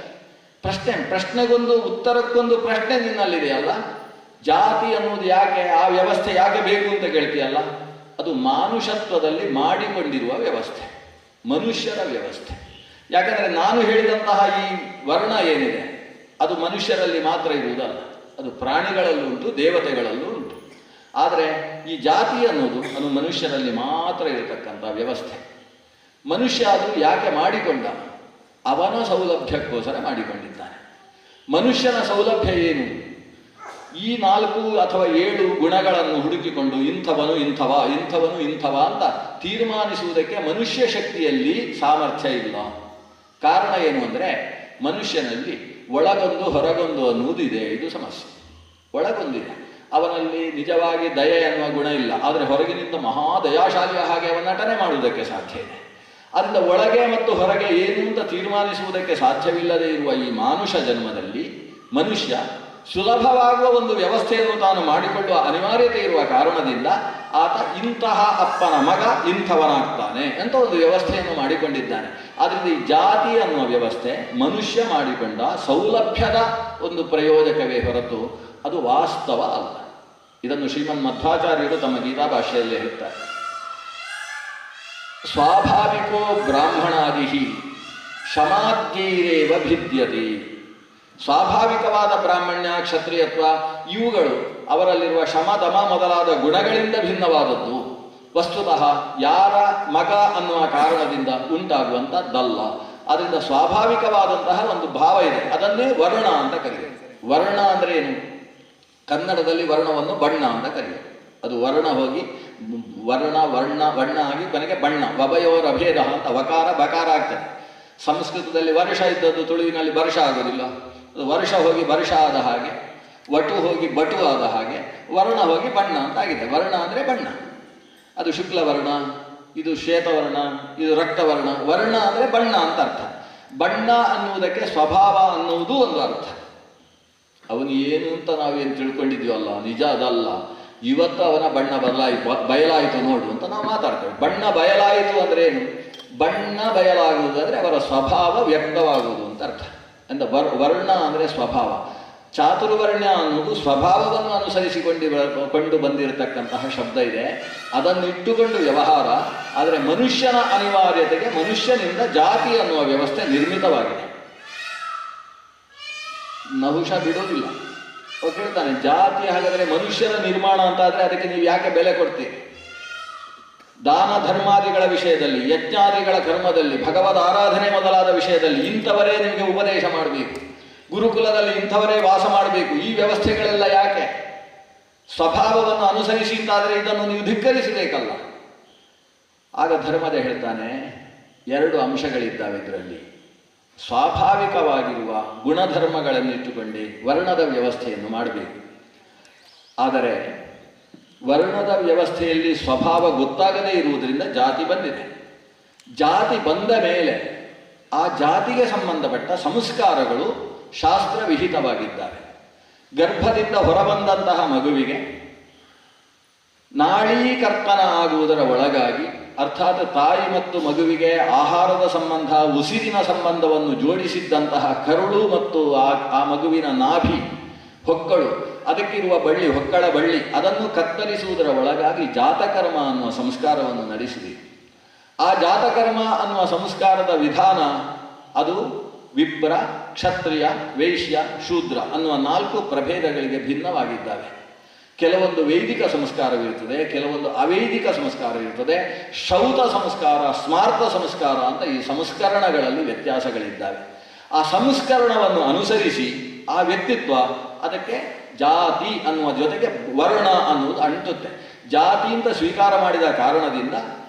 ಪ್ರಶ್ನೆಗೊಂದು ಉತ್ತರಕ್ಕೊಂದು ಪ್ರಶ್ನೆ ನಿನ್ನಲ್ಲಿದೆಯಲ್ಲ. ಜಾತಿ ಅನ್ನೋದು ಯಾಕೆ, ಆ ವ್ಯವಸ್ಥೆ ಯಾಕೆ ಬೇಕು ಅಂತ ಕೇಳ್ತೀಯಲ್ಲ, ಅದು ಮಾನುಷತ್ವದಲ್ಲಿ ಮಾಡಿಕೊಂಡಿರುವ ವ್ಯವಸ್ಥೆ, ಮನುಷ್ಯರ ವ್ಯವಸ್ಥೆ. ಯಾಕಂದರೆ ನಾನು ಹೇಳಿದಂತಹ ಈ ವರ್ಣ ಏನಿದೆ ಅದು ಮನುಷ್ಯರಲ್ಲಿ ಮಾತ್ರ ಇರುವುದಲ್ಲ, ಅದು ಪ್ರಾಣಿಗಳಲ್ಲೂ ಉಂಟು, ದೇವತೆಗಳಲ್ಲೂ ಉಂಟು. ಆದರೆ ಈ ಜಾತಿ ಅನ್ನೋದು ಅದು ಮನುಷ್ಯರಲ್ಲಿ ಮಾತ್ರ ಇರತಕ್ಕಂಥ ವ್ಯವಸ್ಥೆ. ಮನುಷ್ಯ ಅದು ಯಾಕೆ ಮಾಡಿಕೊಂಡ? ಅವನ ಸೌಲಭ್ಯಕ್ಕೋಸ್ಕರ ಮಾಡಿಕೊಂಡಿದ್ದಾನೆ. ಮನುಷ್ಯನ ಸೌಲಭ್ಯ ಏನು? ಈ 4 ಅಥವಾ 7 ಗುಣಗಳನ್ನು ಹುಡುಕಿಕೊಂಡು ಇಂಥವನು ಇಂಥವ ಅಂತ ತೀರ್ಮಾನಿಸುವುದಕ್ಕೆ ಮನುಷ್ಯ ಶಕ್ತಿಯಲ್ಲಿ ಸಾಮರ್ಥ್ಯ ಇಲ್ಲ. ಕಾರಣ ಏನು ಅಂದರೆ, ಮನುಷ್ಯನಲ್ಲಿ ಒಳಗೊಂದು ಹೊರಗೊಂದು ಅನ್ನುವುದು ಇದೆ. ಇದು ಸಮಸ್ಯೆ. ಒಳಗೊಂದಿದೆ, ಅವನಲ್ಲಿ ನಿಜವಾಗಿ ದಯೆ ಎನ್ನುವ ಗುಣ ಇಲ್ಲ, ಆದರೆ ಹೊರಗಿನಿಂದ ಮಹಾ ದಯಾಶಾಲಿಯ ಹಾಗೆ ಅವನ ನಟನೆ ಮಾಡುವುದಕ್ಕೆ ಸಾಧ್ಯ ಇದೆ. ಅದರಿಂದ ಒಳಗೆ ಮತ್ತು ಹೊರಗೆ ಏನು ಅಂತ ತೀರ್ಮಾನಿಸುವುದಕ್ಕೆ ಸಾಧ್ಯವಿಲ್ಲದೆ ಇರುವ ಈ ಮಾನುಷ ಜನ್ಮದಲ್ಲಿ ಮನುಷ್ಯ ಸುಲಭವಾಗುವ ಒಂದು ವ್ಯವಸ್ಥೆಯನ್ನು ತಾನು ಮಾಡಿಕೊಳ್ಳುವ ಅನಿವಾರ್ಯತೆ ಇರುವ ಕಾರಣದಿಂದ ಆತ ಇಂತಹ ಅಪ್ಪನ ಮಗ ಇಂಥವನಾಗ್ತಾನೆ ಅಂತ ಒಂದು ವ್ಯವಸ್ಥೆಯನ್ನು ಮಾಡಿಕೊಂಡಿದ್ದಾನೆ. ಆದ್ದರಿಂದ ಈ ಜಾತಿ ಅನ್ನುವ ವ್ಯವಸ್ಥೆ ಮನುಷ್ಯ ಮಾಡಿಕೊಂಡ ಸೌಲಭ್ಯದ ಒಂದು ಪ್ರಯೋಜಕವೇ ಹೊರತು ಅದು ವಾಸ್ತವ ಅಲ್ಲ. ಇದನ್ನು ಶ್ರೀಮನ್ ಮಧ್ವಾಚಾರ್ಯರು ತಮ್ಮ ಗೀತಾಭಾಷ್ಯದಲ್ಲಿ ಹೇಳ್ತಾರೆ. ಸ್ವಾಭಾವಿಕೋ ಬ್ರಾಹ್ಮಣಾದಿ ಶಮಾದ್ಯೈರೇವ ಭಿದ್ಯತೆ. ಸ್ವಾಭಾವಿಕವಾದ ಬ್ರಾಹ್ಮಣ್ಯ, ಕ್ಷತ್ರಿಯತ್ವ ಇವುಗಳು ಅವರಲ್ಲಿರುವ ಶಮದಮ ಮೊದಲಾದ ಗುಣಗಳಿಂದ ಭಿನ್ನವಾದದ್ದು. ವಸ್ತುತಃ ಯಾರ ಮಗ ಅನ್ನುವ ಕಾರಣದಿಂದ ಉಂಟಾಗುವಂಥದ್ದಲ್ಲ. ಅದರಿಂದ ಸ್ವಾಭಾವಿಕವಾದಂತಹ ಒಂದು ಭಾವ ಇದೆ, ಅದನ್ನೇ ವರ್ಣ ಅಂತ ಕರೆಯುವುದು. ವರ್ಣ ಅಂದರೆ ಏನು? ಕನ್ನಡದಲ್ಲಿ ವರ್ಣವನ್ನು ಬಣ್ಣ ಅಂತ ಕರೆಯುವುದು. ಅದು ವರ್ಣ ಹೋಗಿ ವರ್ಣ ಆಗಿ ಕೊನೆಗೆ ಬಣ್ಣ, ವಭಯೋರ ಅಭೇದ ಅಂತ ವಕಾರ ಬಕಾರ ಆಗ್ತದೆ. ಸಂಸ್ಕೃತದಲ್ಲಿ ವರ್ಷ ಇದ್ದದ್ದು ತುಳುವಿನಲ್ಲಿ ವರ್ಷ ಆಗೋದಿಲ್ಲ. ಅದು ವರ್ಷ ಹೋಗಿ ವರ್ಷ ಆದ ಹಾಗೆ, ವಟು ಹೋಗಿ ಬಟು ಆದ ಹಾಗೆ, ವರ್ಣ ಹೋಗಿ ಬಣ್ಣ ಅಂತ ಆಗಿದೆ. ವರ್ಣ ಅಂದರೆ ಬಣ್ಣ. ಅದು ಶುಕ್ಲವರ್ಣ, ಇದು ಶ್ವೇತವರ್ಣ, ಇದು ರಕ್ತವರ್ಣ. ವರ್ಣ ಅಂದರೆ ಬಣ್ಣ ಅಂತ ಅರ್ಥ. ಬಣ್ಣ ಅನ್ನುವುದಕ್ಕೆ ಸ್ವಭಾವ ಅನ್ನುವುದು ಒಂದು ಅರ್ಥ. ಅವನು ಏನು ಅಂತ ನಾವೇನು ತಿಳ್ಕೊಂಡಿದ್ವಲ್ಲ, ನಿಜ ಅದಲ್ಲ. ಇವತ್ತು ಅವನ ಬಣ್ಣ ಬಯಲಾಯಿತು ನೋಡು ಅಂತ ನಾವು ಮಾತಾಡ್ತೇವೆ. ಬಣ್ಣ ಬಯಲಾಯಿತು ಅಂದರೆ ಏನು? ಬಣ್ಣ ಬಯಲಾಗುವುದಾದರೆ ಅವರ ಸ್ವಭಾವ ವ್ಯಕ್ತವಾಗುವುದು ಅಂತ ಅರ್ಥ. ಅಂದರೆ ವರ್ಣ ಅಂದರೆ ಸ್ವಭಾವ. ಚಾತುರ್ವರ್ಣ್ಯ ಅನ್ನೋದು ಸ್ವಭಾವವನ್ನು ಅನುಸರಿಸಿಕೊಂಡು ಬಂದಿರತಕ್ಕಂತಹ ಶಬ್ದ ಇದೆ. ಅದನ್ನಿಟ್ಟುಕೊಂಡು ವ್ಯವಹಾರ. ಆದರೆ ಮನುಷ್ಯನ ಅನಿವಾರ್ಯತೆಗೆ ಮನುಷ್ಯನಿಂದ ಜಾತಿ ಅನ್ನುವ ವ್ಯವಸ್ಥೆ ನಿರ್ಮಿತವಾಗಿದೆ. ನಹುಷ ಬಿಡೋದಿಲ್ಲ. ಅವ್ರು ಕೇಳ್ತಾನೆ, ಜಾತಿ ಹಾಗಾದರೆ ಮನುಷ್ಯರ ನಿರ್ಮಾಣ ಅಂತ ಆದರೆ ಅದಕ್ಕೆ ನೀವು ಯಾಕೆ ಬೆಲೆ ಕೊಡ್ತೀರಿ? ದಾನ ಧರ್ಮಾದಿಗಳ ವಿಷಯದಲ್ಲಿ, ಯಜ್ಞಾದಿಗಳ ಕರ್ಮದಲ್ಲಿ, ಭಗವದ್ ಆರಾಧನೆ ಮೊದಲಾದ ವಿಷಯದಲ್ಲಿ ಇಂಥವರೇ ನಿಮಗೆ ಉಪದೇಶ ಮಾಡಬೇಕು, ಗುರುಕುಲದಲ್ಲಿ ಇಂಥವರೇ ವಾಸ ಮಾಡಬೇಕು. ಈ ವ್ಯವಸ್ಥೆಗಳೆಲ್ಲ ಯಾಕೆ? ಸ್ವಭಾವವನ್ನು ಅನುಸರಿಸಿ ಅಂತಾದರೆ ಇದನ್ನು ನೀವು ಧಿಕ್ಕರಿಸಬೇಕಲ್ಲ. ಆಗ ಧರ್ಮದ ಹೇಳ್ತಾನೆ, 2 ಅಂಶಗಳಿದ್ದಾವೆ ಇದರಲ್ಲಿ. ಸ್ವಾಭಾವಿಕವಾಗಿರುವ ಗುಣಧರ್ಮಗಳನ್ನಿಟ್ಟುಕೊಂಡೇ ವರ್ಣದ ವ್ಯವಸ್ಥೆಯನ್ನು ಮಾಡಬೇಕು. ಆದರೆ ವರ್ಣದ ವ್ಯವಸ್ಥೆಯಲ್ಲಿ ಸ್ವಭಾವ ಗೊತ್ತಾಗದೇ ಇರುವುದರಿಂದ ಜಾತಿ ಬಂದಿದೆ. ಜಾತಿ ಬಂದ ಮೇಲೆ ಆ ಜಾತಿಗೆ ಸಂಬಂಧಪಟ್ಟ ಸಂಸ್ಕಾರಗಳು ಶಾಸ್ತ್ರವಿಹಿತವಾಗಿದ್ದಾವೆ. ಗರ್ಭದಿಂದ ಹೊರಬಂದಂತಹ ಮಗುವಿಗೆ ನಾಳೀಕರ್ತನ ಆಗುವುದರ ಒಳಗಾಗಿ, ಅರ್ಥಾತ್ ತಾಯಿ ಮತ್ತು ಮಗುವಿಗೆ ಆಹಾರದ ಸಂಬಂಧ, ಉಸಿರಿನ ಸಂಬಂಧವನ್ನು ಜೋಡಿಸಿದ್ದಂತಹ ಕರುಳು ಮತ್ತು ಆ ಮಗುವಿನ ನಾಭಿ, ಹೊಕ್ಕಳು, ಅದಕ್ಕಿರುವ ಬಳ್ಳಿ, ಹೊಕ್ಕಳ ಬಳ್ಳಿ, ಅದನ್ನು ಕತ್ತರಿಸುವುದರ ಒಳಗಾಗಿ ಜಾತಕರ್ಮ ಅನ್ನುವ ಸಂಸ್ಕಾರವನ್ನು ನಡೆಸಿದೆ. ಆ ಜಾತಕರ್ಮ ಅನ್ನುವ ಸಂಸ್ಕಾರದ ವಿಧಾನ ಅದು ವಿಪ್ರ, ಕ್ಷತ್ರಿಯ, ವೈಶ್ಯ, ಶೂದ್ರ ಅನ್ನುವ 4 ಪ್ರಭೇದಗಳಿಗೆ ಭಿನ್ನವಾಗಿದ್ದಾವೆ. ಕೆಲವೊಂದು ವೈದಿಕ ಸಂಸ್ಕಾರವಿರುತ್ತದೆ, ಕೆಲವೊಂದು ಅವೈದಿಕ ಸಂಸ್ಕಾರವಿರುತ್ತದೆ. ಶ್ರೌತ ಸಂಸ್ಕಾರ, ಸ್ಮಾರ್ತ ಸಂಸ್ಕಾರ ಅಂತ ಈ ಸಂಸ್ಕರಣಗಳಲ್ಲಿ ವ್ಯತ್ಯಾಸಗಳಿದ್ದಾವೆ. ಆ ಸಂಸ್ಕರಣವನ್ನು ಅನುಸರಿಸಿ ಆ ವ್ಯಕ್ತಿತ್ವ ಅದಕ್ಕೆ ಜಾತಿ ಅನ್ನುವ ಜೊತೆಗೆ ವರ್ಣ ಅನ್ನುವುದು ಅಂಟುತ್ತೆ. ಜಾತಿ ಅಂತ ಸ್ವೀಕಾರ ಮಾಡಿದ ಕಾರಣದಿಂದ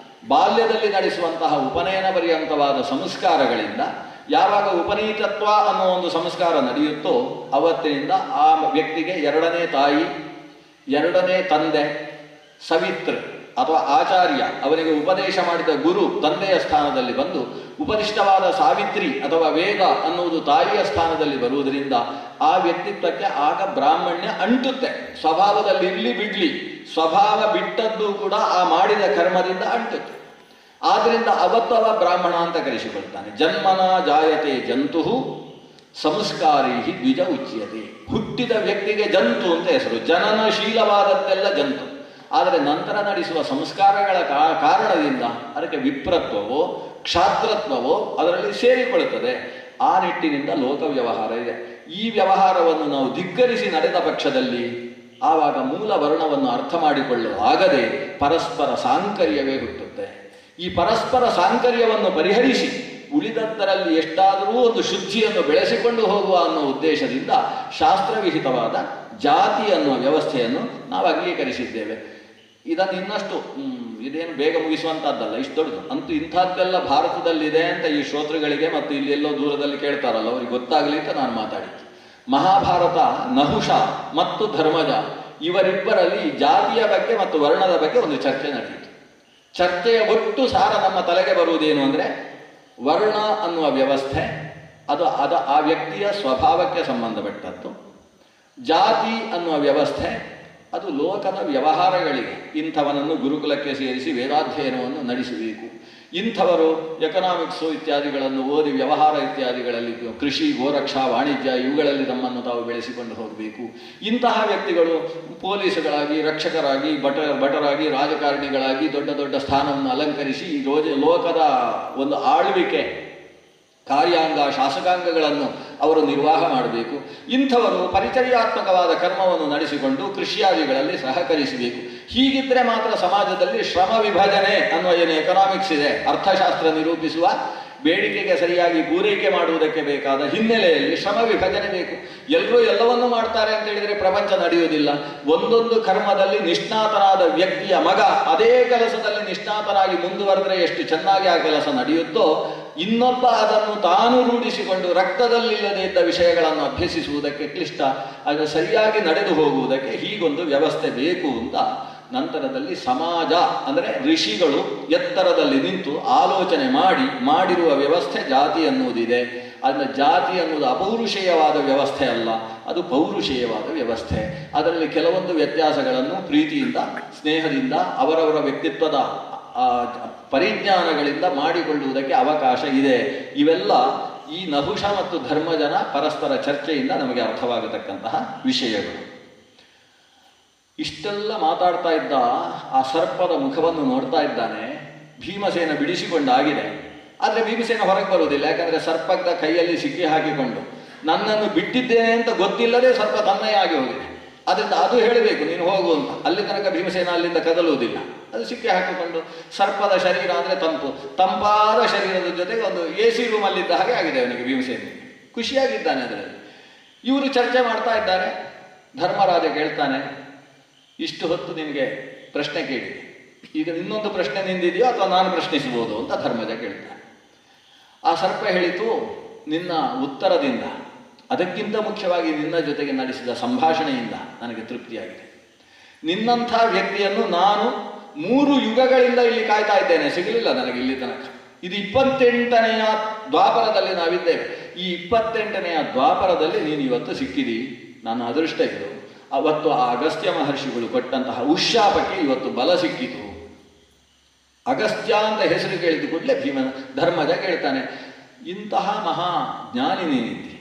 ಬಾಲ್ಯದಲ್ಲಿ ನಡೆಸುವಂತಹ ಉಪನಯನ ಪರ್ಯಂತವಾದ ಸಂಸ್ಕಾರಗಳಿಂದ ಯಾವಾಗ ಉಪನೀತತ್ವ ಅನ್ನುವ ಒಂದು ಸಂಸ್ಕಾರ ನಡೆಯುತ್ತೋ ಅವತ್ತಿನಿಂದ ಆ ವ್ಯಕ್ತಿಗೆ 2ನೇ ತಾಯಿ, 2ನೇ ತಂದೆ, ಸವಿತ್ರ ಅಥವಾ ಆಚಾರ್ಯ, ಅವನಿಗೆ ಉಪದೇಶ ಮಾಡಿದ ಗುರು ತಂದೆಯ ಸ್ಥಾನದಲ್ಲಿ ಬಂದು, ಉಪದಿಷ್ಟವಾದ ಸಾವಿತ್ರಿ ಅಥವಾ ವೇದ ಅನ್ನುವುದು ತಾಯಿಯ ಸ್ಥಾನದಲ್ಲಿ ಬರುವುದರಿಂದ ಆ ವ್ಯಕ್ತಿತ್ವಕ್ಕೆ ಆಗ ಬ್ರಾಹ್ಮಣ್ಯ ಅಂಟುತ್ತೆ. ಸ್ವಭಾವದಲ್ಲಿ ಇರ್ಲಿ ಬಿಡ್ಲಿ, ಸ್ವಭಾವ ಬಿಟ್ಟದ್ದು ಕೂಡ ಆ ಮಾಡಿದ ಕರ್ಮದಿಂದ ಅಂಟುತ್ತೆ. ಆದ್ರಿಂದ ಅವತ್ತವ ಬ್ರಾಹ್ಮಣ ಅಂತ ಕರೆಸಿಕೊಳ್ತಾನೆ. ಜನ್ಮನ ಜಾಯತೆ ಜಂತು ಸಂಸ್ಕಾರಿ ದ್ವಿಜ ಉಚ್ಯತೆ. ಹುಟ್ಟಿದ ವ್ಯಕ್ತಿಗೆ ಜಂತು ಅಂತ ಹೆಸರು. ಜನನಶೀಲವಾದದ್ದೆಲ್ಲ ಜಂತು. ಆದರೆ ನಂತರ ನಡೆಸುವ ಸಂಸ್ಕಾರಗಳ ಕಾರಣದಿಂದ ಅದಕ್ಕೆ ವಿಪ್ರತ್ವವೋ ಕ್ಷಾತ್ರತ್ವವೋ ಅದರಲ್ಲಿ ಸೇರಿಕೊಳ್ಳುತ್ತದೆ. ಆ ನಿಟ್ಟಿನಿಂದ ಲೋಕ ವ್ಯವಹಾರ ಇದೆ. ಈ ವ್ಯವಹಾರವನ್ನು ನಾವು ಧಿಕ್ಕರಿಸಿ ನಡೆದ ಪಕ್ಷದಲ್ಲಿ ಆವಾಗ ಮೂಲ ವರ್ಣವನ್ನು ಅರ್ಥ ಮಾಡಿಕೊಳ್ಳಲಾಗದೆ ಪರಸ್ಪರ ಸಾಂಕರ್ಯವೇ ಹುಟ್ಟುತ್ತೆ. ಈ ಪರಸ್ಪರ ಸಾಂಕರ್ಯವನ್ನು ಪರಿಹರಿಸಿ ಉಳಿದದ್ದರಲ್ಲಿ ಎಷ್ಟಾದರೂ ಒಂದು ಶುದ್ಧಿಯನ್ನು ಬೆಳೆಸಿಕೊಂಡು ಹೋಗುವ ಅನ್ನೋ ಉದ್ದೇಶದಿಂದ ಶಾಸ್ತ್ರವಿಹಿತವಾದ ಜಾತಿ ಅನ್ನುವ ವ್ಯವಸ್ಥೆಯನ್ನು ನಾವು ಅಂಗೀಕರಿಸಿದ್ದೇವೆ. ಇದನ್ನು ಇನ್ನಷ್ಟು ಇದೇನು ಬೇಗ ಮುಗಿಸುವಂಥದ್ದಲ್ಲ, ಇಷ್ಟು ದೊಡ್ಡದು. ಅಂತೂ ಇಂಥದ್ದೆಲ್ಲ ಭಾರತದಲ್ಲಿದೆ ಅಂತ ಈ ಶ್ರೋತೃಗಳಿಗೆ ಮತ್ತು ಇಲ್ಲೆಲ್ಲೋ ದೂರದಲ್ಲಿ ಕೇಳ್ತಾರಲ್ಲ ಅವರಿಗೆ ಗೊತ್ತಾಗಲಿ ಅಂತ ನಾನು ಮಾತಾಡಿದ್ದು. ಮಹಾಭಾರತ ನಹುಷ ಮತ್ತು ಧರ್ಮಜ ಇವರಿಬ್ಬರಲ್ಲಿ ಜಾತಿಯ ಬಗ್ಗೆ ಮತ್ತು ವರ್ಣದ ಬಗ್ಗೆ ಒಂದು ಚರ್ಚೆ ನಡೆಯಿತು. ಚರ್ಚೆಯ ಒಟ್ಟು ಸಾರ ನಮ್ಮ ತಲೆಗೆ ಬರುವುದೇನು ಅಂದರೆ, ವರ್ಣ ಅನ್ನುವ ವ್ಯವಸ್ಥೆ ಅದು ಆ ವ್ಯಕ್ತಿಯ ಸ್ವಭಾವಕ್ಕೆ ಸಂಬಂಧಪಟ್ಟದ್ದು. ಜಾತಿ ಅನ್ನುವ ವ್ಯವಸ್ಥೆ ಅದು ಲೋಕದ ವ್ಯವಹಾರಗಳಿಗೆ. ಇಂಥವನನ್ನು ಗುರುಕುಲಕ್ಕೆ ಸೇರಿಸಿ ವೇದಾಧ್ಯಯನವನ್ನು ನಡೆಸಬೇಕು, ಇಂಥವರು ಎಕನಾಮಿಕ್ಸು ಇತ್ಯಾದಿಗಳನ್ನು ಓದಿ ವ್ಯವಹಾರ ಇತ್ಯಾದಿಗಳಲ್ಲಿ ಕೃಷಿ, ಗೋರಕ್ಷಾ, ವಾಣಿಜ್ಯ ಇವುಗಳಲ್ಲಿ ತಮ್ಮನ್ನು ತಾವು ಬೆಳೆಸಿಕೊಂಡು ಹೋಗಬೇಕು. ಇಂತಹ ವ್ಯಕ್ತಿಗಳು ಪೊಲೀಸುಗಳಾಗಿ, ರಕ್ಷಕರಾಗಿ, ಭಟರಾಗಿ, ರಾಜಕಾರಣಿಗಳಾಗಿ ದೊಡ್ಡ ದೊಡ್ಡ ಸ್ಥಾನವನ್ನು ಅಲಂಕರಿಸಿ ಲೋಕದ ಒಂದು ಆಳ್ವಿಕೆ ಕಾರ್ಯಾಂಗ, ಶಾಸಕಾಂಗಗಳನ್ನು ಅವರು ನಿರ್ವಾಹ ಮಾಡಬೇಕು. ಇಂಥವರು ಪರಿಚರ್ಯಾತ್ಮಕವಾದ ಕರ್ಮವನ್ನು ನಡೆಸಿಕೊಂಡು ಕೃಷಿಯಾದಿಗಳಲ್ಲಿ ಸಹಕರಿಸಬೇಕು. ಹೀಗಿದ್ದರೆ ಮಾತ್ರ ಸಮಾಜದಲ್ಲಿ ಶ್ರಮ ವಿಭಜನೆ ಅನ್ನುವ ಏನು ಎಕನಾಮಿಕ್ಸ್ ಇದೆ, ಅರ್ಥಶಾಸ್ತ್ರ ನಿರೂಪಿಸುವ ಬೇಡಿಕೆಗೆ ಸರಿಯಾಗಿ ಪೂರೈಕೆ ಮಾಡುವುದಕ್ಕೆ ಬೇಕಾದ ಹಿನ್ನೆಲೆಯಲ್ಲಿ ಶ್ರಮ ವಿಭಜನೆ ಬೇಕು. ಎಲ್ಲರೂ ಎಲ್ಲವನ್ನೂ ಮಾಡ್ತಾರೆ ಅಂತ ಹೇಳಿದರೆ ಪ್ರಪಂಚ ನಡೆಯುವುದಿಲ್ಲ. ಒಂದೊಂದು ಕರ್ಮದಲ್ಲಿ ನಿಷ್ಣಾತನಾದ ವ್ಯಕ್ತಿಯ ಮಗ ಅದೇ ಕೆಲಸದಲ್ಲಿ ನಿಷ್ಣಾತನಾಗಿ ಮುಂದುವರೆದರೆ ಎಷ್ಟು ಚೆನ್ನಾಗಿ ಆ ಕೆಲಸ ನಡೆಯುತ್ತೋ, ಇನ್ನೊಬ್ಬ ಅದನ್ನು ತಾನು ರೂಢಿಸಿಕೊಂಡು ರಕ್ತದಲ್ಲಿಲ್ಲದೇ ಇದ್ದ ವಿಷಯಗಳನ್ನು ಅಭ್ಯಸಿಸುವುದಕ್ಕೆ ಕ್ಲಿಷ್ಟ. ಅದು ಸರಿಯಾಗಿ ನಡೆದು ಹೋಗುವುದಕ್ಕೆ ಹೀಗೊಂದು ವ್ಯವಸ್ಥೆ ಬೇಕು ಅಂತ ನಂತರದಲ್ಲಿ ಸಮಾಜ ಅಂದರೆ ಋಷಿಗಳು ಎತ್ತರದಲ್ಲಿ ನಿಂತು ಆಲೋಚನೆ ಮಾಡಿರುವ ವ್ಯವಸ್ಥೆ ಜಾತಿ ಅನ್ನುವುದಿದೆ. ಅದನ್ನು ಜಾತಿ ಅನ್ನುವುದು ಅಪೌರುಷೇಯವಾದ ವ್ಯವಸ್ಥೆ ಅಲ್ಲ, ಅದು ಪೌರುಷೇಯವಾದ ವ್ಯವಸ್ಥೆ. ಅದರಲ್ಲಿ ಕೆಲವೊಂದು ವ್ಯತ್ಯಾಸಗಳನ್ನು ಪ್ರೀತಿಯಿಂದ, ಸ್ನೇಹದಿಂದ, ಅವರವರ ವ್ಯಕ್ತಿತ್ವದ ಪರಿಜ್ಞಾನಗಳಿಂದ ಮಾಡಿಕೊಳ್ಳುವುದಕ್ಕೆ ಅವಕಾಶ ಇದೆ. ಇವೆಲ್ಲ ಈ ನಹುಷ ಮತ್ತು ಧರ್ಮಜನ ಪರಸ್ಪರ ಚರ್ಚೆಯಿಂದ ನಮಗೆ ಅರ್ಥವಾಗತಕ್ಕಂತಹ ವಿಷಯಗಳು. ಇಷ್ಟೆಲ್ಲ ಮಾತಾಡ್ತಾ ಇದ್ದ ಆ ಸರ್ಪದ ಮುಖವನ್ನು ನೋಡ್ತಾ ಇದ್ದಾನೆ. ಭೀಮಸೇನ ಬಿಡಿಸಿಕೊಂಡಾಗಿದೆ, ಆದರೆ ಭೀಮಸೇನ ಹೊರಗೆ ಬರುವುದಿಲ್ಲ. ಯಾಕಂದರೆ ಸರ್ಪದ ಕೈಯಲ್ಲಿ ಸಿಕ್ಕಿ ಹಾಕಿಕೊಂಡು ನನ್ನನ್ನು ಬಿಟ್ಟಿದ್ದೇನೆ ಅಂತ ಗೊತ್ತಿಲ್ಲದೆ ಸರ್ಪ ತನ್ನಯೇ ಆಗಿ ಹೋಗಿದೆ. ಅದರಿಂದ ಅದು ಹೇಳಬೇಕು ನೀನು ಹೋಗು ಅಂತ. ಅಲ್ಲಿ ತನಕ ಭೀಮಸೇನ ಅಲ್ಲಿಂದ ಕದಲುವುದಿಲ್ಲ. ಅದು ಸಿಕ್ಕಿ ಹಾಕಿಕೊಂಡು ಸರ್ಪದ ಶರೀರ ಅಂದರೆ ತಂಪಾದ ಶರೀರದ ಜೊತೆಗೆ ಒಂದು AC ರೂಮಲ್ಲಿದ್ದ ಹಾಗೆ ಆಗಿದೆ ಅವನಿಗೆ. ಭೀಮಸೇನ ಖುಷಿಯಾಗಿದ್ದಾನೆ ಅದರಲ್ಲಿ. ಇವರು ಚರ್ಚೆ ಮಾಡ್ತಾ ಇದ್ದಾರೆ. ಧರ್ಮರಾಜ ಕೇಳ್ತಾನೆ, ಇಷ್ಟು ಹೊತ್ತು ನಿನಗೆ ಪ್ರಶ್ನೆ ಕೇಳಿ, ಈಗ ಇನ್ನೊಂದು ಪ್ರಶ್ನೆ ನಿಂದಿದೆಯೋ ಅಥವಾ ನಾನು ಪ್ರಶ್ನಿಸಬಹುದು ಅಂತ ಧರ್ಮಜ ಕೇಳ್ತಾನೆ. ಆ ಸರ್ಪ ಹೇಳಿತು, ನಿನ್ನ ಉತ್ತರದಿಂದ, ಅದಕ್ಕಿಂತ ಮುಖ್ಯವಾಗಿ ನಿನ್ನ ಜೊತೆಗೆ ನಡೆಸಿದ ಸಂಭಾಷಣೆಯಿಂದ ನನಗೆ ತೃಪ್ತಿಯಾಗಿದೆ. ನಿನ್ನಂಥ ವ್ಯಕ್ತಿಯನ್ನು ನಾನು 3 ಯುಗಗಳಿಂದ ಇಲ್ಲಿ ಕಾಯ್ತಾ ಇದ್ದೇನೆ, ಸಿಗಲಿಲ್ಲ ನನಗೆ ಇಲ್ಲಿ ತನಕ. ಇದು 28ನೆಯ ದ್ವಾಪರದಲ್ಲಿ ನಾವಿದ್ದೇವೆ. ಈ 28ನೆಯ ದ್ವಾಪರದಲ್ಲಿ ನೀನು ಇವತ್ತು ಸಿಕ್ಕಿದಿ. ನಾನು ಅದೃಷ್ಟ ಇದು. ಅವತ್ತು ಆ ಅಗಸ್ತ್ಯ ಮಹರ್ಷಿಗಳು ಕೊಟ್ಟಂತಹ ಉಶಾಪಕ್ಕೆ ಇವತ್ತು ಬಲ ಸಿಕ್ಕಿತು. ಅಗಸ್ತ್ಯ ಅಂತ ಹೆಸರು ಕೇಳಿದ ಕೂಡಲೇ ಧರ್ಮಜ ಕೇಳ್ತಾನೆ, ಇಂತಹ ಮಹಾ ಜ್ಞಾನಿ ನೀನಿದ್ದಿ,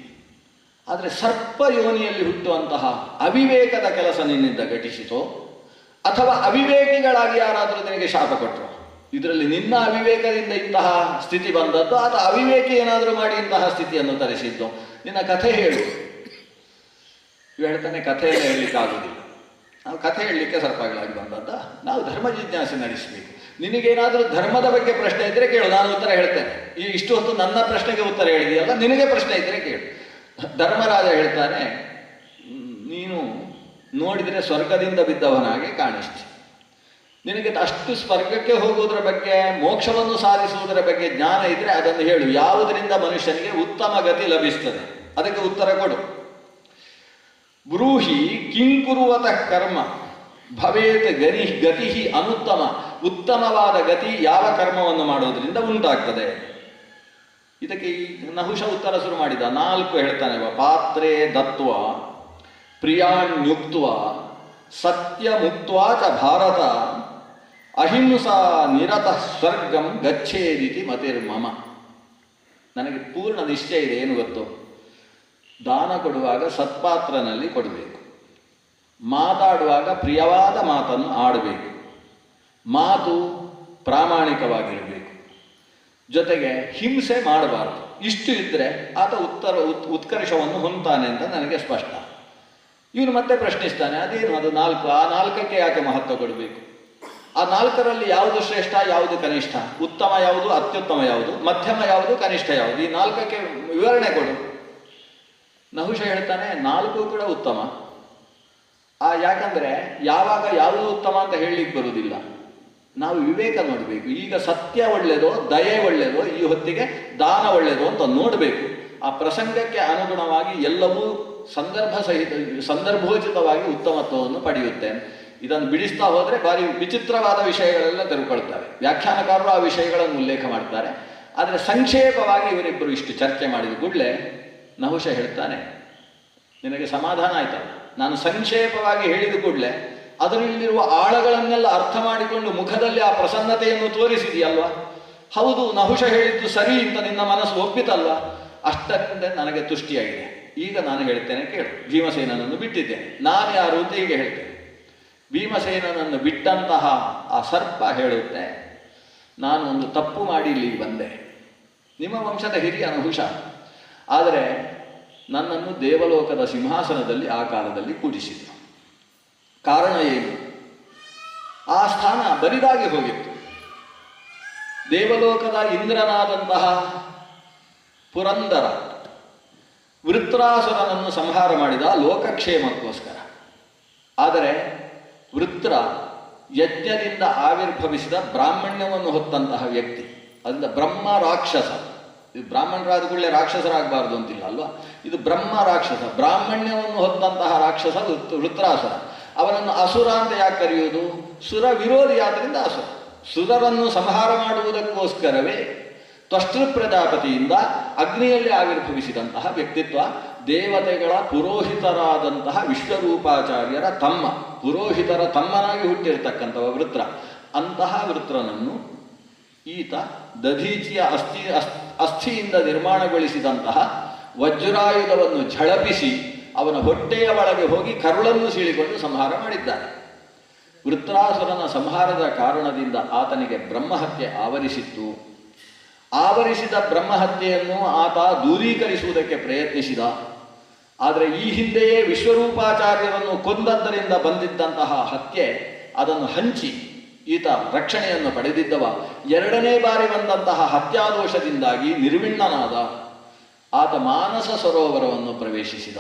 ಆದರೆ ಸರ್ಪ ಯೋನಿಯಲ್ಲಿ ಹುಟ್ಟುವಂತಹ ಅವಿವೇಕದ ಕೆಲಸ ನಿನ್ನಿಂದ ಘಟಿಸಿತೋ ಅಥವಾ ಅವಿವೇಕಿಗಳಾಗಿ ಯಾರಾದರೂ ನಿನಗೆ ಶಾಪ ಕೊಟ್ಟರು? ಇದರಲ್ಲಿ ನಿನ್ನ ಅವಿವೇಕದಿಂದ ಇಂತಹ ಸ್ಥಿತಿ ಬಂದದ್ದು ಅಥವಾ ಅವಿವೇಕಿ ಏನಾದರೂ ಮಾಡಿ ಇಂತಹ ಸ್ಥಿತಿಯನ್ನು ತರಿಸಿದ್ದು? ನಿನ್ನ ಕಥೆ ಹೇಳು. ಇವು ಹೇಳ್ತಾನೆ, ಕಥೆಯನ್ನು ಹೇಳಲಿಕ್ಕಾಗುವುದಿಲ್ಲ. ನಾವು ಕಥೆ ಹೇಳಲಿಕ್ಕೆ ಸರ್ಪಗಳಾಗಿ ಬಂದದ್ದ? ನಾವು ಧರ್ಮ ಜಿಜ್ಞಾಸೆ ನಡೆಸಬೇಕು. ನಿನಗೇನಾದರೂ ಧರ್ಮದ ಬಗ್ಗೆ ಪ್ರಶ್ನೆ ಇದ್ದರೆ ಕೇಳು, ನಾನು ಉತ್ತರ ಹೇಳ್ತೇನೆ. ಈ ಇಷ್ಟು ಹೊತ್ತು ನನ್ನ ಪ್ರಶ್ನೆಗೆ ಉತ್ತರ ಹೇಳಿದೆಯಲ್ಲ, ನಿನಗೆ ಪ್ರಶ್ನೆ ಇದ್ದರೆ ಕೇಳು. ಧರ್ಮರಾಜ ಹೇಳ್ತಾನೆ, ನೀನು ನೋಡಿದರೆ ಸ್ವರ್ಗದಿಂದ ಬಿದ್ದವನಾಗೆ ಕಾಣಿಸ್ತಿ. ನಿನಗೆ ಅಷ್ಟು ಸ್ವರ್ಗಕ್ಕೆ ಹೋಗುವುದರ ಬಗ್ಗೆ, ಮೋಕ್ಷವನ್ನು ಸಾಧಿಸುವುದರ ಬಗ್ಗೆ ಜ್ಞಾನ ಇದ್ದರೆ ಅದನ್ನು ಹೇಳು. ಯಾವುದರಿಂದ ಮನುಷ್ಯನಿಗೆ ಉತ್ತಮ ಗತಿ ಲಭಿಸ್ತದೆ, ಅದಕ್ಕೆ ಉತ್ತರ ಕೊಡು. ಬ್ರೂಹಿ ಕಿಂಕುರುವತಃ ಕರ್ಮ ಭವೇತ್ ಗತಿ ಅನುತ್ತಮ. ಉತ್ತಮವಾದ ಗತಿ ಯಾವ ಕರ್ಮವನ್ನು ಮಾಡೋದ್ರಿಂದ ಉಂಟಾಗ್ತದೆ? ಇದಕ್ಕೆ ಈ ನಹುಷ ಉತ್ತರ ಶುರು ಮಾಡಿದ. 4 ಹೇಳ್ತಾನೆ. ಪಾತ್ರೆ ದತ್ವ ಪ್ರಿಯಾಣ್ಯುಕ್ತ್ವ ಸತ್ಯ ಮುಕ್ತ್ವಾ ಚ ಭಾರತ ಅಹಿಂಸಾ ನಿರತ ಸ್ವರ್ಗಂ ಗಚ್ಚೇದಿತಿ ಮತಿರ್ಮಮ. ನನಗೆ ಪೂರ್ಣ ನಿಶ್ಚಯ ಇದೆ. ಏನು ಗೊತ್ತು? ದಾನ ಕೊಡುವಾಗ ಸತ್ಪಾತ್ರನಲ್ಲಿ ಕೊಡಬೇಕು, ಮಾತಾಡುವಾಗ ಪ್ರಿಯವಾದ ಮಾತನ್ನು ಆಡಬೇಕು, ಮಾತು ಪ್ರಾಮಾಣಿಕವಾಗಿರಬೇಕು, ಜೊತೆಗೆ ಹಿಂಸೆ ಮಾಡಬಾರ್ದು. ಇಷ್ಟು ಇದ್ದರೆ ಆತ ಉತ್ಕರ್ಷವನ್ನು ಹೊಂದ್ತಾನೆ ಅಂತ ನನಗೆ ಸ್ಪಷ್ಟ. ಇವನು ಮತ್ತೆ ಪ್ರಶ್ನಿಸ್ತಾನೆ, ಅದೇನು ಅದು 4? ಆ 4ಕ್ಕೆ ಯಾಕೆ ಮಹತ್ವ ಕೊಡಬೇಕು? ಆ 4ರಲ್ಲಿ ಯಾವುದು ಶ್ರೇಷ್ಠ, ಯಾವುದು ಕನಿಷ್ಠ, ಉತ್ತಮ ಯಾವುದು, ಅತ್ಯುತ್ತಮ ಯಾವುದು, ಮಧ್ಯಮ ಯಾವುದು, ಕನಿಷ್ಠ ಯಾವುದು? ಈ 4ಕ್ಕೆ ವಿವರಣೆ ಕೊಡು. ನಹುಷ ಹೇಳ್ತಾನೆ, 4 ಕೂಡ ಉತ್ತಮ. ಯಾಕಂದರೆ ಯಾವಾಗ ಯಾವುದು ಉತ್ತಮ ಅಂತ ಹೇಳಲಿಕ್ಕೆ ಬರುವುದಿಲ್ಲ. ನಾವು ವಿವೇಕ ನೋಡಬೇಕು. ಈಗ ಸತ್ಯ ಒಳ್ಳೆಯದೋ, ದಯೆ ಒಳ್ಳೆಯದೋ, ಈ ಹೊತ್ತಿಗೆ ದಾನ ಒಳ್ಳೆಯದೋ ಅಂತ ನೋಡಬೇಕು. ಆ ಪ್ರಸಂಗಕ್ಕೆ ಅನುಗುಣವಾಗಿ ಎಲ್ಲವೂ ಸಂದರ್ಭೋಚಿತವಾಗಿ ಉತ್ತಮತ್ವವನ್ನು ಪಡೆಯುತ್ತೆ. ಇದನ್ನು ಬಿಡಿಸ್ತಾ ಹೋದರೆ ಭಾರಿ ವಿಚಿತ್ರವಾದ ವಿಷಯಗಳೆಲ್ಲ ತೆರೆದುಕೊಳ್ತವೆ. ವ್ಯಾಖ್ಯಾನಕಾರರು ಆ ವಿಷಯಗಳನ್ನು ಉಲ್ಲೇಖ ಮಾಡ್ತಾರೆ. ಆದರೆ ಸಂಕ್ಷೇಪವಾಗಿ ಇವರಿಬ್ಬರು ಇಷ್ಟು ಚರ್ಚೆ ಮಾಡಿದ ಕೂಡಲೇ ನಹುಷ ಹೇಳ್ತಾನೆ, ನಿನಗೆ ಸಮಾಧಾನ ಆಯ್ತಲ್ಲ? ನಾನು ಸಂಕ್ಷೇಪವಾಗಿ ಹೇಳಿದ ಕೂಡಲೇ ಅದರಲ್ಲಿರುವ ಆಳಗಳನ್ನೆಲ್ಲ ಅರ್ಥ ಮಾಡಿಕೊಂಡು ಮುಖದಲ್ಲಿ ಆ ಪ್ರಸನ್ನತೆಯನ್ನು ತೋರಿಸಿದೆಯಲ್ವಾ? ಹೌದು, ನಹುಷ ಹೇಳಿದ್ದು ಸರಿ ಅಂತ ನಿನ್ನ ಮನಸ್ಸು ಒಪ್ಪಿತಲ್ವಾ? ಅಷ್ಟಕ್ಕೆ ನನಗೆ ತುಷ್ಟಿಯಾಗಿದೆ. ಈಗ ನಾನು ಹೇಳ್ತೇನೆ ಕೇಳು. ಭೀಮಸೇನನನ್ನು ಬಿಟ್ಟಿದ್ದೇನೆ. ನಾನು ಯಾರು ಅಂತ ಹೀಗೆ ಹೇಳ್ತೇನೆ. ಭೀಮಸೇನನನ್ನು ಬಿಟ್ಟಂತಹ ಆ ಸರ್ಪ ಹೇಳುತ್ತೆ, ನಾನು ಒಂದು ತಪ್ಪು ಮಾಡಿ ಇಲ್ಲಿಗೆ ಬಂದೆ. ನಿಮ್ಮ ವಂಶದ ಹಿರಿಯ ನಹುಷ, ಆದರೆ ನನ್ನನ್ನು ದೇವಲೋಕದ ಸಿಂಹಾಸನದಲ್ಲಿ ಆ ಕಾಲದಲ್ಲಿ ಕೂಡಿಸಿದ್ರು. ಕಾರಣ ಏನು? ಆ ಸ್ಥಾನ ಬರಿದಾಗಿ ಹೋಗಿತ್ತು. ದೇವಲೋಕದ ಇಂದ್ರನಾದಂತಹ ಪುರಂದರ ವೃತ್ರಾಸುರನನ್ನು ಸಂಹಾರ ಮಾಡಿದ ಲೋಕಕ್ಷೇಮಕ್ಕೋಸ್ಕರ. ಆದರೆ ವೃತ್ರ ಯಜ್ಞದಿಂದ ಆವಿರ್ಭವಿಸಿದ ಬ್ರಾಹ್ಮಣ್ಯವನ್ನು ಹೊತ್ತಂತಹ ವ್ಯಕ್ತಿ. ಅದರಿಂದ ಬ್ರಹ್ಮ ರಾಕ್ಷಸ. ಇದು ಬ್ರಾಹ್ಮಣರಾದ ಕೂಡಲೇ ರಾಕ್ಷಸರಾಗಬಾರ್ದು ಅಂತಿಲ್ಲ ಅಲ್ವಾ? ಇದು ಬ್ರಹ್ಮ ರಾಕ್ಷಸ, ಬ್ರಾಹ್ಮಣ್ಯವನ್ನು ಹೊತ್ತಂತಹ ರಾಕ್ಷಸ ವೃತ್ರಾಸುರ. ಅವನನ್ನು ಅಸುರ ಅಂತ ಯಾಕೆ ಕರೆಯುವುದು? ಸುರ ವಿರೋಧಿ ಆದ್ದರಿಂದ ಅಸುರ. ಸುರರನ್ನು ಸಂಹಾರ ಮಾಡುವುದಕ್ಕೋಸ್ಕರವೇ ತ್ವಷ್ಟೃ ಪ್ರಜಾಪತಿಯಿಂದ ಅಗ್ನಿಯಲ್ಲಿ ಆವಿರ್ಭವಿಸಿದಂತಹ ವ್ಯಕ್ತಿತ್ವ. ದೇವತೆಗಳ ಪುರೋಹಿತರಾದಂತಹ ವಿಶ್ವರೂಪಾಚಾರ್ಯರ ತಮ್ಮ, ಪುರೋಹಿತರ ತಮ್ಮನಾಗಿ ಹುಟ್ಟಿರ್ತಕ್ಕಂಥವ ವೃತ್ರ. ಅಂತಹ ವೃತ್ರನನ್ನು ಈತ ದಧೀಚಿಯ ಅಸ್ಥಿಯಿಂದ ನಿರ್ಮಾಣಗೊಳಿಸಿದಂತಹ ವಜ್ರಾಯುಧವನ್ನು ಝಳಪಿಸಿ ಅವನ ಹೊಟ್ಟೆಯ ಒಳಗೆ ಹೋಗಿ ಕರುಳನ್ನು ಸೀಳಿಕೊಂಡು ಸಂಹಾರ ಮಾಡಿದ್ದಾನೆ. ವೃತ್ರಾಸುರನ ಸಂಹಾರದ ಕಾರಣದಿಂದ ಆತನಿಗೆ ಬ್ರಹ್ಮಹತ್ಯೆ ಆವರಿಸಿತ್ತು. ಆವರಿಸಿದ ಬ್ರಹ್ಮಹತ್ಯೆಯನ್ನು ಆತ ದೂರೀಕರಿಸುವುದಕ್ಕೆ ಪ್ರಯತ್ನಿಸಿದ. ಆದರೆ ಈ ಹಿಂದೆಯೇ ವಿಶ್ವರೂಪಾಚಾರ್ಯರನ್ನು ಕೊಂದದ್ದರಿಂದ ಬಂದಿದ್ದಂತಹ ಹತ್ಯೆ, ಅದನ್ನು ಹಂಚಿ ಈತ ರಕ್ಷಣೆಯನ್ನು ಪಡೆದಿದ್ದವ. 2ನೇ ಬಾರಿ ಬಂದಂತಹ ಹತ್ಯಾದೋಷದಿಂದಾಗಿ ನಿರ್ವಿಣ್ಣನಾದ. ಆತ ಮಾನಸ ಸರೋವರವನ್ನು ಪ್ರವೇಶಿಸಿದ.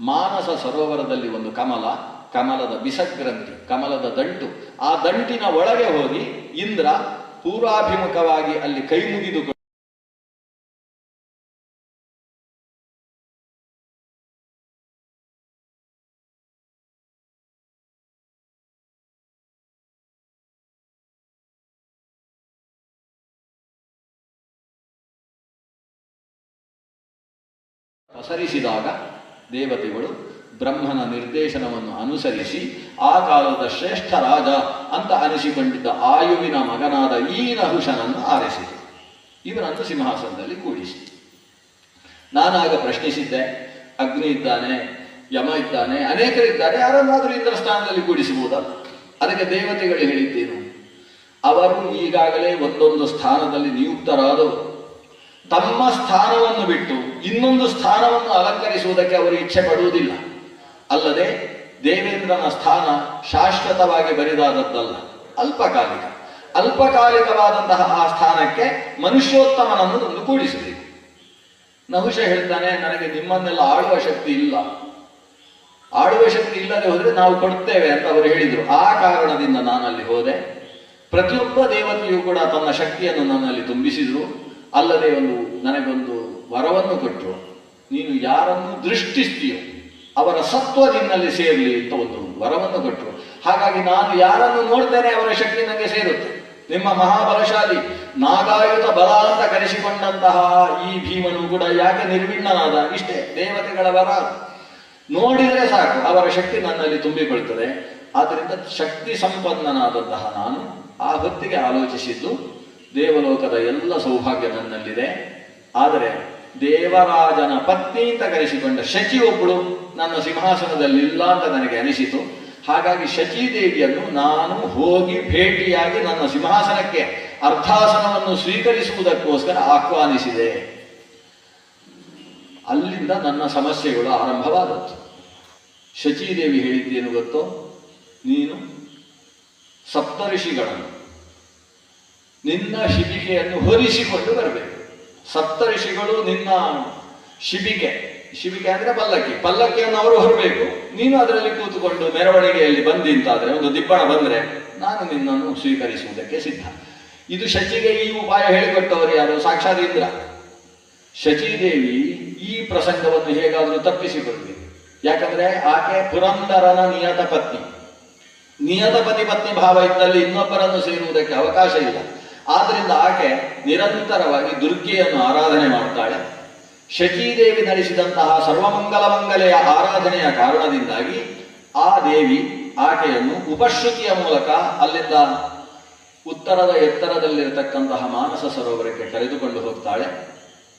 ಮಾನಸ ಸರೋವರದಲ್ಲಿ ಒಂದು ಕಮಲದ ಬಿಸಗ್ರಂಥಿ, ಕಮಲದ ದಂಟು. ಆ ದಂಟಿನ ಒಳಗೆ ಹೋಗಿ ಇಂದ್ರ ಪೂರ್ವಾಭಿಮುಖವಾಗಿ ಅಲ್ಲಿ ಕೈ ಮುಗಿದು ಸರಿಸಿದಾಗ ದೇವತೆಗಳು ಬ್ರಹ್ಮನ ನಿರ್ದೇಶನವನ್ನು ಅನುಸರಿಸಿ ಆ ಕಾಲದ ಶ್ರೇಷ್ಠ ರಾಜ ಅಂತ ಅನಿಸಿಕೊಂಡಿದ್ದ ಆಯುವಿನ ಮಗನಾದ ಈ ನಹುಷನನ್ನು ಆರಿಸಿದರು. ಇವನನ್ನು ಸಿಂಹಾಸನದಲ್ಲಿ ಕೂಡಿಸಿ. ನಾನಾಗ ಪ್ರಶ್ನಿಸಿದ್ದೆ, ಅಗ್ನಿ ಇದ್ದಾನೆ, ಯಮ ಇದ್ದಾನೆ, ಅನೇಕರಿದ್ದಾರೆ, ಯಾರನ್ನಾದರೂ ಇಂದ್ರ ಸ್ಥಾನದಲ್ಲಿ ಕೂಡಿಸಬಹುದಲ್ಲ? ಅದಕ್ಕೆ ದೇವತೆಗಳು ಹೇಳಿದ್ದೇನು, ಅವರು ಈಗಾಗಲೇ ಒಂದೊಂದು ಸ್ಥಾನದಲ್ಲಿ ನಿಯುಕ್ತರಾದವರು. ತಮ್ಮ ಸ್ಥಾನವನ್ನು ಬಿಟ್ಟು ಇನ್ನೊಂದು ಸ್ಥಾನವನ್ನು ಅಲಂಕರಿಸುವುದಕ್ಕೆ ಅವರು ಇಚ್ಛೆ ಪಡುವುದಿಲ್ಲ. ಅಲ್ಲದೆ ದೇವೇಂದ್ರನ ಸ್ಥಾನ ಶಾಶ್ವತವಾಗಿ ಬರಿದಾದದ್ದಲ್ಲ, ಅಲ್ಪಕಾಲಿಕ. ಅಲ್ಪಕಾಲಿಕವಾದಂತಹ ಆ ಸ್ಥಾನಕ್ಕೆ ಮನುಷ್ಯೋತ್ತಮನನ್ನು ಕೂಡಿಸಬೇಕು. ನಹುಷ ಹೇಳ್ತಾನೆ, ನನಗೆ ನಿಮ್ಮನ್ನೆಲ್ಲ ಆಳುವ ಶಕ್ತಿ ಇಲ್ಲ. ಆಳುವ ಶಕ್ತಿ ಇಲ್ಲದೆ ಹೋದರೆ ನಾವು ಕೊಡ್ತೇವೆ ಅಂತ ಅವರು ಹೇಳಿದರು. ಆ ಕಾರಣದಿಂದ ನಾನಲ್ಲಿ ಹೋದೆ. ಪ್ರತಿಯೊಬ್ಬ ದೇವತೆಯೂ ಕೂಡ ತನ್ನ ಶಕ್ತಿಯನ್ನು ನನ್ನಲ್ಲಿ ತುಂಬಿಸಿದರು. ಅಲ್ಲದೆ ನನಗೊಂದು ವರವನ್ನು ಕೊಟ್ಟರು, ನೀನು ಯಾರನ್ನು ದೃಷ್ಟಿಸ್ತೀಯೋ ಅವರ ಸತ್ವ ನಿನ್ನಲ್ಲಿ ಸೇರಲಿ ಅಂತ ಒಂದು ವರವನ್ನು ಕೊಟ್ಟರು. ಹಾಗಾಗಿ ನಾನು ಯಾರನ್ನು ನೋಡ್ತೇನೆ ಅವರ ಶಕ್ತಿ ನನಗೆ ಸೇರುತ್ತೆ. ನಿಮ್ಮ ಮಹಾಬಲಶಾಲಿ ನಾಗಾಯುತ ಬಲ ಅಂತ ಕರೆಸಿಕೊಂಡಂತಹ ಈ ಭೀಮನು ಕೂಡ ಯಾಕೆ ನಿರ್ವಿಣ್ಣನಾದ? ಇಷ್ಟೇ ದೇವತೆಗಳ ವರ. ನೋಡಿದರೆ ಸಾಕು ಅವರ ಶಕ್ತಿ ನನ್ನಲ್ಲಿ ತುಂಬಿಕೊಳ್ತದೆ. ಆದ್ದರಿಂದ ಶಕ್ತಿ ಸಂಪನ್ನನಾದಂತಹ ನಾನು ಆ ಹೊತ್ತಿಗೆ ಆಲೋಚಿಸಿದ್ದು, ದೇವಲೋಕದ ಎಲ್ಲ ಸೌಭಾಗ್ಯ ನನ್ನಲ್ಲಿದೆ, ಆದರೆ ದೇವರಾಜನ ಪತ್ನಿ ಅಂತ ಕರೆಸಿಕೊಂಡ ಶಚಿ ಒಬ್ಬಳು ನನ್ನ ಸಿಂಹಾಸನದಲ್ಲಿ ಇಲ್ಲ ಅಂತ ನನಗೆ ಅನಿಸಿತು. ಹಾಗಾಗಿ ಶಚೀದೇವಿಯನ್ನು ನಾನು ಹೋಗಿ ಭೇಟಿಯಾಗಿ ನನ್ನ ಸಿಂಹಾಸನಕ್ಕೆ ಅರ್ಧಾಸನವನ್ನು ಸ್ವೀಕರಿಸುವುದಕ್ಕೋಸ್ಕರ ಆಹ್ವಾನಿಸಿದೆ. ಅಲ್ಲಿಂದ ನನ್ನ ಸಮಸ್ಯೆಗಳು ಆರಂಭವಾದದ್ದು. ಶಚೀದೇವಿ ಹೇಳಿದ್ದೇನು ಗೊತ್ತೋ, ನೀನು ಸಪ್ತಋಷಿಗಳನ್ನು ನಿನ್ನ ಶಿಬಿಕೆಯನ್ನು ಹೊರಿಸಿಕೊಂಡು ಬರಬೇಕು. ಸಪ್ತಋಷಿಗಳು ನಿನ್ನ ಶಿಬಿಕೆ ಅಂದರೆ ಪಲ್ಲಕ್ಕಿಯನ್ನು ಅವರು ಹೊರಬೇಕು. ನೀನು ಅದರಲ್ಲಿ ಕೂತುಕೊಂಡು ಮೆರವಣಿಗೆಯಲ್ಲಿ ಬಂದಿಂತಾದರೆ, ಒಂದು ದಿಬ್ಬಣ ಬಂದರೆ ನಾನು ನಿನ್ನನ್ನು ಸ್ವೀಕರಿಸುವುದಕ್ಕೆ ಸಿದ್ಧ. ಇದು ಶಚಿಗೆ ಈ ಉಪಾಯ ಹೇಳಿಕೊಟ್ಟವರು ಯಾರು? ಸಾಕ್ಷಾತ್ ಇಂದ್ರ. ಶಚೀದೇವಿ ಈ ಪ್ರಸಂಗವನ್ನು ಹೇಗಾದರೂ ತಪ್ಪಿಸಿಕೊಳ್ಬೇಕು. ಯಾಕಂದ್ರೆ ಆಕೆ ಪುರಂದರನ ನಿಯತ ಪತ್ನಿ. ನಿಯತ ಪತ್ನಿ ಭಾವ ಇದ್ದಲ್ಲಿ ಇನ್ನೊಬ್ಬರನ್ನು ಸೇರುವುದಕ್ಕೆ ಅವಕಾಶ ಇಲ್ಲ. ಆದ್ರಿಂದ ಆಕೆ ನಿರಂತರವಾಗಿ ದುರ್ಗೆಯನ್ನು ಆರಾಧನೆ ಮಾಡ್ತಾಳೆ. ಶಚೀದೇವಿ ನಡೆಸಿದಂತಹ ಸರ್ವಮಂಗಲೆಯ ಆರಾಧನೆಯ ಕಾರಣದಿಂದಾಗಿ ಆ ದೇವಿ ಆಕೆಯನ್ನು ಉಪಶ್ರುತಿಯ ಮೂಲಕ ಅಲ್ಲಿಂದ ಉತ್ತರದ ಎತ್ತರದಲ್ಲಿರತಕ್ಕಂತಹ ಮಾನಸ ಸರೋವರಕ್ಕೆ ಕರೆದುಕೊಂಡು ಹೋಗ್ತಾಳೆ.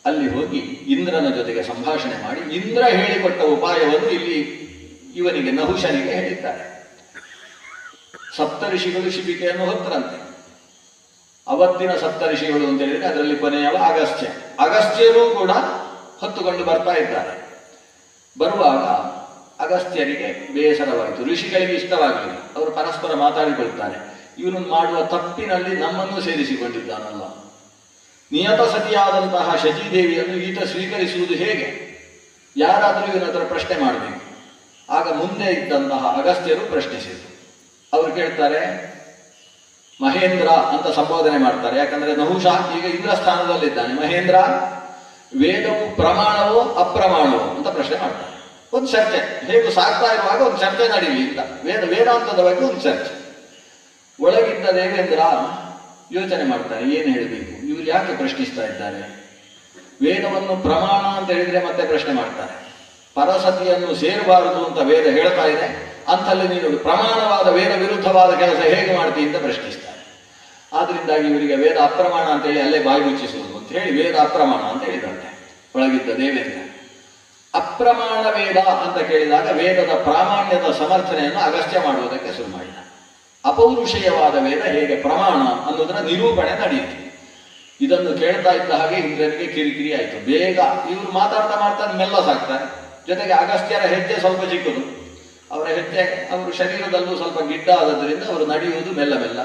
ಅಲ್ಲಿ ಹೋಗಿ ಇಂದ್ರನ ಜೊತೆಗೆ ಸಂಭಾಷಣೆ ಮಾಡಿ ಇಂದ್ರ ಹೇಳಿಕೊಟ್ಟ ಉಪಾಯವನ್ನು ಇಲ್ಲಿ ಇವನಿಗೆ ನಹುಷನಿಗೆ ಹೇಳಿದ್ದಾರೆ. ಸಪ್ತಋಷಿಗಳು ಶಿಬಿಕೆಯನ್ನು ಹೊತ್ತರಂತೆ. ಅವತ್ತಿನ ಸಪ್ತಋಷಿಗಳು ಅಂತ ಹೇಳಿದ್ರೆ ಅದರಲ್ಲಿ ಕೊನೆಯವ ಅಗಸ್ತ್ಯರೂ ಕೂಡ ಹೊತ್ತುಕೊಂಡು ಬರ್ತಾ ಇದ್ದಾರೆ. ಬರುವಾಗ ಅಗಸ್ತ್ಯರಿಗೆ ಬೇಸರವಾಯಿತು, ಋಷಿಗಳಿಗೆ ಇಷ್ಟವಾಗಲಿಲ್ಲ. ಅವರು ಪರಸ್ಪರ ಮಾತಾಡಿಕೊಳ್ತಾರೆ, ಇವನು ಮಾಡುವ ತಪ್ಪಿನಲ್ಲಿ ನಮ್ಮನ್ನು ಸೇರಿಸಿಕೊಂಡಿದ್ದಾನಲ್ಲ, ನಿಯತ ಸತಿಯಾದಂತಹ ಶಚೀದೇವಿಯನ್ನು ಈತ ಸ್ವೀಕರಿಸುವುದು ಹೇಗೆ? ಯಾರಾದರೂ ಇವನ ಹತ್ರ ಪ್ರಶ್ನೆ ಮಾಡಬೇಕು. ಆಗ ಮುಂದೆ ಇದ್ದಂತಹ ಅಗಸ್ತ್ಯರು ಪ್ರಶ್ನಿಸಿದರು. ಅವರು ಕೇಳ್ತಾರೆ, ಮಹೇಂದ್ರ ಅಂತ ಸಂಬೋಧನೆ ಮಾಡ್ತಾರೆ. ಯಾಕಂದ್ರೆ ನಹುಷ ಈಗ ಇಂದ್ರ ಸ್ಥಾನದಲ್ಲಿದ್ದಾನೆ. ಮಹೇಂದ್ರ, ವೇದವು ಪ್ರಮಾಣವೋ ಅಪ್ರಮಾಣವೋ ಅಂತ ಪ್ರಶ್ನೆ ಮಾಡ್ತಾರೆ. ಒಂದು ಚರ್ಚೆ ಹೇಗೂ ಸಾಗ್ತಾ ಇರುವಾಗ ಒಂದು ಚರ್ಚೆ ನಡೀಲಿ ಅಂತ ವೇದಾಂತದ ಬಗ್ಗೆ ಒಂದು ಚರ್ಚೆ. ಒಳಗಿದ್ದ ದೇವೇಂದ್ರ ಯೋಚನೆ ಮಾಡ್ತಾರೆ, ಏನು ಹೇಳಬೇಕು, ಇವರು ಯಾಕೆ ಪ್ರಶ್ನಿಸ್ತಾ ಇದ್ದಾರೆ? ವೇದವನ್ನು ಪ್ರಮಾಣ ಅಂತ ಹೇಳಿದ್ರೆ ಮತ್ತೆ ಪ್ರಶ್ನೆ ಮಾಡ್ತಾರೆ. ಪರಸತಿಯನ್ನು ಸೇರಬಾರದು ಅಂತ ವೇದ ಹೇಳ್ತಾ ಇದೆ, ಅಂತಲ್ಲಿ ನೀನು ಪ್ರಮಾಣವಾದ ವೇದ ವಿರುದ್ಧವಾದ ಕೆಲಸ ಹೇಗೆ ಮಾಡ್ತೀವಿ ಅಂತ ಪ್ರಶ್ನಿಸ್ತಾರೆ. ಆದ್ರಿಂದಾಗಿ ಇವರಿಗೆ ವೇದ ಅಪ್ರಮಾಣ ಅಂತ ಹೇಳಿ ಅಲ್ಲೇ ಬಾಯಿ ಮುಚ್ಚಿಸುವುದು ಅಂತ ಹೇಳಿ ವೇದ ಅಪ್ರಮಾಣ ಅಂತ ಹೇಳಿದಂತೆ ಒಳಗಿದ್ದ ದೇವೇಂದ್ರ. ಅಪ್ರಮಾಣ ವೇದ ಅಂತ ಕೇಳಿದಾಗ ವೇದದ ಪ್ರಾಮಾಣ್ಯದ ಸಮರ್ಥನೆಯನ್ನು ಅಗಸ್ತ್ಯ ಮಾಡುವುದಕ್ಕೆ ಶುರು ಮಾಡಿದ. ಅಪೌರುಷೇಯವಾದ ವೇದ ಹೇಗೆ ಪ್ರಮಾಣ ಅನ್ನೋದರ ನಿರೂಪಣೆ ನಡೆಯಿತು. ಇದನ್ನು ಕೇಳ್ತಾ ಇದ್ದ ಹಾಗೆ ಇಂದ್ರನಿಗೆ ಕಿರಿಕಿರಿ ಆಯಿತು. ಬೇಗ ಇವರು ಮಾತಾಡ್ತಾ ಮೆಲ್ಲ ಸಾಕ್ತಾರೆ. ಜೊತೆಗೆ ಅಗಸ್ತ್ಯರ ಹೆಜ್ಜೆ ಸ್ವಲ್ಪ ಚಿಕ್ಕದು, ಅವರ ಹೆಜ್ಜೆ ಅವರು ಶರೀರದಲ್ಲೂ ಸ್ವಲ್ಪ ಗಿಡ್ಡ ಆದದ್ರಿಂದ ಅವರು ನಡೆಯುವುದು ಮೆಲ್ಲ ಮೆಲ್ಲ.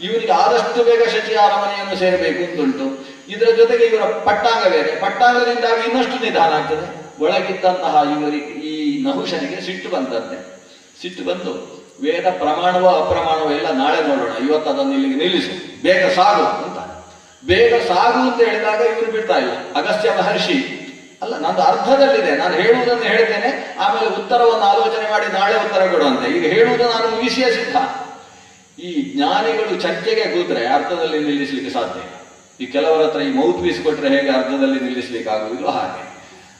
ಇವರಿಗೆ ಆದಷ್ಟು ಬೇಗ ಶಚಿಯ ಅರಮನೆಯನ್ನು ಸೇರಬೇಕು ಅಂತುಂಟು. ಇದರ ಜೊತೆಗೆ ಇವರ ಪಟ್ಟಾಂಗ ಬೇರೆ, ಪಟ್ಟಾಂಗದಿಂದಾಗಿ ಇನ್ನಷ್ಟು ನಿಧಾನ ಆಗ್ತದೆ. ಒಳಗಿದ್ದಂತಹ ಈ ನಹುಷನಿಗೆ ಸಿಟ್ಟು ಬಂದಂತೆ. ಸಿಟ್ಟು ಬಂದು, ವೇದ ಪ್ರಮಾಣವೋ ಅಪ್ರಮಾಣವೋ ಎಲ್ಲ ನಾಳೆ ನೋಡೋಣ, ಇವತ್ತು ಅದನ್ನು ಇಲ್ಲಿಗೆ ನಿಲ್ಲಿಸು, ಬೇಗ ಸಾಗು ಅಂತ. ಬೇಗ ಸಾಗು ಅಂತ ಹೇಳಿದಾಗ ಇವರು ಬಿಡ್ತಾ ಇಲ್ಲ. ಅಗಸ್ತ್ಯ ಮಹರ್ಷಿ, ಅಲ್ಲ, ನಂದು ಅರ್ಧದಲ್ಲಿದೆ, ನಾನು ಹೇಳುವುದನ್ನು ಹೇಳ್ತೇನೆ, ಆಮೇಲೆ ಉತ್ತರವನ್ನು ಆಲೋಚನೆ ಮಾಡಿ ನಾಳೆ ಉತ್ತರ ಕೊಡುವಂತೆ. ಈಗ ಹೇಳುವುದು ನಾನು ಮುಗಿಸಿಯೇ ಸಿದ್ಧ. ಈ ಜ್ಞಾನಿಗಳು ಚರ್ಚೆಗೆ ಕೂತ್ರೆ ಅರ್ಥದಲ್ಲಿ ನಿಲ್ಲಿಸಲಿಕ್ಕೆ ಸಾಧ್ಯ. ಈ ಕೆಲವರ ಹತ್ರ ಈ ಮೌತ್ ಪೀಸ್ ಕೊಟ್ರೆ ಹೇಗೆ ಅರ್ಧದಲ್ಲಿ ನಿಲ್ಲಿಸ್ಲಿಕ್ಕೆ ಆಗುವುದಿಲ್ಲ ಹಾಗೆ.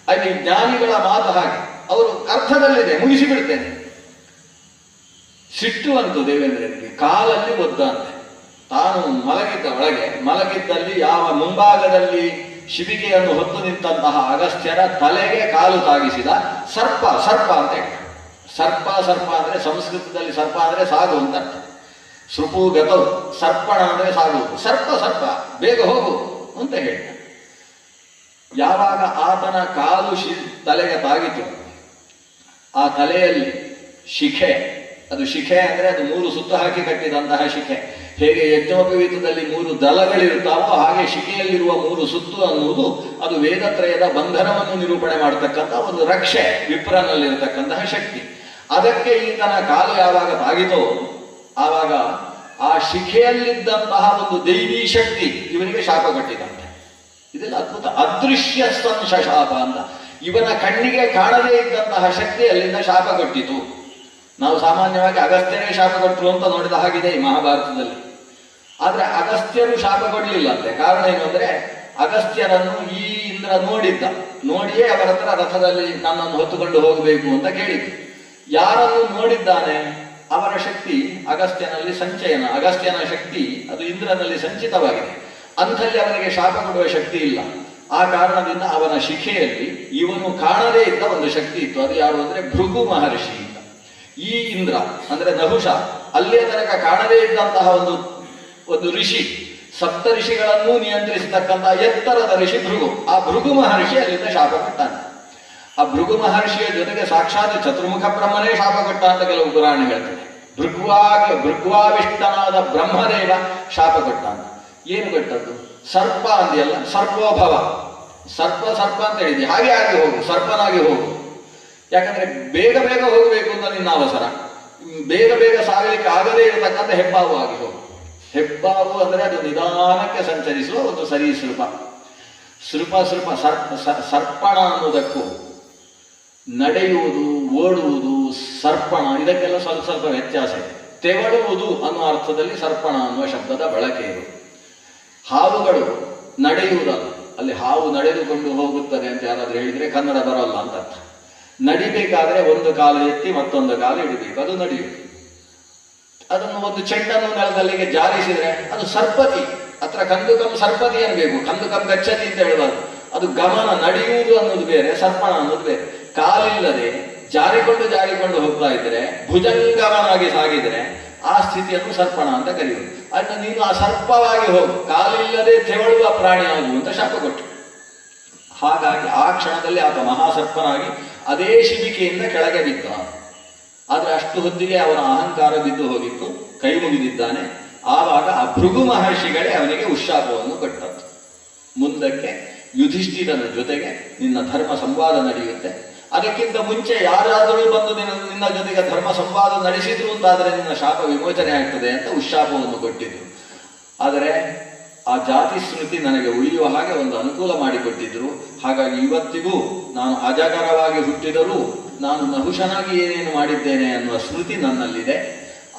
ಅಲ್ಲಿ ಜ್ಞಾನಿಗಳ ಮಾತು ಹಾಗೆ, ಅವರು ಅರ್ಥದಲ್ಲಿದೆ, ಮುಗಿಸಿಬಿಡ್ತೇನೆ. ಸಿಟ್ಟು ಅಂತು ದೇವೇಂದ್ರನಿಗೆ, ಕಾಲಲ್ಲಿ ಒದ್ದಂತೆ. ತಾನು ಮಲಗಿದ್ದ ಒಳಗೆ, ಮಲಗಿದ್ದಲ್ಲಿ ಯಾವ ಮುಂಭಾಗದಲ್ಲಿ ಶಿಬಿಕೆಯನ್ನು ಹೊತ್ತು ನಿಂತಹ ಅಗಸ್ತ್ಯರ ತಲೆಗೆ ಕಾಲು ತಾಗಿಸಿದ. ಸರ್ಪ ಸರ್ಪ ಅಂತ ಹೇಳಿ, ಸರ್ಪ ಸರ್ಪ ಅಂದ್ರೆ ಸಂಸ್ಕೃತದಲ್ಲಿ ಸರ್ಪ ಅಂದ್ರೆ ಸಾಗು ಅಂತ ಅರ್ಥ. ಸೃಪು ಗತವು, ಸರ್ಪಣ ಅಂದ್ರೆ ಸಾಗುವುದು. ಸರ್ಪ ಸರ್ಪ ಬೇಗ ಹೋಗು ಅಂತ ಹೇಳಿದ. ಯಾವಾಗ ಆತನ ಕಾಲು ತಲೆಗೆ ತಾಗಿತು, ಆ ತಲೆಯಲ್ಲಿ ಶಿಖೆ, ಅದು ಶಿಖೆ ಅಂದ್ರೆ ಅದು 3 ಸುತ್ತು ಹಾಕಿ ಕಟ್ಟಿದಂತಹ ಶಿಖೆ. ಹೇಗೆ ಯಜ್ಞೋಪವೀತದಲ್ಲಿ 3 ದಳಗಳಿರುತ್ತಾವೋ ಹಾಗೆ ಶಿಖೆಯಲ್ಲಿರುವ 3 ಸುತ್ತು ಅನ್ನುವುದು ಅದು ವೇದತ್ರಯದ ಬಂಧನವನ್ನು ನಿರೂಪಣೆ ಮಾಡತಕ್ಕಂಥ ಒಂದು ರಕ್ಷೆ, ವಿಪ್ರನಲ್ಲಿರತಕ್ಕಂತಹ ಶಕ್ತಿ. ಅದಕ್ಕೆ ಈತನ ಕಾಲು ಯಾವಾಗ ತಾಗಿತೋ ಆವಾಗ ಆ ಶಿಖೆಯಲ್ಲಿದ್ದಂತಹ ಒಂದು ದೈವೀ ಶಕ್ತಿ ಇವನಿಗೆ ಶಾಪ ಕೊಟ್ಟಿದಂತೆ. ಇದೆಲ್ಲ ಅದ್ಭುತ. ಅದೃಶ್ಯ ಶಾಪ ಅಂತ, ಇವನ ಕಣ್ಣಿಗೆ ಕಾಣದೇ ಇದ್ದಂತಹ ಶಕ್ತಿ ಅಲ್ಲಿಂದ ಶಾಪ ಕೊಟ್ಟಿತು. ನಾವು ಸಾಮಾನ್ಯವಾಗಿ ಅಗಸ್ತ್ಯನೇ ಶಾಪ ಕೊಟ್ಟರು ಅಂತ ನೋಡಿದ ಹಾಗಿದೆ ಈ ಮಹಾಭಾರತದಲ್ಲಿ. ಆದ್ರೆ ಅಗಸ್ತ್ಯರು ಶಾಪ ಕೊಡಲಿಲ್ಲ ಅಂತೆ. ಕಾರಣ ಏನು ಅಂದ್ರೆ, ಅಗಸ್ತ್ಯರನ್ನು ಈ ಇಂದ್ರ ನೋಡಿಯೇ ಅವರ ಹತ್ರ ರಥದಲ್ಲಿ ನನ್ನನ್ನು ಹೊತ್ತುಕೊಂಡು ಹೋಗಬೇಕು ಅಂತ ಕೇಳಿದ್ರು. ಯಾರನ್ನು ನೋಡಿದ್ದಾನೆ ಅವರ ಶಕ್ತಿ ಅಗಸ್ತ್ಯನಲ್ಲಿ ಸಂಚಯನ, ಅಗಸ್ತ್ಯನ ಶಕ್ತಿ ಅದು ಇಂದ್ರನಲ್ಲಿ ಸಂಚಿತವಾಗಿದೆ. ಅಂಥಲ್ಲಿ ಅವನಿಗೆ ಶಾಪ ಕೊಡುವ ಶಕ್ತಿ ಇಲ್ಲ. ಆ ಕಾರಣದಿಂದ ಅವನ ಶಿಖೆಯಲ್ಲಿ ಇವನು ಕಾಣದೇ ಇದ್ದ ಒಂದು ಶಕ್ತಿ ಇತ್ತು. ಅದು ಯಾರು ಅಂದ್ರೆ ಭೃಗು ಮಹರ್ಷಿ ಅಂತ. ಈ ಇಂದ್ರ ಅಂದ್ರೆ ನಹುಷ ಅಲ್ಲಿಯ ತನಕ ಕಾಣದೇ ಇದ್ದಂತಹ ಒಂದು ಋಷಿ, ಸಪ್ತ ಋಷಿಗಳನ್ನೂ ನಿಯಂತ್ರಿಸತಕ್ಕಂತಹ ಎತ್ತರದ ಋಷಿ ಭೃಗು. ಆ ಭೃಗು ಮಹರ್ಷಿ ಅಲ್ಲಿಂದ ಶಾಪ ಕೊಟ್ಟಾನೆ. ಆ ಭೃಗು ಮಹರ್ಷಿಯ ಜೊತೆಗೆ ಸಾಕ್ಷಾತ್ ಚತುರ್ಮುಖ ಬ್ರಹ್ಮನೇ ಶಾಪ ಕೊಟ್ಟ ಅಂತ ಕೆಲವು ಪುರಾಣ ಹೇಳ್ತದೆ. ಭೃಗ್ವಾವಿಷ್ಟನಾದ ಬ್ರಹ್ಮದೇವ ಶಾಪ ಕೊಟ್ಟ ಅಂತ. ಏನು ಕೊಟ್ಟದ್ದು? ಸರ್ಪ ಅಂದಿಯಲ್ಲ, ಸರ್ಪೋಭವ, ಸರ್ಪ ಸರ್ಪ ಅಂತ ಹೇಳಿದ್ವಿ, ಹಾಗೆ ಆಗಿ ಹೋಗು, ಸರ್ಪನಾಗಿ ಹೋಗು. ಯಾಕಂದ್ರೆ ಬೇಗ ಬೇಗ ಹೋಗಬೇಕು ಅಂತ ನಿನ್ನ ಅವಸರ, ಬೇಗ ಬೇಗ ಸಾಗಲಿಕ್ಕೆ ಆಗದೇ ಇರತಕ್ಕಂಥ ಹೆಬ್ಬಾವು ಆಗಿ ಹೋಗು. ಹೆಬ್ಬಾವು ಅಂದ್ರೆ ಅದು ನಿಧಾನಕ್ಕೆ ಸಂಚರಿಸುವ ಒಂದು ಸರೀಸೃಪ. ಸರ್ಪಣ ಅನ್ನುವುದಕ್ಕೂ ನಡೆಯುವುದು, ಓಡುವುದು, ಸರ್ಪಣ ಇದಕ್ಕೆಲ್ಲ ಸ್ವಲ್ಪ ಸ್ವಲ್ಪ ವ್ಯತ್ಯಾಸ ಇದೆ. ತೆವಳುವುದು ಅನ್ನುವ ಅರ್ಥದಲ್ಲಿ ಸರ್ಪಣ ಅನ್ನುವ ಶಬ್ದದ ಬಳಕೆ ಇದೆ. ಹಾವುಗಳು ನಡೆಯುವುದಲ್ಲ, ಅಲ್ಲಿ ಹಾವು ನಡೆದುಕೊಂಡು ಹೋಗುತ್ತದೆ ಅಂತ ಯಾರಾದ್ರೂ ಹೇಳಿದ್ರೆ ಕನ್ನಡ ಬರೋಲ್ಲ ಅಂತ ಅರ್ಥ. ನಡಿಬೇಕಾದ್ರೆ ಒಂದು ಕಾಲು ಎತ್ತಿ ಮತ್ತೊಂದು ಕಾಲು ಇಡಬೇಕು, ಅದು ನಡೆಯುವುದು. ಅದನ್ನು ಒಂದು ಚೆಂಡನ್ನು ನೆಲದಲ್ಲಿಗೆ ಜಾರಿಸಿದ್ರೆ ಅದು ಸರ್ಪತಿ. ಹತ್ರ ಕಂದುಕಂ ಸರ್ಪತಿ ಅನ್ಬೇಕು, ಕಂದುಕಂ ಗಚ್ಚತಿ ಅಂತ ಹೇಳಬಾರ್ದು. ಅದು ಗಮನ, ನಡೆಯುವುದು ಅನ್ನೋದು ಬೇರೆ, ಸರ್ಪಣ ಅನ್ನೋದು ಬೇರೆ. ಕಾಲಿಲ್ಲದೆ ಜಾರಿಕೊಂಡು ಹೋಗ್ತಾ ಇದ್ರೆ, ಭುಜಂಗಮನಾಗಿ ಸಾಗಿದ್ರೆ ಆ ಸ್ಥಿತಿಯನ್ನು ಸರ್ಪಣ ಅಂತ ಕರೆಯುವುದು. ಅದನ್ನ ನೀನು ಆ ಸರ್ಪವಾಗಿ ಹೋಗು, ಕಾಲಿಲ್ಲದೆ ತೆವಳುವ ಪ್ರಾಣಿ ಆಗು ಅಂತ ಶಾಪ ಕೊಟ್ಟು. ಹಾಗಾಗಿ ಆ ಕ್ಷಣದಲ್ಲಿ ಆತ ಮಹಾಸರ್ಪನಾಗಿ ಅದೇ ಶಿಬಿಕೆಯಿಂದ ಕೆಳಗೆ ಬಿದ್ದ. ಆದ್ರೆ ಅಷ್ಟು ಹೊತ್ತಿಗೆ ಅವನ ಅಹಂಕಾರ ಬಿದ್ದು ಹೋಗಿತ್ತು, ಕೈ ಮುಗಿದಿದ್ದಾನೆ. ಆವಾಗ ಆ ಭೃಗು ಮಹರ್ಷಿಗಳೇ ಅವನಿಗೆ ಉಶಾಪವನ್ನು ಕೊಟ್ಟದ್ದು. ಮುಂದಕ್ಕೆ ಯುಧಿಷ್ಠಿರನ ಜೊತೆಗೆ ನಿನ್ನ ಧರ್ಮ ಸಂವಾದ ನಡೆಯುತ್ತೆ. ಅದಕ್ಕಿಂತ ಮುಂಚೆ ಯಾರಾದರೂ ಬಂದು ನಿನ್ನ ಜೊತೆಗೆ ಧರ್ಮ ಸಂವಾದ ನಡೆಸಿದ್ರು ಅಂತಾದರೆ ನಿನ್ನ ಶಾಪ ವಿಮೋಚನೆ ಆಗ್ತದೆ ಅಂತ ಉಶಾಪವನ್ನು ಕೊಟ್ಟಿದ್ರು. ಆದರೆ ಆ ಜಾತಿ ಸ್ಮೃತಿ ನನಗೆ ಉಳಿಯುವ ಹಾಗೆ ಒಂದು ಅನುಕೂಲ ಮಾಡಿಕೊಟ್ಟಿದ್ರು. ಹಾಗಾಗಿ ಇವತ್ತಿಗೂ ನಾನು ಅಜಗರವಾಗಿ ಹುಟ್ಟಿದರೂ ನಾನು ನಹುಷನಾಗಿ ಏನೇನು ಮಾಡಿದ್ದೇನೆ ಅನ್ನುವ ಸ್ಮೃತಿ ನನ್ನಲ್ಲಿದೆ.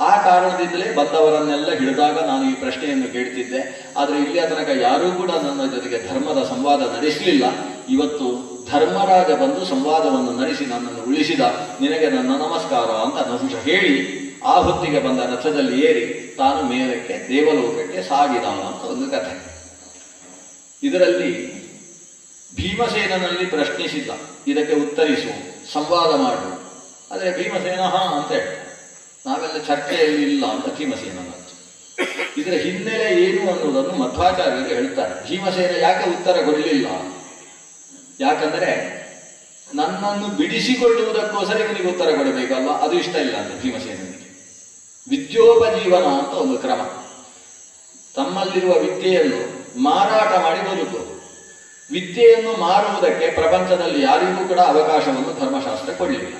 ಆ ಕಾರಣದಿಂದಲೇ ಬಂದವರನ್ನೆಲ್ಲ ಹಿಡಿದಾಗ ನಾನು ಈ ಪ್ರಶ್ನೆಯನ್ನು ಕೇಳ್ತಿದ್ದೆ. ಆದರೆ ಇಲ್ಲಿಯ ತನಕ ಯಾರೂ ಕೂಡ ನನ್ನ ಜೊತೆಗೆ ಧರ್ಮದ ಸಂವಾದ ನಡೆಸಲಿಲ್ಲ. ಇವತ್ತು ಧರ್ಮರಾಜ ಬಂದು ಸಂವಾದವನ್ನು ನಡೆಸಿ ನನ್ನನ್ನು ಉಳಿಸಿದ, ನಿನಗೆ ನನ್ನ ನಮಸ್ಕಾರ ಅಂತ ನಹುಷ ಹೇಳಿ ಆ ಹೊತ್ತಿಗೆ ಬಂದ ರಥದಲ್ಲಿ ಏರಿ ತಾನು ಮೇಲಕ್ಕೆ ದೇವಲೋಕಕ್ಕೆ ಸಾಗಿದ ಅಂತ ಒಂದು ಕಥೆ. ಇದರಲ್ಲಿ ಭೀಮಸೇನಲ್ಲಿ ಪ್ರಶ್ನಿಸಿದ್ದ, ಇದಕ್ಕೆ ಉತ್ತರಿಸು, ಸಂವಾದ ಮಾಡು. ಆದರೆ ಭೀಮಸೇನ ಹಾ ಅಂತ ಹೇಳ್ತಾರೆ, ನಾವೆಲ್ಲ ಚರ್ಚೆಯಲ್ಲಿ ಇಲ್ಲ ಅಂತ ಭೀಮಸೇನ. ಇದರ ಹಿನ್ನೆಲೆ ಏನು ಅನ್ನೋದನ್ನು ಮಧ್ವಾಚಾರ್ಯರು ಹೇಳ್ತಾರೆ. ಭೀಮಸೇನ ಯಾಕೆ ಉತ್ತರ ಕೊಡಲಿಲ್ಲ? ಯಾಕಂದ್ರೆ ನನ್ನನ್ನು ಬಿಡಿಸಿಕೊಳ್ಳುವುದಕ್ಕೋಸ್ಕರ ಇವನಿಗೆ ಉತ್ತರ ಕೊಡಬೇಕಲ್ವಾ, ಅದು ಇಷ್ಟ ಇಲ್ಲ ಅಂತ ಭೀಮಸೇನಿಗೆ. ವಿದ್ಯೋಪಜೀವನ ಅಂತ ಒಂದು ಕ್ರಮ, ತಮ್ಮಲ್ಲಿರುವ ವಿದ್ಯೆಯನ್ನು ಮಾರಾಟ ಮಾಡಿ ಬದುಕು. ವಿದ್ಯೆಯನ್ನು ಮಾರುವುದಕ್ಕೆ ಪ್ರಪಂಚದಲ್ಲಿ ಯಾರಿಗೂ ಕೂಡ ಅವಕಾಶವನ್ನು ಧರ್ಮಶಾಸ್ತ್ರ ಕೊಡಲಿಲ್ಲ.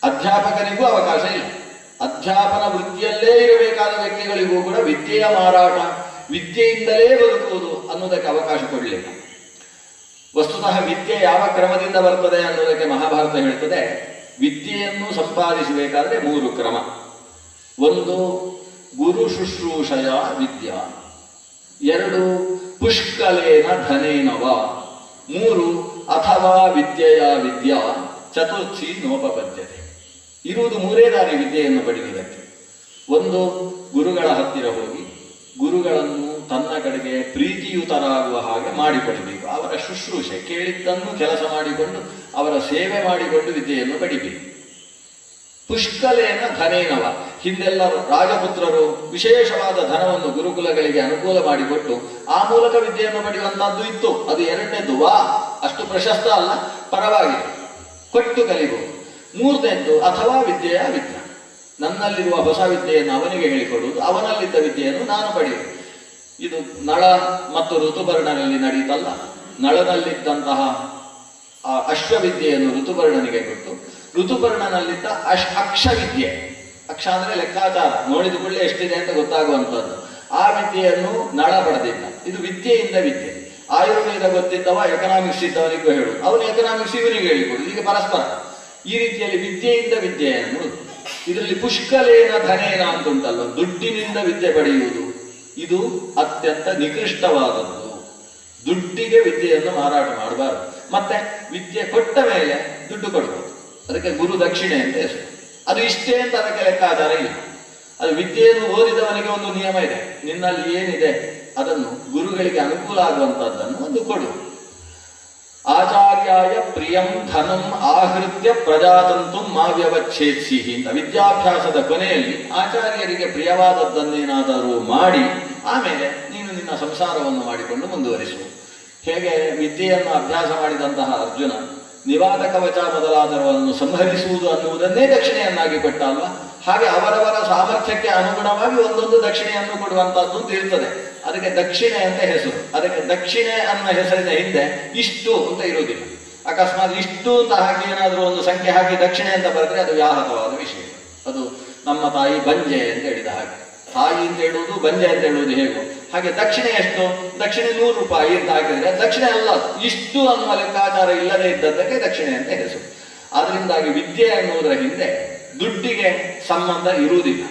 ಅಧ್ಯಾಪಕರಿಗೂ ಅವಕಾಶ ಇಲ್ಲ. ಅಧ್ಯಾಪನ ವೃತ್ತಿಯಲ್ಲೇ ಇರಬೇಕಾದ ವ್ಯಕ್ತಿಗಳಿಗೂ ಕೂಡ ವಿದ್ಯೆಯ ಮಾರಾಟ, ವಿದ್ಯೆಯಿಂದಲೇ ಬದುಕುವುದು ಅನ್ನೋದಕ್ಕೆ ಅವಕಾಶ ಕೊಡಲಿಲ್ಲ. ವಸ್ತುತಃ ವಿದ್ಯೆ ಯಾವ ಕ್ರಮದಿಂದ ಬರ್ತದೆ ಅನ್ನೋದಕ್ಕೆ ಮಹಾಭಾರತ ಹೇಳ್ತದೆ. ವಿದ್ಯೆಯನ್ನು ಸಂಪಾದಿಸಬೇಕಾದ್ರೆ 3 ಕ್ರಮ. 1 ಗುರು ಶುಶ್ರೂಷಯ ವಿದ್ಯಾ, 2 ಪುಷ್ಕಲೇನ ಧನೇನವ, 3 ಅಥವಾ ಅಥವಾ ವಿದ್ಯೆಯ ವಿದ್ಯಾ ಚತುರ್ಥಿ ನೋಪಪದ್ಯತೆ. ಇರುವುದು ಮೂರೇ ದಾರಿ ವಿದ್ಯೆಯನ್ನು ಪಡೆಯುವುದಕ್ಕೆ. ಒಂದು, ಗುರುಗಳ ಹತ್ತಿರ ಹೋಗಿ ಗುರುಗಳನ್ನು ತನ್ನ ಕಡೆಗೆ ಪ್ರೀತಿಯುತರಾಗುವ ಹಾಗೆ ಮಾಡಿಕೊಡಬೇಕು. ಅವರ ಶುಶ್ರೂಷೆ, ಕೇಳಿದ್ದನ್ನು ಕೆಲಸ ಮಾಡಿಕೊಂಡು ಅವರ ಸೇವೆ ಮಾಡಿಕೊಂಡು ವಿದ್ಯೆಯನ್ನು ಪಡಿಬೇಕು. ಪುಷ್ಕಲೇನ ಧನೇನವ, ಹಿಂದೆಲ್ಲ ರಾಜಪುತ್ರರು ವಿಶೇಷವಾದ ಧನವನ್ನು ಗುರುಕುಲಗಳಿಗೆ ಅನುಕೂಲ ಮಾಡಿಕೊಟ್ಟು ಆ ಮೂಲಕ ವಿದ್ಯೆಯನ್ನು ಪಡೆಯುವಂತಹದ್ದು ಇತ್ತು. ಅದು ಎರಡನೇದ್ದು. ಅಷ್ಟು ಪ್ರಶಸ್ತ ಅಲ್ಲ, ಪರವಾಗಿಲ್ಲ, ಕೊಟ್ಟು ಕಲಿಬಹುದು. ಮೂರನೇದ್ದು, ಅಥವಾ ವಿದ್ಯೆಯ ವಿದ್ಯೆ, ನನ್ನಲ್ಲಿರುವ ಹೊಸ ವಿದ್ಯೆಯನ್ನು ಅವನಿಗೆ ಹೇಳಿಕೊಡುವುದು, ಅವನಲ್ಲಿದ್ದ ವಿದ್ಯೆಯನ್ನು ನಾನು ಪಡೆಯುವುದು. ಇದು ನಳ ಮತ್ತು ಋತುಪರ್ಣನಲ್ಲಿ ನಡೆಯುತ್ತಲ್ಲ. ನಳನಲ್ಲಿದ್ದಂತಹ ಅಶ್ವವಿದ್ಯೆಯನ್ನು ಋತುಪರ್ಣನಿಗೆ ಕೊಟ್ಟು, ಋತುಪರ್ಣನಲ್ಲಿದ್ದ ಅಕ್ಷವಿದ್ಯೆ, ಅಕ್ಷ ಅಂದ್ರೆ ಲೆಕ್ಕಾಚಾರ, ನೋಡಿದ ಕೂಡಲೇ ಎಷ್ಟಿದೆ ಅಂತ ಗೊತ್ತಾಗುವಂಥದ್ದು, ಆ ವಿದ್ಯೆಯನ್ನು ನಳ ಪಡೆದಿದ್ದ. ಇದು ವಿದ್ಯೆಯಿಂದ ವಿದ್ಯೆ. ಆಯುರ್ವೇದ ಗೊತ್ತಿದ್ದವ ಎಕನಾಮಿಕ್ಸ್ ಇದ್ದವನಿಗೂ ಹೇಳುದು, ಅವನು ಎಕನಾಮಿಕ್ಸ್ ಇವನಿಗೆ ಹೇಳಿಕೊಡುದು, ಈಗ ಪರಸ್ಪರ ಈ ರೀತಿಯಲ್ಲಿ ವಿದ್ಯೆಯಿಂದ ವಿದ್ಯೆಯನ್ನು. ಇದರಲ್ಲಿ ಪುಷ್ಕಲೇನ ಧನೇನ ಅಂತ ಉಂಟಲ್ವ, ದುಡ್ಡಿನಿಂದ ವಿದ್ಯೆ ಪಡೆಯುವುದು, ಇದು ಅತ್ಯಂತ ನಿಕೃಷ್ಟವಾದದ್ದು. ದುಡ್ಡಿಗೆ ವಿದ್ಯೆಯನ್ನು ಮಾರಾಟ ಮಾಡಬಾರದು. ಮತ್ತೆ ವಿದ್ಯೆ ಕೊಟ್ಟ ಮೇಲೆ ದುಡ್ಡು ಕೊಡ್ಬೋದು, ಅದಕ್ಕೆ ಗುರು ದಕ್ಷಿಣೆ ಅಂತ ಹೆಸರು. ಅದು ಇಷ್ಟೇ ಅಂತ ಅದಕ್ಕೆ ಲೆಕ್ಕಾಚಾರ ಇಲ್ಲ. ಅದು ವಿದ್ಯೆಯನ್ನು ಓದಿದವನಿಗೆ ಒಂದು ನಿಯಮ ಇದೆ, ನಿನ್ನಲ್ಲಿ ಏನಿದೆ ಅದನ್ನು ಗುರುಗಳಿಗೆ ಅನುಕೂಲ ಆಗುವಂತಹದ್ದನ್ನು ಒಂದು ಕೊಡು. ಆಚಾರ್ಯಾಯ ಪ್ರಿಯಂ ಧನಂ ಆಹೃತ್ಯ ಪ್ರಜಾತಂತು ಮಾ ವ್ಯವಚ್ಛೇತ್ಸಿಹಿ ಅಂತ ವಿದ್ಯಾಭ್ಯಾಸದ ಕೊನೆಯಲ್ಲಿ ಆಚಾರ್ಯರಿಗೆ ಪ್ರಿಯವಾದದ್ದನ್ನೇನಾದರೂ ಮಾಡಿ ಆಮೇಲೆ ನೀನು ನಿನ್ನ ಸಂಸಾರವನ್ನು ಮಾಡಿಕೊಂಡು ಮುಂದುವರಿಸು. ಹೇಗೆ ವಿದ್ಯೆಯನ್ನು ಅಭ್ಯಾಸ ಮಾಡಿದಂತಹ ಅರ್ಜುನ ನಿವಾದ ಕವಚ ಮೊದಲಾದವನ್ನು ಸಂಹರಿಸುವುದು ಅನ್ನುವುದನ್ನೇ ದಕ್ಷಿಣೆಯನ್ನಾಗಿ ಕೊಟ್ಟ ಅಲ್ವಾ, ಹಾಗೆ ಅವರವರ ಸಾಮರ್ಥ್ಯಕ್ಕೆ ಅನುಗುಣವಾಗಿ ಒಂದೊಂದು ದಕ್ಷಿಣೆಯನ್ನು ಕೊಡುವಂತಹದ್ದು ಇರ್ತದೆ. ಅದಕ್ಕೆ ದಕ್ಷಿಣೆ ಅಂತ ಹೆಸರು. ಅದಕ್ಕೆ ದಕ್ಷಿಣೆ ಅನ್ನುವ ಹೆಸರಿನ ಹಿಂದೆ ಇಷ್ಟು ಅಂತ ಇರುವುದಿಲ್ಲ. ಅಕಸ್ಮಾತ್ ಇಷ್ಟು ಅಂತ ಹಾಕಿ ಏನಾದರೂ ಒಂದು ಸಂಖ್ಯೆ ಹಾಕಿ ದಕ್ಷಿಣೆ ಅಂತ ಬರೆದ್ರೆ ಅದು ವ್ಯಾಹತವಾದ ವಿಷಯ. ಅದು ನಮ್ಮ ತಾಯಿ ಬಂಜೆ ಅಂತ ಹೇಳಿದ ಹಾಗೆ, ತಾಯಿ ಅಂತ ಹೇಳುವುದು ಬಂಜೆ ಅಂತ ಹೇಳುವುದು ಹೇಗೋ ಹಾಗೆ ದಕ್ಷಿಣೆ ಎಷ್ಟು, ದಕ್ಷಿಣೆ 100 ರೂಪಾಯಿ ಅಂತ ಹಾಕಿದ್ರೆ ದಕ್ಷಿಣೆ ಅಲ್ಲ, ಇಷ್ಟು ಅನ್ನುವ ಲೆಕ್ಕಾಚಾರ ಇಲ್ಲದೆ ಇದ್ದದ್ದಕ್ಕೆ ದಕ್ಷಿಣೆ ಅಂತ ಹೆಸರು. ಆದ್ರಿಂದಾಗಿ ವಿದ್ಯೆ ಅನ್ನುವುದರ ಹಿಂದೆ ದುಡ್ಡಿಗೆ ಸಂಬಂಧ ಇರುವುದಿಲ್ಲ.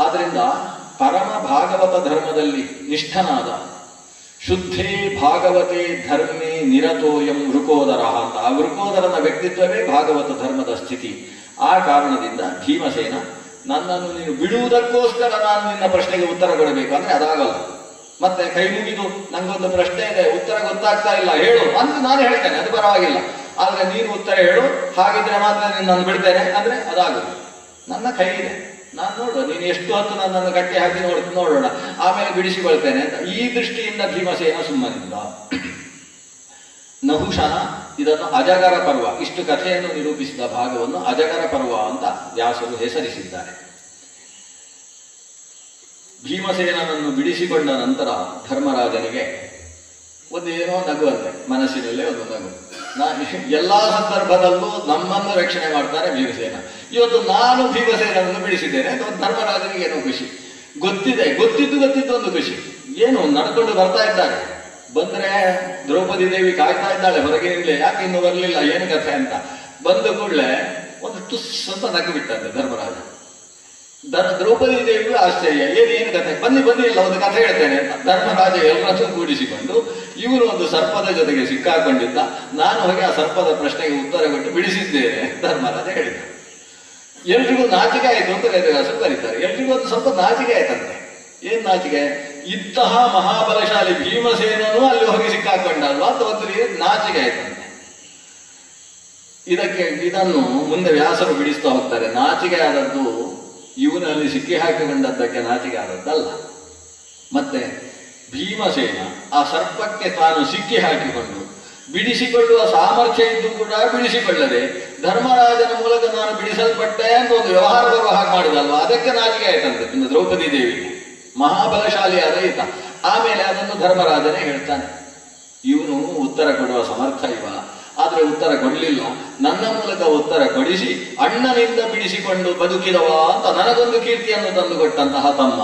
ಆದ್ರಿಂದ ಪರಮ ಭಾಗವತ ಧರ್ಮದಲ್ಲಿ ನಿಷ್ಠನಾದ ಶುದ್ಧೇ ಭಾಗವತೆ ಧರ್ಮೇ ನಿರತೋಯಂ ವೃಕೋದರ ಅಂತ, ಆ ವೃಕೋದರನ ವ್ಯಕ್ತಿತ್ವವೇ ಭಾಗವತ ಧರ್ಮದ ಸ್ಥಿತಿ. ಆ ಕಾರಣದಿಂದ ಭೀಮಸೇನ, ನನ್ನನ್ನು ನೀನು ಬಿಡುವುದಕ್ಕೋಸ್ಕರ ನಾನು ನಿನ್ನ ಪ್ರಶ್ನೆಗೆ ಉತ್ತರ ಕೊಡಬೇಕು ಅಂದ್ರೆ ಅದಾಗಲ್ಲ. ಮತ್ತೆ ಕೈ ಮುಗಿದು ನಂಗೊಂದು ಪ್ರಶ್ನೆ ಇದೆ, ಉತ್ತರ ಗೊತ್ತಾಗ್ತಾ ಇಲ್ಲ, ಹೇಳು ಅಂತ ನಾನು ಹೇಳ್ತೇನೆ, ಅದು ಪರವಾಗಿಲ್ಲ. ಆದ್ರೆ ನೀನು ಉತ್ತರ ಹೇಳು, ಹಾಗಿದ್ರೆ ಮಾತ್ರ ನಾನು ಬಿಡ್ತೇನೆ ಅಂದ್ರೆ ಅದಾಗುದು. ನನ್ನ ಕೈ ಇದೆ, ನಾನು ನೋಡುವ ನೀನು ಎಷ್ಟು ಹೊತ್ತು ನನ್ನನ್ನು ಗಟ್ಟಿ ಹಾಕಿ ನೋಡೋಣ, ಆಮೇಲೆ ಬಿಡಿಸಿಕೊಳ್ತೇನೆ ಅಂತ. ಈ ದೃಷ್ಟಿಯಿಂದ ಭೀಮಸೇನ ಸುಮ್ಮನಿದ್ದ. ನಹುಷನ ಇದನ್ನು ಅಜಗರ ಪರ್ವ, ಇಷ್ಟು ಕಥೆಯನ್ನು ನಿರೂಪಿಸಿದ ಭಾಗವನ್ನು ಅಜಗರ ಪರ್ವ ಅಂತ ವ್ಯಾಸರು ಹೆಸರಿಸಿದ್ದಾರೆ. ಭೀಮಸೇನನನ್ನು ಬಿಡಿಸಿಕೊಂಡ ನಂತರ ಧರ್ಮರಾಜನಿಗೆ ಒಂದು ಏನೋ ನಗುವಂತೆ, ಮನಸ್ಸಿನಲ್ಲೇ ಒಂದು ನಗು. ಎಲ್ಲಾ ಸಂದರ್ಭದಲ್ಲೂ ನಮ್ಮನ್ನು ರಕ್ಷಣೆ ಮಾಡ್ತಾರೆ ಭೀಮಸೇನ, ಇವತ್ತು ನಾನು ಭೀಮಸೇನನ್ನು ಬಿಡಿಸಿದ್ದೇನೆ ಅಂತ ಧರ್ಮರಾಜನಿಗೆ ಏನೋ ಖುಷಿ. ಗೊತ್ತಿದ್ದು ಒಂದು ಖುಷಿ. ಏನು ನಡ್ಕೊಂಡು ಬರ್ತಾ ಇದ್ದಾರೆ, ಬಂದ್ರೆ ದ್ರೌಪದಿ ದೇವಿ ಕಾಯ್ತಾ ಇದ್ದಾಳೆ ಹೊರಗಿನಿಂದಲೇ, ಯಾಕೆ ಇನ್ನು ಬರಲಿಲ್ಲ ಏನು ಕಥೆ ಅಂತ. ಬಂದ ಕೂಡಲೇ ಒಂದು ಟುಸ್ ಅಂತ ನಗು ಬಿಟ್ಟಂತೆ ಧರ್ಮರಾಜ. ದ್ರೌಪದಿ ದೇವಿಗೂ ಆಶ್ಚರ್ಯ, ಏನು ಕಥೆ, ಬನ್ನಿ ಇಲ್ಲ ಒಂದು ಕಥೆ ಹೇಳ್ತೇನೆ ಅಂತ. ಧರ್ಮರಾಜ ಎಲ್ಲರನ್ನೂ ಕೂಡಿಸಿಕೊಂಡು ಇವನು ಒಂದು ಸರ್ಪದ ಜೊತೆಗೆ ಸಿಕ್ಕಾಕೊಂಡಿದ್ದ, ನಾನು ಹೋಗಿ ಆ ಸರ್ಪದ ಪ್ರಶ್ನೆಗೆ ಉತ್ತರ ಕೊಟ್ಟು ಬಿಡಿಸಿದ್ದೇನೆ ಧರ್ಮರಾಜ ಹೇಳಿದ. ಎಲ್ರಿಗೂ ನಾಚಿಕೆ ಆಯಿತು ಅಂತ ವೇದವ್ಯಾಸರು ಬರೀತಾರೆ. ಎಲ್ರಿಗೂ ಒಂದು ಸ್ವಲ್ಪ ನಾಚಿಕೆ ಆಯ್ತಂತೆ. ಏನ್ ನಾಚಿಕೆ, ಇಂತಹ ಮಹಾಬಲಶಾಲಿ ಭೀಮಸೇನನು ಅಲ್ಲಿ ಹೋಗಿ ಸಿಕ್ಕಾಕೊಂಡಲ್ವಾ ಅಂತ ಒಂದರಿಗೆ ನಾಚಿಕೆ ಆಯ್ತಂತೆ. ಇದನ್ನು ಮುಂದೆ ವ್ಯಾಸರು ಬಿಡಿಸ್ತಾ ಹೋಗ್ತಾರೆ. ನಾಚಿಕೆ ಆದದ್ದು ಇವನಲ್ಲಿ ಸಿಕ್ಕಿ ಹಾಕಿಕೊಂಡದ್ದಕ್ಕೆ ನಾಚಿಕೆ ಆದದ್ದಲ್ಲ. ಮತ್ತೆ ಭೀಮಸೇನ ಆ ಸರ್ಪಕ್ಕೆ ತಾನು ಸಿಕ್ಕಿ ಹಾಕಿಕೊಂಡು ಬಿಡಿಸಿಕೊಳ್ಳುವ ಸಾಮರ್ಥ್ಯ ಇದ್ದು ಕೂಡ ಬಿಡಿಸಿಕೊಳ್ಳದೆ ಧರ್ಮರಾಜನ ಮೂಲಕ ನಾನು ಬಿಡಿಸಲ್ಪಟ್ಟೆ ಅಂತ ಒಂದು ವ್ಯವಹಾರ ಬರುವ ಹಾಗೆ ಮಾಡಿದಲ್ವ, ಅದಕ್ಕೆ ನಾಚಿಕೆ ಆಯ್ತಂತೆ ದ್ರೌಪದಿ ದೇವಿಗೆ. ಮಹಾಬಲಶಾಲಿಯಾದ ಈತ. ಆಮೇಲೆ ಅದನ್ನು ಧರ್ಮರಾಜನೇ ಹೇಳ್ತಾನೆ, ಇವನು ಉತ್ತರ ಕೊಡುವ ಸಮರ್ಥ ಇವ, ಆದ್ರೆ ಉತ್ತರ ಕೊಡಲಿಲ್ಲ, ನನ್ನ ಮೂಲಕ ಉತ್ತರ ಕೊಡಿಸಿ ಅಣ್ಣನಿಂದ ಬಿಡಿಸಿಕೊಂಡು ಬದುಕಿದವ ಅಂತ ನನಗೊಂದು ಕೀರ್ತಿಯನ್ನು ತಂದುಕೊಟ್ಟಂತಹ ತಮ್ಮ.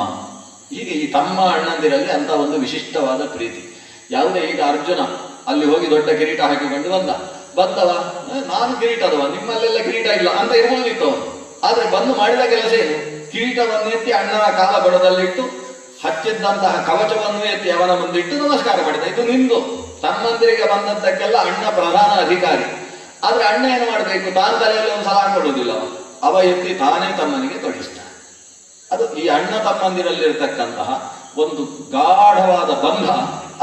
ಹೀಗೆ ಈ ತಮ್ಮ ಅಣ್ಣಂದಿರಲ್ಲಿ ಅಂತ ಒಂದು ವಿಶಿಷ್ಟವಾದ ಪ್ರೀತಿ. ಯಾವುದೇ ಈಗ ಅರ್ಜುನ ಅಲ್ಲಿ ಹೋಗಿ ದೊಡ್ಡ ಕಿರೀಟ ಹಾಕಿಕೊಂಡು ಬಂದವ, ನಾನು ಕಿರೀಟದವ, ನಿಮ್ಮಲ್ಲೆಲ್ಲ ಕಿರೀಟ ಇಲ್ಲ ಅಂತ ಇರ್ಬೋದಿತ್ತು ಅವನು. ಆದ್ರೆ ಬಂದು ಮಾಡಿದ ಕೆಲಸ ಏನು, ಕಿರೀಟವನ್ನು ಎತ್ತಿ ಅಣ್ಣನ ಕಾಲ ಬಡದಲ್ಲಿಟ್ಟು ಹಚ್ಚಿದ್ದಂತಹ ಕವಚವನ್ನು ಎತ್ತಿ ಅವನ ಮುಂದಿಟ್ಟು ನಮಸ್ಕಾರ ಮಾಡಿದ. ಇದು ನಿಂದು ತಮ್ಮಂದಿರಿಗೆ ಬಂದದ್ದಕ್ಕೆಲ್ಲ ಅಣ್ಣ ಪ್ರಧಾನ ಅಧಿಕಾರಿ. ಆದ್ರೆ ಅಣ್ಣ ಏನು ಮಾಡಬೇಕು, ತಾನು ತಲೆಯಲ್ಲಿ ಒಂದು ಸಲ ಹಾಕೊಳ್ಳುವುದಿಲ್ಲ, ಅವ ಎತ್ತಿ ತಾನೇ ತಮ್ಮನಿಗೆ ತೊಡಿಸ್ತಾನೆ. ಅದು ಈ ಅಣ್ಣ ತಮ್ಮಂದಿರಲ್ಲಿರ್ತಕ್ಕಂತಹ ಒಂದು ಗಾಢವಾದ ಬಂಧ.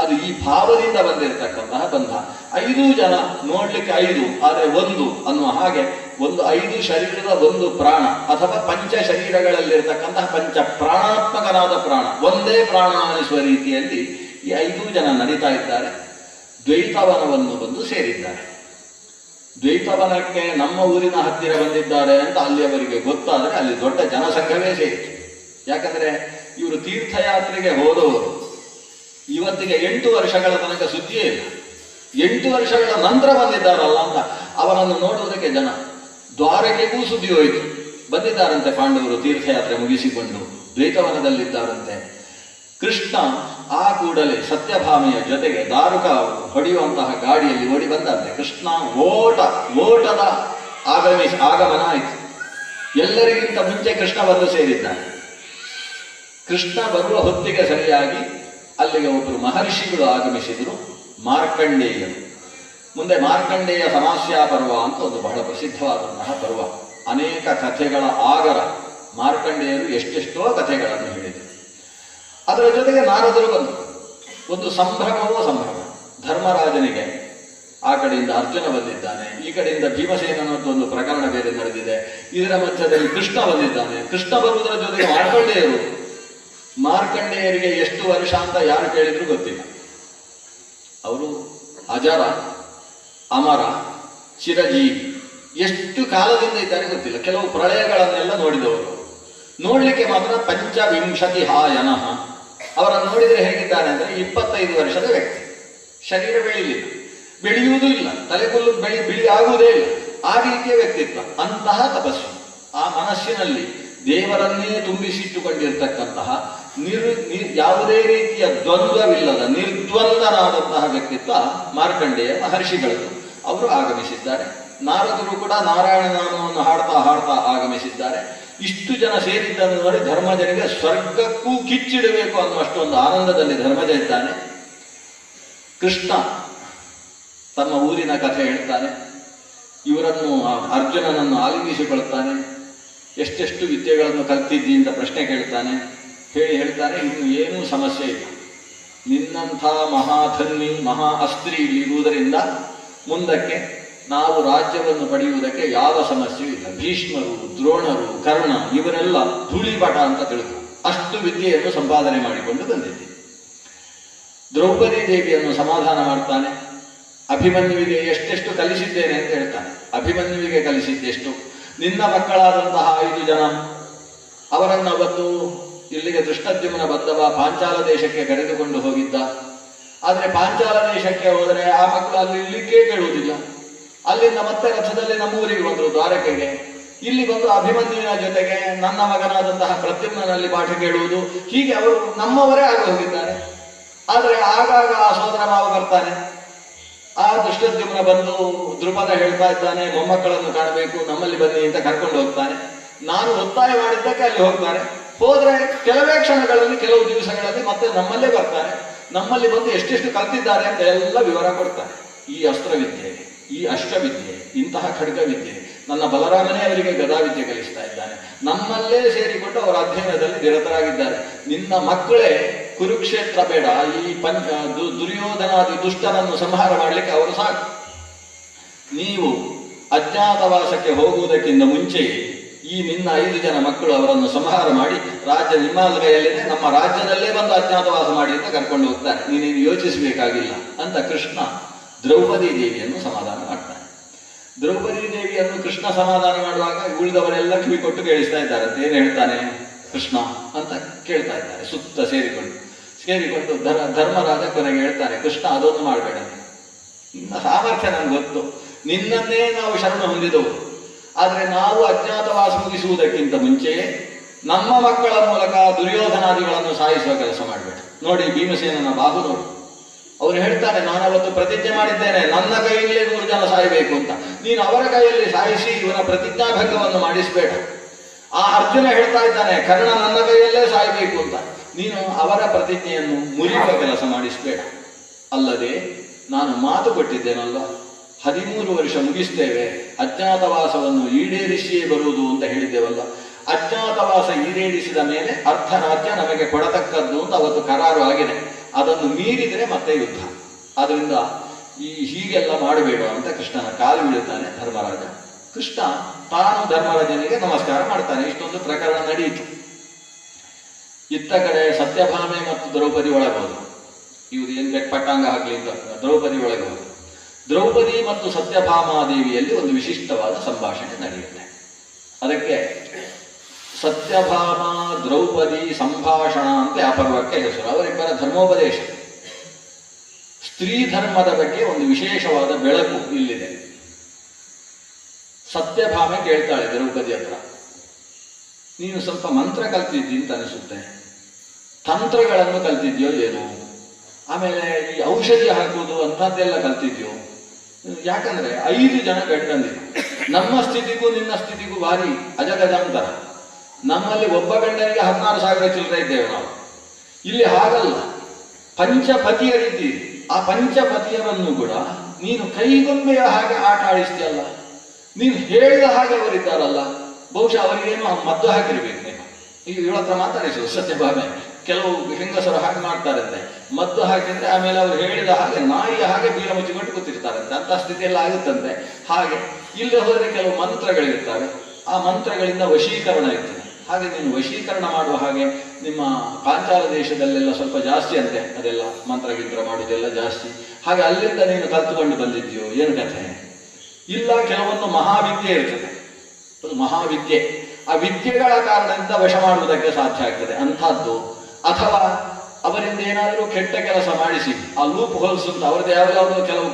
ಅದು ಈ ಭಾವದಿಂದ ಬಂದಿರತಕ್ಕಂತಹ ಬಂಧ. 5 ಜನ ನೋಡ್ಲಿಕ್ಕೆ 5 ಆದರೆ 1 ಅನ್ನುವ ಹಾಗೆ ಒಂದು 5 ಶರೀರದ ಒಂದು ಪ್ರಾಣ, ಅಥವಾ ಪಂಚ ಶರೀರಗಳಲ್ಲಿರ್ತಕ್ಕಂತಹ ಪಂಚ ಪ್ರಾಣಾತ್ಮಕನಾದ ಪ್ರಾಣ, ಒಂದೇ ಪ್ರಾಣ ಅನಿಸುವ ರೀತಿಯಲ್ಲಿ ಈ 5 ಜನ ನಡೀತಾ ಇದ್ದಾರೆ. ದ್ವೈತವನವನ್ನು ಬಂದು ಸೇರಿದ್ದಾರೆ. ದ್ವೈತವನಕ್ಕೆ ನಮ್ಮ ಊರಿನ ಹತ್ತಿರ ಬಂದಿದ್ದಾರೆ ಅಂತ ಅಲ್ಲಿ ಅವರಿಗೆ ಗೊತ್ತಾದರೆ ಅಲ್ಲಿ ದೊಡ್ಡ ಜನಸಂಘವೇ ಸೇರಿತು. ಯಾಕಂದ್ರೆ ಇವರು ತೀರ್ಥಯಾತ್ರೆಗೆ ಹೋದವರು ಇವತ್ತಿಗೆ 8 ವರ್ಷಗಳ ತನಕ ಸುದ್ದಿಯೇ ಇಲ್ಲ. 8 ವರ್ಷಗಳ ನಂತರ ಬಂದಿದ್ದಾರಲ್ಲ ಅಂತ ಅವರನ್ನು ನೋಡುವುದಕ್ಕೆ ಜನ. ದ್ವಾರಕೆಗೂ ಸುದ್ದಿ ಹೋಯಿತು, ಬಂದಿದ್ದಾರಂತೆ ಪಾಂಡವರು ತೀರ್ಥಯಾತ್ರೆ ಮುಗಿಸಿಕೊಂಡು ದ್ವೈತವನದಲ್ಲಿದ್ದಾರಂತೆ. ಕೃಷ್ಣ ಆ ಕೂಡಲೇ ಸತ್ಯಭಾಮೆಯ ಜೊತೆಗೆ ದಾರುಕ ಹೊಡೆಯುವಂತಹ ಗಾಡಿಯಲ್ಲಿ ಓಡಿ ಬಂದಂತೆ. ಕೃಷ್ಣ ಓಟದ ಆಗಮನ ಆಯಿತು. ಎಲ್ಲರಿಗಿಂತ ಮುಂಚೆ ಕೃಷ್ಣ ಬಂದು ಸೇರಿದ್ದಾನೆ. ಕೃಷ್ಣ ಬರುವ ಹೊತ್ತಿಗೆ ಸರಿಯಾಗಿ ಅಲ್ಲಿಗೆ ಒಬ್ಬರು ಮಹರ್ಷಿಗಳು ಆಗಮಿಸಿದರು, ಮಾರ್ಕಂಡೇಯರು. ಮುಂದೆ ಮಾರ್ಕಂಡೇಯ ಸಮಾಸ್ಯಾ ಪರ್ವ ಅಂತ ಒಂದು ಬಹಳ ಪ್ರಸಿದ್ಧವಾದಂತಹ ಪರ್ವ. ಅನೇಕ ಕಥೆಗಳ ಆಗರ ಮಾರ್ಕಂಡೇಯರು ಎಷ್ಟೆಷ್ಟೋ ಕಥೆಗಳನ್ನು ಹೇಳಿದರು. ಅದರ ಜೊತೆಗೆ ನಾರದರು ಬಂದರು. ಒಂದು ಸಂಭ್ರಮವೋ ಸಂಭ್ರಮ. ಧರ್ಮರಾಜನಿಗೆ ಆ ಕಡೆಯಿಂದ ಅರ್ಜುನ ಬಂದಿದ್ದಾನೆ, ಈ ಕಡೆಯಿಂದ ಭೀಮಸೇನನದ್ದು ಒಂದು ಪ್ರಕರಣ ಬೇರೆ ನಡೆದಿದೆ, ಇದರ ಮಧ್ಯದಲ್ಲಿ ಕೃಷ್ಣ ಬಂದಿದ್ದಾನೆ. ಕೃಷ್ಣ ಬರುವುದರ ಜೊತೆಗೆ ಮಾರ್ಕಂಡೇಯರಿಗೆ ಎಷ್ಟು ವರ್ಷ ಅಂತ ಯಾರು ಕೇಳಿದ್ರು ಗೊತ್ತಿಲ್ಲ. ಅವರು ಅಜರ, ಅಮರ, ಚಿರಜೀವಿ, ಎಷ್ಟು ಕಾಲದಿಂದ ಇದ್ದಾರೆ ಗೊತ್ತಿಲ್ಲ. ಕೆಲವು ಪ್ರಳಯಗಳನ್ನೆಲ್ಲ ನೋಡಿದವರು. ನೋಡ್ಲಿಕ್ಕೆ ಮಾತ್ರ 25 ಹಾಯನಃ. ಅವರನ್ನು ನೋಡಿದರೆ ಹೇಗಿದ್ದಾರೆ ಅಂದರೆ 25 ವರ್ಷದ ವ್ಯಕ್ತಿ. ಶರೀರ ಬೆಳೆಯುವುದೂ ಇಲ್ಲ, ತಲೆಗುಲ್ಲು ಬಿಳಿ ಆಗುವುದೇ ಇಲ್ಲ, ಆ ರೀತಿಯ ವ್ಯಕ್ತಿತ್ವ. ಅಂತಹ ತಪಸ್ವಿ. ಆ ಮನಸ್ಸಿನಲ್ಲಿ ದೇವರನ್ನೇ ತುಂಬಿಸಿಟ್ಟುಕೊಂಡಿರ್ತಕ್ಕಂತಹ ಯಾವುದೇ ರೀತಿಯ ದ್ವಂದ್ವವಿಲ್ಲದ ನಿರ್ದ್ವಂದ್ವನಾದಂತಹ ವ್ಯಕ್ತಿತ್ವ ಮಾರ್ಕಂಡೇಯ ಮಹರ್ಷಿಗಳದ್ದು. ಅವರು ಆಗಮಿಸಿದ್ದಾರೆ. ನಾರದರು ಕೂಡ ನಾರಾಯಣ ನಾಮವನ್ನು ಹಾಡ್ತಾ ಆಗಮಿಸಿದ್ದಾರೆ. ಇಷ್ಟು ಜನ ಸೇರಿದ್ದನ್ನು ನೋಡಿ ಧರ್ಮಜನಿಗೆ ಸ್ವರ್ಗಕ್ಕೂ ಕಿಚ್ಚಿಡಬೇಕು ಅನ್ನುವಷ್ಟು ಒಂದು ಆನಂದದಲ್ಲಿ ಧರ್ಮಜ ಇದ್ದಾನೆ. ಕೃಷ್ಣ ತಮ್ಮ ಊರಿನ ಕಥೆ ಹೇಳ್ತಾನೆ. ಇವರನ್ನು ಅರ್ಜುನನನ್ನು ಆಲಿಂಗಿಸಿಕೊಳ್ಳುತ್ತಾನೆ. ಎಷ್ಟೆಷ್ಟು ವಿದ್ಯೆಗಳನ್ನು ಕಲ್ತಿದ್ದಿ ಅಂತ ಪ್ರಶ್ನೆ ಕೇಳ್ತಾನೆ. ಹೇಳ್ತಾನೆ, ಇನ್ನು ಏನೂ ಸಮಸ್ಯೆ ಇಲ್ಲ, ನಿನ್ನಂಥ ಮಹಾಧನ್ವಿ ಮಹಾ ಅಸ್ತ್ರಿ ಇಲ್ಲಿರುವುದರಿಂದ ಮುಂದಕ್ಕೆ ನಾವು ರಾಜ್ಯವನ್ನು ಪಡೆಯುವುದಕ್ಕೆ ಯಾವ ಸಮಸ್ಯೆಯೂ ಇಲ್ಲ. ಭೀಷ್ಮರು, ದ್ರೋಣರು, ಕರ್ಣ ಇವರೆಲ್ಲ ಧೂಳಿಪಟ ಅಂತ ತಿಳಿದು ಅಷ್ಟು ವಿದ್ಯೆಯನ್ನು ಸಂಪಾದನೆ ಮಾಡಿಕೊಂಡು ಬಂದಿದ್ದೆ. ದ್ರೌಪದಿ ದೇವಿಯನ್ನು ಸಮಾಧಾನ ಮಾಡ್ತಾನೆ. ಅಭಿಮನ್ಯುವಿಗೆ ಎಷ್ಟೆಷ್ಟು ಕಲಿಸಿದ್ದೇನೆ ಅಂತ ಹೇಳ್ತಾನೆ. ಅಭಿಮನ್ಯುವಿಗೆ ಕಲಿಸಿದ್ದೆಷ್ಟು? ನಿನ್ನ ಮಕ್ಕಳಾದಂತಹ 5 ಜನ ಅವರನ್ನು ಅವತ್ತು ಇಲ್ಲಿಗೆ ದೃಷ್ಟದ್ಯುಮ್ನ ಬದ್ದವ ಪಾಂಚಾಲ ದೇಶಕ್ಕೆ ಕರೆದುಕೊಂಡು ಹೋಗಿದ್ದ. ಆದರೆ ಪಾಂಚಾಲ ದೇಶಕ್ಕೆ ಹೋದರೆ ಆ ಮಕ್ಕಳು ಅಲ್ಲಿ ಇಲ್ಲಿಗೆ ಕೇಳುವುದಿಲ್ಲ. ಅಲ್ಲಿಂದ ಮತ್ತೆ ರಥದಲ್ಲಿ ನಮ್ಮೂರಿಗೆ ಬಂದರು, ದ್ವಾರಕೆಗೆ. ಇಲ್ಲಿ ಬಂದು ಅಭಿಮನ್ಯುವಿನ ಜೊತೆಗೆ ನನ್ನ ಮಗನಾದಂತಹ ಪ್ರದ್ಯುಮ್ನಲ್ಲಿ ಪಾಠ ಕೇಳುವುದು, ಹೀಗೆ ಅವರು ನಮ್ಮವರೇ ಆಗಿ ಹೋಗಿದ್ದಾರೆ. ಆದರೆ ಆಗಾಗ ಆ ಸೋದರ ಮಾವ ಬರ್ತಾನೆ. ಆ ದೃಷ್ಟದ್ಯುಮ್ನ ಬಂದು ದ್ರುಪದ ಹೇಳ್ತಾ ಇದ್ದಾನೆ, ಮೊಮ್ಮಕ್ಕಳನ್ನು ಕಾಣಬೇಕು, ನಮ್ಮಲ್ಲಿ ಬನ್ನಿ ಅಂತ ಕರ್ಕೊಂಡು ಹೋಗ್ತಾನೆ. ನಾನು ಒತ್ತಾಯ ಮಾಡಿದ್ದಕ್ಕೆ ಅಲ್ಲಿ ಹೋಗ್ತಾರೆ. ಹೋದ್ರೆ ಕೆಲವೇ ಕ್ಷಣಗಳಲ್ಲಿ, ಕೆಲವು ದಿವಸಗಳಲ್ಲಿ ಮತ್ತೆ ನಮ್ಮಲ್ಲೇ ಬರ್ತಾರೆ. ನಮ್ಮಲ್ಲಿ ಬಂದು ಎಷ್ಟೆಷ್ಟು ಕಲ್ತಿದ್ದಾರೆ ಅಂತ ಎಲ್ಲ ವಿವರ ಕೊಡ್ತಾರೆ. ಈ ಅಸ್ತ್ರವಿದ್ಯೆ, ಈ ಅಷ್ಟವಿದ್ಯೆ, ಇಂತಹ ಖಡ್ಗವಿದ್ಯೆ, ನನ್ನ ಬಲರಾಮನೇ ಅವರಿಗೆ ಗದಾವಿದ್ಯೆ ಕಲಿಸ್ತಾ ಇದ್ದಾನೆ. ನಮ್ಮಲ್ಲೇ ಸೇರಿಕೊಂಡು ಅವರ ಅಧ್ಯಯನದಲ್ಲಿ ನಿರತರಾಗಿದ್ದಾರೆ. ನಿನ್ನ ಮಕ್ಕಳೇ ಕುರುಕ್ಷೇತ್ರ ಬೇಡ, ಈ ದುರ್ಯೋಧನಾದಿ ದುಷ್ಟರನ್ನು ಸಂಹಾರ ಮಾಡಲಿಕ್ಕೆ ಅವರು ಸಾಕು. ನೀವು ಅಜ್ಞಾತವಾಸಕ್ಕೆ ಹೋಗುವುದಕ್ಕಿಂತ ಮುಂಚೆಯೇ ಈ ನಿನ್ನ 5 ಜನ ಮಕ್ಕಳು ಅವರನ್ನು ಸಂಹಾರ ಮಾಡಿ ರಾಜ್ಯ ನಿಮ್ಮ ಕೈಯಲ್ಲಿದೆ, ನಮ್ಮ ರಾಜ್ಯದಲ್ಲೇ ಬಂದು ಅಜ್ಞಾತವಾಸ ಮಾಡಿ ಅಂತ ಕರ್ಕೊಂಡು ಹೋಗ್ತಾರೆ. ನೀನೇನು ಯೋಚಿಸಬೇಕಾಗಿಲ್ಲ ಅಂತ ಕೃಷ್ಣ ದ್ರೌಪದಿ ದೇವಿಯನ್ನು ಸಮಾಧಾನ ಮಾಡ್ತಾನೆ. ದ್ರೌಪದಿ ದೇವಿಯನ್ನು ಕೃಷ್ಣ ಸಮಾಧಾನ ಮಾಡುವಾಗ ಉಳಿದವರೆಲ್ಲ ಕಿವಿ ಕೊಟ್ಟು ಕೇಳಿಸ್ತಾ ಇದ್ದಾರೆ. ಅಂತ ಏನು ಹೇಳ್ತಾನೆ ಕೃಷ್ಣ ಅಂತ ಕೇಳ್ತಾ ಇದ್ದಾರೆ ಸುತ್ತ ಸೇರಿಕೊಂಡು. ಧರ್ಮರಾಜ ಕೊನೆಗೆ ಹೇಳ್ತಾನೆ, ಕೃಷ್ಣ ಅದೊಂದು ಮಾಡಬೇಡ, ನಿನ್ನ ಸಾಮರ್ಥ್ಯ ನನಗೆ ಗೊತ್ತು, ನಿನ್ನನ್ನೇ ನಾವು ಶರಣ ಹೊಂದಿದವರು. ಆದರೆ ನಾವು ಅಜ್ಞಾತವಾಸ ಮುಗಿಸುವುದಕ್ಕಿಂತ ಮುಂಚೆಯೇ ನಮ್ಮ ಮಕ್ಕಳ ಮೂಲಕ ದುರ್ಯೋಧನಾದಿಗಳನ್ನು ಸಾಯಿಸುವ ಕೆಲಸ ಮಾಡಬೇಡ. ನೋಡಿ ಭೀಮಸೇನನ ಬಾಹು ನೋಡು. ಅವ್ರು ಹೇಳ್ತಾನೆ, ನಾನು ಅವತ್ತು ಪ್ರತಿಜ್ಞೆ ಮಾಡಿದ್ದೇನೆ ನನ್ನ ಕೈಯಲ್ಲೇ 100 ಜನ ಸಾಯಬೇಕು ಅಂತ. ನೀನು ಅವರ ಕೈಯಲ್ಲಿ ಸಾಯಿಸಿ ಇವನ ಪ್ರತಿಜ್ಞಾಭಂಗವನ್ನು ಮಾಡಿಸಬೇಡ. ಆ ಅರ್ಜುನ ಹೇಳ್ತಾ ಇದ್ದಾನೆ, ಕರ್ಣ ನನ್ನ ಕೈಯಲ್ಲೇ ಸಾಯಬೇಕು ಅಂತ. ನೀನು ಅವರ ಪ್ರತಿಜ್ಞೆಯನ್ನು ಮುರಿಯುವ ಕೆಲಸ ಮಾಡಿಸಬೇಡ. ಅಲ್ಲದೆ ನಾನು ಮಾತು ಕೊಟ್ಟಿದ್ದೇನಲ್ಲ, 13 ವರ್ಷ ಮುಗಿಸ್ತೇವೆ, ಅಜ್ಞಾತವಾಸವನ್ನು ಈಡೇರಿಸಿಯೇ ಬರುವುದು ಅಂತ ಹೇಳಿದ್ದೇವಲ್ಲ. ಅಜ್ಞಾತವಾಸ ಈಡೇರಿಸಿದ ಮೇಲೆ ಅರ್ಧರಾಜ್ಯ ನಮಗೆ ಕೊಡತಕ್ಕದ್ದು ಅಂತ ಅವತ್ತು ಕರಾರು ಆಗಿದೆ. ಅದನ್ನು ಮೀರಿದರೆ ಮತ್ತೆ ಯುದ್ಧ. ಆದ್ದರಿಂದ ಹೀಗೆಲ್ಲ ಮಾಡಬೇಡ ಅಂತ ಕೃಷ್ಣನ ಕಾಲು ಬೀಳುತ್ತಾನೆ ಧರ್ಮರಾಜ. ಕೃಷ್ಣ ತಾನು ಧರ್ಮರಾಜನಿಗೆ ನಮಸ್ಕಾರ ಮಾಡ್ತಾನೆ. ಇಷ್ಟೊಂದು ಪ್ರಕರಣ ನಡೆಯಿತು. ಇತ್ತ ಕಡೆ ಸತ್ಯಭಾಮೆ ಮತ್ತು ದ್ರೌಪದಿ ಒಳಗೋದು. ಇವರು ಏನು ಪಟ್ಟಾಂಗ ಹಾಕಲಿ ಅಂತ ದ್ರೌಪದಿ ಒಳಗೆ ಹೋದರು. ದ್ರೌಪದಿ ಮತ್ತು ಸತ್ಯಭಾಮಾದೇವಿಯಲ್ಲಿ ಒಂದು ವಿಶಿಷ್ಟವಾದ ಸಂಭಾಷಣೆ ನಡೆಯುತ್ತೆ. ಅದಕ್ಕೆ ಸತ್ಯಭಾಮ ದ್ರೌಪದಿ ಸಂಭಾಷಣ ಅಂತ ಆ ಪರ್ವಕ್ಕೆ ಹೆಸರು. ಅವರಿಬ್ಬರ ಧರ್ಮೋಪದೇಶ, ಸ್ತ್ರೀ ಧರ್ಮದ ಬಗ್ಗೆ ಒಂದು ವಿಶೇಷವಾದ ಬೆಳಕು ಇಲ್ಲಿದೆ. ಸತ್ಯಭಾಮೆ ಕೇಳ್ತಾಳೆ ದ್ರೌಪದಿ ಹತ್ರ, ನೀನು ಸ್ವಲ್ಪ ಮಂತ್ರ ಕಲ್ತಿದ್ದಿ ಅಂತ ಅನಿಸುತ್ತೆ, ತಂತ್ರಗಳನ್ನು ಕಲ್ತಿದ್ಯೋ ಏನು, ಆಮೇಲೆ ಈ ಔಷಧಿ ಹಾಕುವುದು ಅಂಥದ್ದೆಲ್ಲ ಕಲ್ತಿದ್ಯೋ? ಯಾಕಂದ್ರೆ 5 ಜನ ಗಂಡಂದಿರು, ನಮ್ಮ ಸ್ಥಿತಿಗೂ ನಿನ್ನ ಸ್ಥಿತಿಗೂ ಭಾರಿ ಅಜಗಜಾಂತರ. ನಮ್ಮಲ್ಲಿ ಒಬ್ಬ ಗಂಡನಿಗೆ 16,000 ಚಿಲ್ಲರೆ ಇದ್ದೇವೆ ನಾವು. ಇಲ್ಲಿ ಹಾಗಲ್ಲ, ಪಂಚಪತಿಯರಿದ್ದೀರಿ. ಆ ಪಂಚಪತಿಯರನ್ನು ಕೂಡ ನೀನು ಕೈಗೊಂಬೆಯ ಹಾಗೆ ಆಟ ಆಡಿಸ್ತೀಯಲ್ಲ. ನೀನು ಹೇಳಿದ ಹಾಗೆ ಅವರಿದ್ದಾರಲ್ಲ, ಬಹುಶಃ ಅವರಿಗೇನು ಮದ್ದು ಹಾಕಿರ್ಬೇಕು ನೀನು. ಈಗ ಇವಳ ಹತ್ರ ಮಾತಾಡಿಸು ಸತ್ಯಭಾಮೆ. ಕೆಲವು ಹೆಂಗಸರು ಹಾಗೆ ಮಾಡ್ತಾರಂತೆ, ಮದ್ದು ಹಾಕಿದ್ರೆ ಆಮೇಲೆ ಅವರು ಹೇಳಿದ ಹಾಗೆ ನಾಯಿಯ ಹಾಗೆ ಬೀರ ಮುಚ್ಚಿಕೊಂಡು ಕೂತಿರ್ತಾರಂತೆ. ಅಂತ ಸ್ಥಿತಿಯೆಲ್ಲ ಆಗುತ್ತಂತೆ. ಹಾಗೆ ಇಲ್ಲಿ ಹೋದರೆ ಕೆಲವು ಮಂತ್ರಗಳಿರ್ತವೆ, ಆ ಮಂತ್ರಗಳಿಂದ ವಶೀಕರಣ ಇರ್ತದೆ. ಹಾಗೆ ನೀನು ವಶೀಕರಣ ಮಾಡುವ ಹಾಗೆ ನಿಮ್ಮ ಪಾಂಚಾಲ ದೇಶದಲ್ಲೆಲ್ಲ ಸ್ವಲ್ಪ ಜಾಸ್ತಿ ಅಂತೆ, ಅದೆಲ್ಲ ಮಂತ್ರಗಿಂತ್ರ ಮಾಡುವುದೆಲ್ಲ ಜಾಸ್ತಿ. ಹಾಗೆ ಅಲ್ಲಿಂದ ನೀನು ಕಲ್ತುಕೊಂಡು ಬಂದಿದ್ಯೋ ಏನು ಕಥೆ? ಇಲ್ಲ, ಕೆಲವೊಂದು ಮಹಾವಿದ್ಯೆ ಇರ್ತದೆ, ಅದು ಮಹಾವಿದ್ಯೆ. ಆ ವಿದ್ಯೆಗಳ ಕಾರಣದಿಂದ ವಶ ಮಾಡುವುದಕ್ಕೆ ಸಾಧ್ಯ ಆಗ್ತದೆ ಅಂಥದ್ದು. ಅಥವಾ ಅವರಿಂದ ಏನಾದರೂ ಕೆಟ್ಟ ಕೆಲಸ ಮಾಡಿಸಿ ಆ ಲೂಪ್ ಹೋಲ್ಸ್ ಅಂತ ಅವರದ್ದು ಯಾವುದಾವುದೋ ಕೆಲವು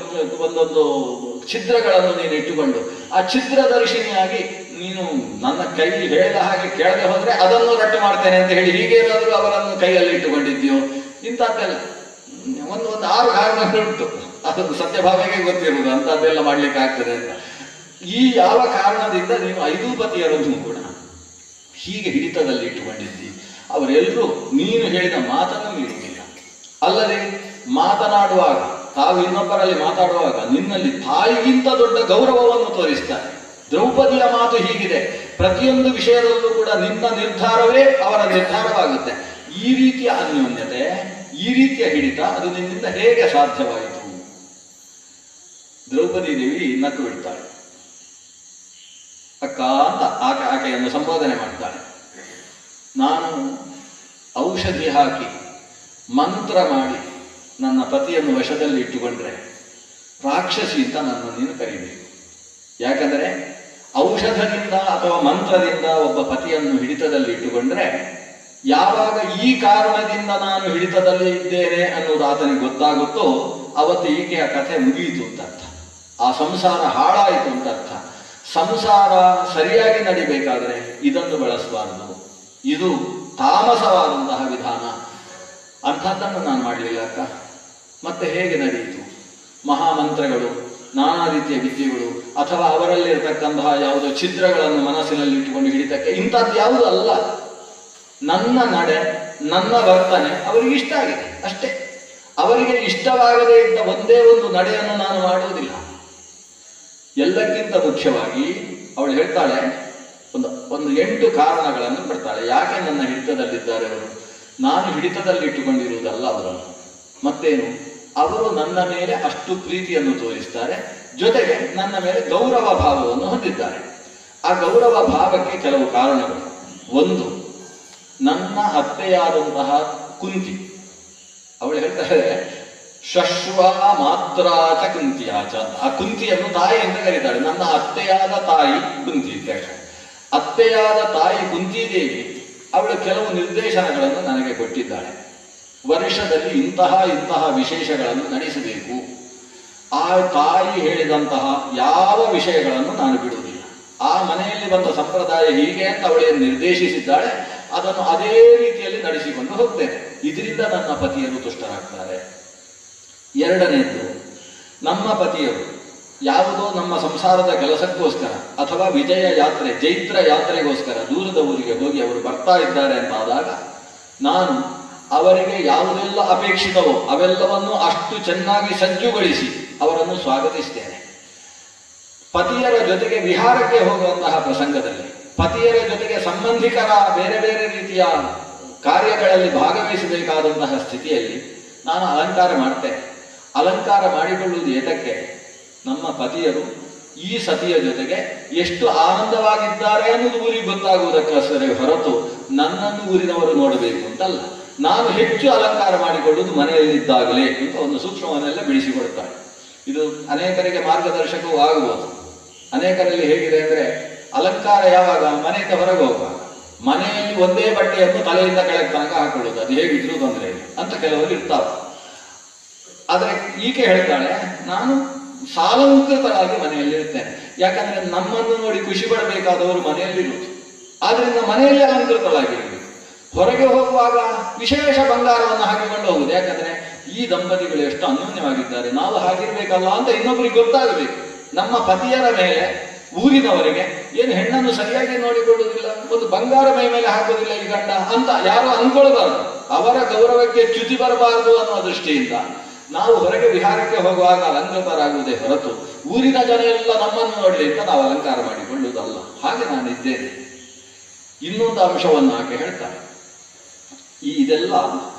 ಒಂದೊಂದು ಛಿದ್ರಗಳನ್ನು ನೀನು ಇಟ್ಟುಕೊಂಡು ಆ ಛಿದ್ರದರ್ಶಿನಿಯಾಗಿ ನೀನು ನನ್ನ ಕೈ ಹೇಳಿದ ಹಾಗೆ ಕೇಳದೆ ಹೋದ್ರೆ ಅದನ್ನು ರಟ್ಟು ಮಾಡ್ತೇನೆ ಅಂತ ಹೇಳಿ ಹೀಗೇನಾದರೂ ಅವರನ್ನು ಕೈಯಲ್ಲಿ ಇಟ್ಟುಕೊಂಡಿದ್ಯೋ? ಇಂಥದ್ದೆಲ್ಲ ಒಂದು 6 ಕಾರಣಗಳುಂಟು. ಅದು ಸತ್ಯಭಾಮೆಗೆ ಗೊತ್ತಿರುವುದು ಅಂಥದ್ದೆಲ್ಲ ಮಾಡ್ಲಿಕ್ಕೆ ಆಗ್ತದೆ ಅಂತ. ಈ ಯಾವ ಕಾರಣದಿಂದ ನೀನು 5 ಪತಿಯರನ್ನು ಕೂಡ ಹೀಗೆ ಹಿಡಿತದಲ್ಲಿ ಇಟ್ಟುಕೊಂಡಿದ್ದಿ? ಅವರೆಲ್ಲರೂ ನೀನು ಹೇಳಿದ ಮಾತನ್ನು ಮೀರುವುದಿಲ್ಲ. ಅಲ್ಲದೆ ಮಾತನಾಡುವಾಗ, ತಾವು ಇನ್ನೊಬ್ಬರಲ್ಲಿ ಮಾತಾಡುವಾಗ ನಿನ್ನಲ್ಲಿ ತಾಯಿಗಿಂತ ದೊಡ್ಡ ಗೌರವವನ್ನು ತೋರಿಸ್ತಾರೆ. ದ್ರೌಪದಿಯ ಮಾತು ಹೀಗಿದೆ, ಪ್ರತಿಯೊಂದು ವಿಷಯದಲ್ಲೂ ಕೂಡ ನಿನ್ನ ನಿರ್ಧಾರವೇ ಅವರ ನಿರ್ಧಾರವಾಗುತ್ತೆ. ಈ ರೀತಿಯ ಅನ್ಯೋನ್ಯತೆ, ಈ ರೀತಿಯ ಹಿಡಿತ ಅದು ನಿನ್ನಿಂದ ಹೇಗೆ ಸಾಧ್ಯವಾಯಿತು? ದ್ರೌಪದಿ ದೇವಿ ನಕ್ಕು ಬಿಡ್ತಾಳೆ. ಅಕ್ಕ ಅಂತ ಆಕೆಯನ್ನು ಸಂಬೋಧನೆ ಮಾಡ್ತಾಳೆ. ನಾನು ಔಷಧಿ ಹಾಕಿ ಮಂತ್ರ ಮಾಡಿ ನನ್ನ ಪತಿಯನ್ನು ವಶದಲ್ಲಿ ಇಟ್ಟುಕೊಂಡ್ರೆ ರಾಕ್ಷಸಿ ಅಂತ ನನ್ನ ನೀನು ಕರೀಬೇಕು. ಯಾಕಂದರೆ ಔಷಧದಿಂದ ಅಥವಾ ಮಂತ್ರದಿಂದ ಒಬ್ಬ ಪತಿಯನ್ನು ಹಿಡಿತದಲ್ಲಿ ಇಟ್ಟುಕೊಂಡ್ರೆ ಯಾವಾಗ ಈ ಕಾರಣದಿಂದ ನಾನು ಹಿಡಿತದಲ್ಲಿ ಇದ್ದೇನೆ ಅನ್ನೋದು ಆತನಿಗೆ ಗೊತ್ತಾಗುತ್ತೋ ಅವತ್ತು ಈಕೆಯ ಕಥೆ ಮುಗಿಯಿತು ಅಂತ ಅರ್ಥ. ಆ ಸಂಸಾರ ಹಾಳಾಯಿತು ಅಂತ ಅರ್ಥ. ಸಂಸಾರ ಸರಿಯಾಗಿ ನಡಿಬೇಕಾದರೆ ಇದನ್ನು ಬಳಸಬಾರದು. ಇದು ತಾಮಸವಾದಂತಹ ವಿಧಾನ. ಅಂಥದ್ದನ್ನು ನಾನು ಮಾಡಲಿಲ್ಲ ಅಕ್ಕ. ಮತ್ತೆ ಹೇಗೆ ನಡೆಯಿತು? ಮಹಾಮಂತ್ರಗಳು, ನಾನಾ ರೀತಿಯ ವಿದ್ಯೆಗಳು, ಅಥವಾ ಅವರಲ್ಲಿರ್ತಕ್ಕಂತಹ ಯಾವುದೋ ಛಿದ್ರಗಳನ್ನು ಮನಸ್ಸಿನಲ್ಲಿ ಇಟ್ಟುಕೊಂಡು ಹಿಡಿತಕ್ಕೆ ಇಂಥದ್ದು ಯಾವುದೂ ಅಲ್ಲ. ನನ್ನ ನಡೆ, ನನ್ನ ವರ್ತನೆ ಅವರಿಗೆ ಇಷ್ಟ ಆಗಿದೆ ಅಷ್ಟೇ. ಅವರಿಗೆ ಇಷ್ಟವಾಗದೇ ಇದ್ದ ಒಂದೇ ಒಂದು ನಡೆಯನ್ನು ನಾನು ಮಾಡುವುದಿಲ್ಲ. ಎಲ್ಲಕ್ಕಿಂತ ಮುಖ್ಯವಾಗಿ ಅವಳು ಹೇಳ್ತಾಳೆ, ಒಂದು 8 ಕಾರಣಗಳನ್ನು ಕೊಡ್ತಾಳೆ. ಯಾಕೆ ನನ್ನ ಹಿಡಿತದಲ್ಲಿದ್ದಾರೆ ಅವರು? ನಾನು ಹಿಡಿತದಲ್ಲಿಟ್ಟುಕೊಂಡಿರುವುದಲ್ಲ ಅವರನ್ನು. ಮತ್ತೇನು, ಅವರು ನನ್ನ ಮೇಲೆ ಅಷ್ಟು ಪ್ರೀತಿಯನ್ನು ತೋರಿಸ್ತಾರೆ, ಜೊತೆಗೆ ನನ್ನ ಮೇಲೆ ಗೌರವ ಭಾವವನ್ನು ಹೊಂದಿದ್ದಾರೆ. ಆ ಗೌರವ ಭಾವಕ್ಕೆ ಕೆಲವು ಕಾರಣಗಳು. ಒಂದು, ನನ್ನ ಅತ್ತೆಯಾದಂತಹ ಕುಂತಿ, ಅವಳು ಹೇಳ್ತಾರೆ ಶಶ್ವ ಮಾತ್ರಾಚ ಕುಂತಿಯಾಚ ಅಂತ. ಆ ಕುಂತಿಯನ್ನು ತಾಯಿ ಅಂತ ಕರೀತಾಳೆ. ನನ್ನ ಅತ್ತೆಯಾದ ತಾಯಿ ಕುಂತಿ ಅಂತ ಹೇಳ್ತಾರೆ. ಅತ್ತೆಯಾದ ತಾಯಿ ಕುಂತಿದೇವಿ ಅವಳು ಕೆಲವು ನಿರ್ದೇಶನಗಳನ್ನು ನನಗೆ ಕೊಟ್ಟಿದ್ದಾಳೆ. ವರ್ಷದಲ್ಲಿ ಇಂತಹ ವಿಶೇಷಗಳನ್ನು ನಡೆಸಬೇಕು. ಆ ತಾಯಿ ಹೇಳಿದಂತಹ ಯಾವ ವಿಷಯಗಳನ್ನು ನಾನು ಬಿಡುವುದಿಲ್ಲ. ಆ ಮನೆಯಲ್ಲಿ ಬಂದ ಸಂಪ್ರದಾಯ ಹೀಗೆ ಅಂತ ಅವಳೇನು ನಿರ್ದೇಶಿಸಿದ್ದಾಳೆ ಅದನ್ನು ಅದೇ ರೀತಿಯಲ್ಲಿ ನಡೆಸಿಕೊಂಡು ಹೋಗ್ತೇನೆ. ಇದರಿಂದ ನನ್ನ ಪತಿಯರು ತುಷ್ಟರಾಗ್ತಾರೆ. ಎರಡನೆಯದು, ನಮ್ಮ ಪತಿಯರು ಯಾವುದೋ ನಮ್ಮ ಸಂಸಾರದ ಕೆಲಸಕ್ಕೋಸ್ಕರ ಅಥವಾ ವಿಜಯ ಯಾತ್ರೆ, ಜೈತ್ರ ಯಾತ್ರೆಗೋಸ್ಕರ ದೂರದ ಊರಿಗೆ ಹೋಗಿ ಅವರು ಬರ್ತಾ ಇದ್ದಾರೆ ಅಂತಾದಾಗ ನಾನು ಅವರಿಗೆ ಯಾವುದೆಲ್ಲ ಅಪೇಕ್ಷಿತವೋ ಅವೆಲ್ಲವನ್ನು ಅಷ್ಟು ಚೆನ್ನಾಗಿ ಸಜ್ಜುಗೊಳಿಸಿ ಅವರನ್ನು ಸ್ವಾಗತಿಸ್ತೇನೆ. ಪತಿಯರ ಜೊತೆಗೆ ವಿಹಾರಕ್ಕೆ ಹೋಗುವಂತಹ ಪ್ರಸಂಗದಲ್ಲಿ, ಪತಿಯರ ಜೊತೆಗೆ ಸಂಬಂಧಿಕರ ಬೇರೆ ಬೇರೆ ರೀತಿಯ ಕಾರ್ಯಗಳಲ್ಲಿ ಭಾಗವಹಿಸಬೇಕಾದಂತಹ ಸ್ಥಿತಿಯಲ್ಲಿ ನಾನು ಅಲಂಕಾರ ಮಾಡ್ತೇನೆ. ಅಲಂಕಾರ ಮಾಡಿಕೊಳ್ಳುವುದು ಏತಕ್ಕೆ? ನಮ್ಮ ಪತಿಯರು ಈ ಸತಿಯ ಜೊತೆಗೆ ಎಷ್ಟು ಆನಂದವಾಗಿದ್ದಾರೆ ಅನ್ನೋದು ಊರಿಗೆ ಗೊತ್ತಾಗುವುದಕ್ಕೋಸ್ಕರ ಹೊರತು ನನ್ನನ್ನು ಊರಿನವರು ನೋಡಬೇಕು ಅಂತಲ್ಲ. ನಾನು ಹೆಚ್ಚು ಅಲಂಕಾರ ಮಾಡಿಕೊಳ್ಳುವುದು ಮನೆಯಲ್ಲಿದ್ದಾಗಲೇ ಅಂತ ಒಂದು ಸೂಕ್ಷ್ಮವನ್ನೆಲ್ಲ ಬಿಡಿಸಿಕೊಡುತ್ತಾಳೆ. ಇದು ಅನೇಕರಿಗೆ ಮಾರ್ಗದರ್ಶಕವೂ ಆಗುವುದು. ಅನೇಕರಲ್ಲಿ ಹೇಗಿದೆ ಅಂದರೆ, ಅಲಂಕಾರ ಯಾವಾಗ? ಮನೆಯಿಂದ ಹೊರಗೆ ಹೋಗುವಾಗ. ಮನೆಯಲ್ಲಿ ಒಂದೇ ಬಟ್ಟೆಯನ್ನು ತಲೆಯಿಂದ ಕೆಳಗೆ ತನಕ ಹಾಕೊಳ್ಳುವುದು, ಅದು ಹೇಗಿದ್ರು ತೊಂದರೆ ಇಲ್ಲ ಅಂತ ಕೆಲವರು ಇರ್ತಾವೆ. ಆದರೆ ಈಕೆ ಹೇಳ್ತಾಳೆ, ನಾನು ಸಾಲಂಕೃತರಾಗಿ ಮನೆಯಲ್ಲಿ ಇರ್ತೇನೆ. ಯಾಕಂದ್ರೆ ನಮ್ಮನ್ನು ನೋಡಿ ಖುಷಿ ಪಡಬೇಕಾದವರು ಮನೆಯಲ್ಲಿರುವುದು. ಆದ್ರಿಂದ ಮನೆಯಲ್ಲಿ ಅಲಂಕೃತರಾಗಿರಬೇಕು. ಹೊರಗೆ ಹೋಗುವಾಗ ವಿಶೇಷ ಬಂಗಾರವನ್ನು ಹಾಕಿಕೊಂಡು ಹೋಗುದು. ಯಾಕಂದ್ರೆ ಈ ದಂಪತಿಗಳು ಎಷ್ಟು ಅನ್ಯೋನ್ಯವಾಗಿದ್ದಾರೆ, ನಾವು ಹಾಗಿರ್ಬೇಕಲ್ಲ ಅಂತ ಇನ್ನೊಬ್ಬರಿಗೆ ಗೊತ್ತಾಗಬೇಕು. ನಮ್ಮ ಪತಿಯರ ಮೇಲೆ ಊರಿನವರಿಗೆ ಏನು ಹೆಣ್ಣನ್ನು ಸರಿಯಾಗಿ ನೋಡಿಕೊಳ್ಳುವುದಿಲ್ಲ, ಒಂದು ಬಂಗಾರ ಮೈ ಮೇಲೆ ಹಾಕುವುದಿಲ್ಲ ಈ ಗಂಡ ಅಂತ ಯಾರು ಅನ್ಕೊಳ್ಬಾರ್ದು. ಅವರ ಗೌರವಕ್ಕೆ ಚ್ಯುತಿ ಬರಬಾರದು ಅನ್ನುವ ದೃಷ್ಟಿಯಿಂದ ನಾವು ಹೊರಗೆ ವಿಹಾರಕ್ಕೆ ಹೋಗುವಾಗ ಅಲಂಕೃತರಾಗುವುದೇ ಹೊರತು ಊರಿನ ಜನ ಎಲ್ಲ ನಮ್ಮನ್ನು ನೋಡಲಿ ಅಂತ ನಾವು ಅಲಂಕಾರ ಮಾಡಿಕೊಳ್ಳುವುದಲ್ಲ. ಹಾಗೆ ನಾನಿದ್ದೇನೆ. ಇನ್ನೊಂದು ಅಂಶವನ್ನು ಆಕೆ ಹೇಳ್ತಾರೆ. ಇದೆಲ್ಲ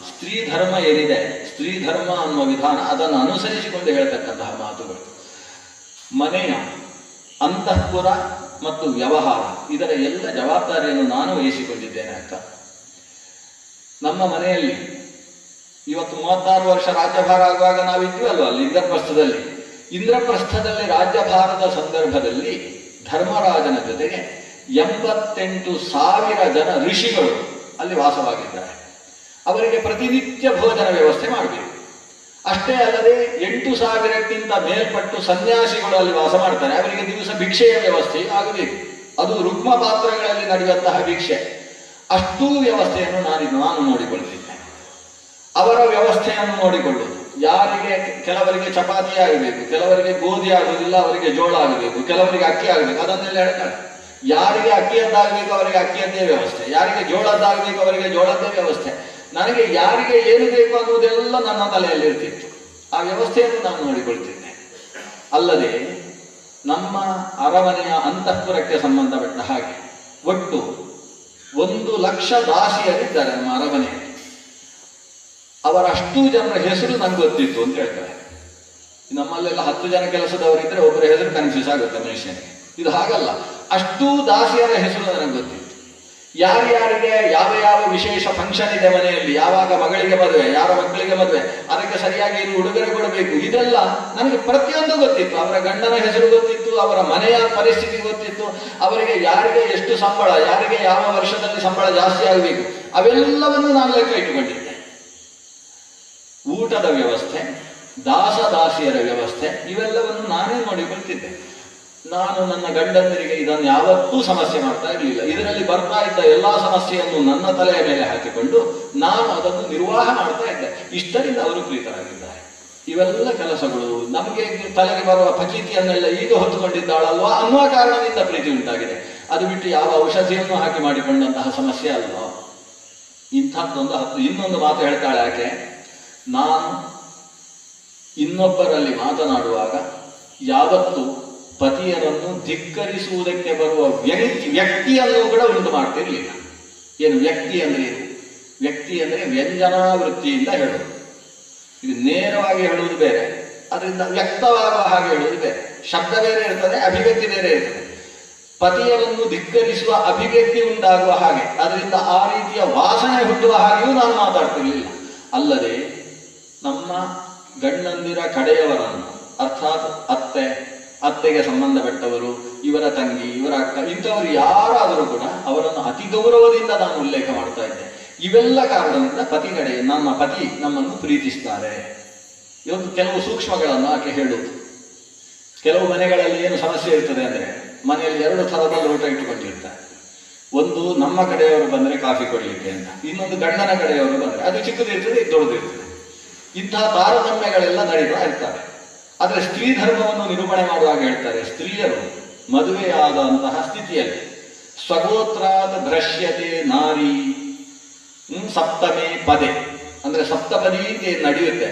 ಸ್ತ್ರೀ ಧರ್ಮ ಏನಿದೆ, ಸ್ತ್ರೀ ಧರ್ಮ ಅನ್ನುವ ವಿಧಾನ, ಅದನ್ನು ಅನುಸರಿಸಿಕೊಂಡು ಹೇಳ್ತಕ್ಕಂತಹ ಮಾತುಗಳು. ಮನೆಯ ಅಂತಃಪುರ ಮತ್ತು ವ್ಯವಹಾರ ಇದರ ಎಲ್ಲ ಜವಾಬ್ದಾರಿಯನ್ನು ನಾನು ವಹಿಸಿಕೊಂಡಿದ್ದೇನೆ ಅಕ್ಕ. ನಮ್ಮ ಮನೆಯಲ್ಲಿ ಇವತ್ತು 36 ವರ್ಷ ರಾಜ್ಯಭಾರ ಆಗುವಾಗ ನಾವಿದ್ವಿ ಅಲ್ವಾ ಅಲ್ಲಿ ಇಂದ್ರಪ್ರಸ್ಥದಲ್ಲಿ. ಇಂದ್ರಪ್ರಸ್ಥದಲ್ಲಿ ರಾಜ್ಯಭಾರದ ಸಂದರ್ಭದಲ್ಲಿ ಧರ್ಮರಾಜನ ಜೊತೆಗೆ 88,000 ಜನ ಋಷಿಗಳು ಅಲ್ಲಿ ವಾಸವಾಗಿದ್ದಾರೆ. ಅವರಿಗೆ ಪ್ರತಿನಿತ್ಯ ಭೋಜನ ವ್ಯವಸ್ಥೆ ಮಾಡಬೇಕು. ಅಷ್ಟೇ ಅಲ್ಲದೆ 8,000ಕ್ಕಿಂತ ಮೇಲ್ಪಟ್ಟು ಸನ್ಯಾಸಿಗಳು ಅಲ್ಲಿ ವಾಸ ಮಾಡ್ತಾರೆ. ಅವರಿಗೆ ದಿವಸ ಭಿಕ್ಷೆಯ ವ್ಯವಸ್ಥೆ ಆಗಬೇಕು. ಅದು ರುಕ್ಮ ಪಾತ್ರಗಳಲ್ಲಿ ನಡೆಯುವಂತಹ ಭಿಕ್ಷೆ. ಅಷ್ಟೂ ವ್ಯವಸ್ಥೆಯನ್ನು ನಾನು ನೋಡಿಕೊಳ್ತಿದ್ದೆ. ಅವರ ವ್ಯವಸ್ಥೆಯನ್ನು ನೋಡಿಕೊಳ್ಳುವುದು. ಯಾರಿಗೆ ಕೆಲವರಿಗೆ ಚಪಾತಿ ಆಗಬೇಕು, ಕೆಲವರಿಗೆ ಗೋಧಿ ಆಗುವುದಿಲ್ಲ, ಅವರಿಗೆ ಜೋಳ ಆಗಬೇಕು, ಕೆಲವರಿಗೆ ಅಕ್ಕಿ ಆಗಬೇಕು, ಅದನ್ನೆಲ್ಲ ಹೇಳ್ತಾರೆ. ಯಾರಿಗೆ ಅಕ್ಕಿಯದ್ದಾಗಬೇಕು ಅವರಿಗೆ ಅಕ್ಕಿಯದ್ದೇ ವ್ಯವಸ್ಥೆ, ಯಾರಿಗೆ ಜೋಳದ್ದಾಗಬೇಕು ಅವರಿಗೆ ಜೋಳದ್ದೇ ವ್ಯವಸ್ಥೆ. ನನಗೆ ಯಾರಿಗೆ ಏನು ಬೇಕು ಅನ್ನುವುದೆಲ್ಲ ನನ್ನ ತಲೆಯಲ್ಲಿ ಇರ್ತಿತ್ತು. ಆ ವ್ಯವಸ್ಥೆಯನ್ನು ನಾನು ನೋಡಿಕೊಳ್ತಿದ್ದೆ. ಅಲ್ಲದೆ ನಮ್ಮ ಅರಮನೆಯ ಅಂತಃಪುರಕ್ಕೆ ಸಂಬಂಧಪಟ್ಟ ಹಾಗೆ ಒಟ್ಟು 1,00,000 ದಾಸಿಯರಿದ್ದಾರೆ ನಮ್ಮ ಅರಮನೆಯಲ್ಲಿ. ಅವರಷ್ಟು ಜನರ ಹೆಸರು ನಂಗೆ ಗೊತ್ತಿತ್ತು ಅಂತ ಹೇಳ್ತಾರೆ. ನಮ್ಮಲ್ಲೆಲ್ಲ 10 ಜನ ಕೆಲಸದವರಿದ್ರೆ ಒಬ್ಬರ ಹೆಸರು ಕನ್ಫ್ಯೂಸ್ ಆಗುತ್ತೆ ಮನುಷ್ಯನಿಗೆ. ಇದು ಹಾಗಲ್ಲ, ಅಷ್ಟೂ ದಾಸಿಯರ ಹೆಸರು ನನಗೆ ಗೊತ್ತಿತ್ತು. ಯಾರ್ಯಾರಿಗೆ ಯಾವ ಯಾವ ವಿಶೇಷ ಫಂಕ್ಷನ್ ಇದೆ ಮನೆಯಲ್ಲಿ, ಯಾವಾಗ ಮಗಳಿಗೆ ಮದುವೆ, ಯಾರ ಮಕ್ಕಳಿಗೆ ಮದುವೆ, ಅದಕ್ಕೆ ಸರಿಯಾಗಿ ಏನು ಉಡುಗೊರೆ ಕೊಡಬೇಕು, ಇದೆಲ್ಲ ನನಗೆ ಪ್ರತಿಯೊಂದು ಗೊತ್ತಿತ್ತು. ಅವರ ಗಂಡನ ಹೆಸರು ಗೊತ್ತಿತ್ತು, ಅವರ ಮನೆಯ ಪರಿಸ್ಥಿತಿ ಗೊತ್ತಿತ್ತು, ಅವರಿಗೆ ಯಾರಿಗೆ ಎಷ್ಟು ಸಂಬಳ, ಯಾರಿಗೆ ಯಾವ ವರ್ಷದಲ್ಲಿ ಸಂಬಳ ಜಾಸ್ತಿ ಆಗಬೇಕು, ಅವೆಲ್ಲವನ್ನು ನಾನು ಲೆಕ್ಕ ಇಟ್ಟುಕೊಂಡಿದ್ದೆ. ಊಟದ ವ್ಯವಸ್ಥೆ, ದಾಸದಾಸಿಯರ ವ್ಯವಸ್ಥೆ, ಇವೆಲ್ಲವನ್ನು ನಾನೇ ನೋಡಿಕೊಳ್ತಿದ್ದೆ. ನಾನು ನನ್ನ ಗಂಡಂದರಿಗೆ ಇದನ್ನು ಯಾವತ್ತೂ ಸಮಸ್ಯೆ ಮಾಡ್ತಾ ಇರಲಿಲ್ಲ. ಇದರಲ್ಲಿ ಬರ್ತಾ ಇದ್ದ ಎಲ್ಲಾ ಸಮಸ್ಯೆಯನ್ನು ನನ್ನ ತಲೆಯ ಮೇಲೆ ಹಾಕಿಕೊಂಡು ನಾನು ಅದನ್ನು ನಿರ್ವಾಹ ಮಾಡ್ತಾ ಇದ್ದೆ. ಇಷ್ಟರಿಂದ ಅವರು ಪ್ರೀತರಾಗಿದ್ದಾರೆ. ಇವೆಲ್ಲ ಕೆಲಸಗಳು ನಮಗೆ ತಲೆಗೆ ಬರುವ ಫಕೀತಿಯನ್ನೆಲ್ಲ ಈಗ ಹೊತ್ತುಕೊಂಡಿದ್ದಾಳಲ್ವಾ ಅನ್ನುವ ಕಾರಣದಿಂದ ಪ್ರೀತಿ ಉಂಟಾಗಿದೆ. ಅದು ಬಿಟ್ಟು ಯಾವ ಔಷಧಿಯನ್ನು ಹಾಕಿ ಮಾಡಿಕೊಂಡಂತಹ ಸಮಸ್ಯೆ ಅಲ್ವಾ. ಇನ್ನೊಂದು ಮಾತು ಹೇಳ್ತಾಳೆ ಯಾಕೆ, ನಾನು ಇನ್ನೊಬ್ಬರಲ್ಲಿ ಮಾತನಾಡುವಾಗ ಯಾವತ್ತೂ ಪತಿಯರನ್ನು ಧಿಕ್ಕರಿಸುವುದಕ್ಕೆ ಬರುವ ವ್ಯಕ್ತಿಯನ್ನು ಕೂಡ ಉಂಟು ಮಾಡ್ತಿರ್ಲಿಲ್ಲ. ಏನು ವ್ಯಕ್ತಿ ಅಂದ್ರೆ ಏನು? ವ್ಯಕ್ತಿ ಅಂದ್ರೆ ವ್ಯಂಜನಾ ವೃತ್ತಿಯಿಂದ ಹೇಳುವುದು. ಇದು ನೇರವಾಗಿ ಹೇಳುವುದು ಬೇರೆ, ಅದರಿಂದ ವ್ಯಕ್ತವಾಗುವ ಹಾಗೆ ಹೇಳುವುದು ಬೇರೆ. ಶಬ್ದ ಬೇರೆ ಇರ್ತದೆ, ಅಭಿವ್ಯಕ್ತಿ ಬೇರೆ ಇರ್ತದೆ. ಪತಿಯರನ್ನು ಧಿಕ್ಕರಿಸುವ ಅಭಿವ್ಯಕ್ತಿ ಉಂಟಾಗುವ ಹಾಗೆ, ಅದರಿಂದ ಆ ರೀತಿಯ ವಾಸನೆ ಹುಟ್ಟುವ ಹಾಗೆಯೂ ನಾನು ಮಾತಾಡ್ತಿರ್ಲಿಲ್ಲ. ಅಲ್ಲದೆ ನಮ್ಮ ಗಂಡಂದಿರ ಕಡೆಯವರನ್ನು, ಅರ್ಥಾತ್ ಅತ್ತೆಗೆ ಸಂಬಂಧಪಟ್ಟವರು, ಇವರ ತಂಗಿ, ಇವರ ಅಕ್ಕ, ಇಂಥವರು ಯಾರಾದರೂ ಕೂಡ ಅವರನ್ನು ಅತಿ ಗೌರವದಿಂದ ನಾನು ಉಲ್ಲೇಖ ಮಾಡ್ತಾ ಇದ್ದೆ. ಇವೆಲ್ಲ ಕಾರಣದಿಂದ ಪತಿ ಕಡೆ ನಮ್ಮ ಪತಿ ನಮ್ಮನ್ನು ಪ್ರೀತಿಸ್ತಾರೆ. ಇವತ್ತು ಕೆಲವು ಸೂಕ್ಷ್ಮಗಳನ್ನು ಆಕೆ ಹೇಳುವುದು. ಕೆಲವು ಮನೆಗಳಲ್ಲಿ ಏನು ಸಮಸ್ಯೆ ಇರ್ತದೆ ಅಂದರೆ, ಮನೆಯಲ್ಲಿ 2 ಥರದ ಲೋಟ ಇಟ್ಟುಕೊಂಡಿರ್ತಾರೆ. ಒಂದು ನಮ್ಮ ಕಡೆಯವರು ಬಂದರೆ ಕಾಫಿ ಕೊಡಲಿಕ್ಕೆ ಅಂತ, ಇನ್ನೊಂದು ಗಂಡನ ಕಡೆಯವರು ಬಂದರೆ ಅದು ಚಿಕ್ಕದಿರ್ತದೆ, ಇದು ದೊಡ್ಡದಿರ್ತದೆ. ಇಂತಹ ತಾರತಮ್ಯಗಳೆಲ್ಲ ನಡೀತಾ ಇರ್ತಾರೆ. ಆದರೆ ಸ್ತ್ರೀ ಧರ್ಮವನ್ನು ನಿರೂಪಣೆ ಮಾಡುವಾಗ ಹೇಳ್ತಾರೆ, ಸ್ತ್ರೀಯರು ಮದುವೆಯಾದಂತಹ ಸ್ಥಿತಿಯಲ್ಲಿ ಸ್ವಗೋತ್ರಾದ ದ್ರಶ್ಯತೆ ನಾರಿ ಸಪ್ತಮೇ ಪದೇ ಅಂದರೆ ಸಪ್ತಪದಿ ಅಂತ ಏನು ನಡೆಯುತ್ತೆ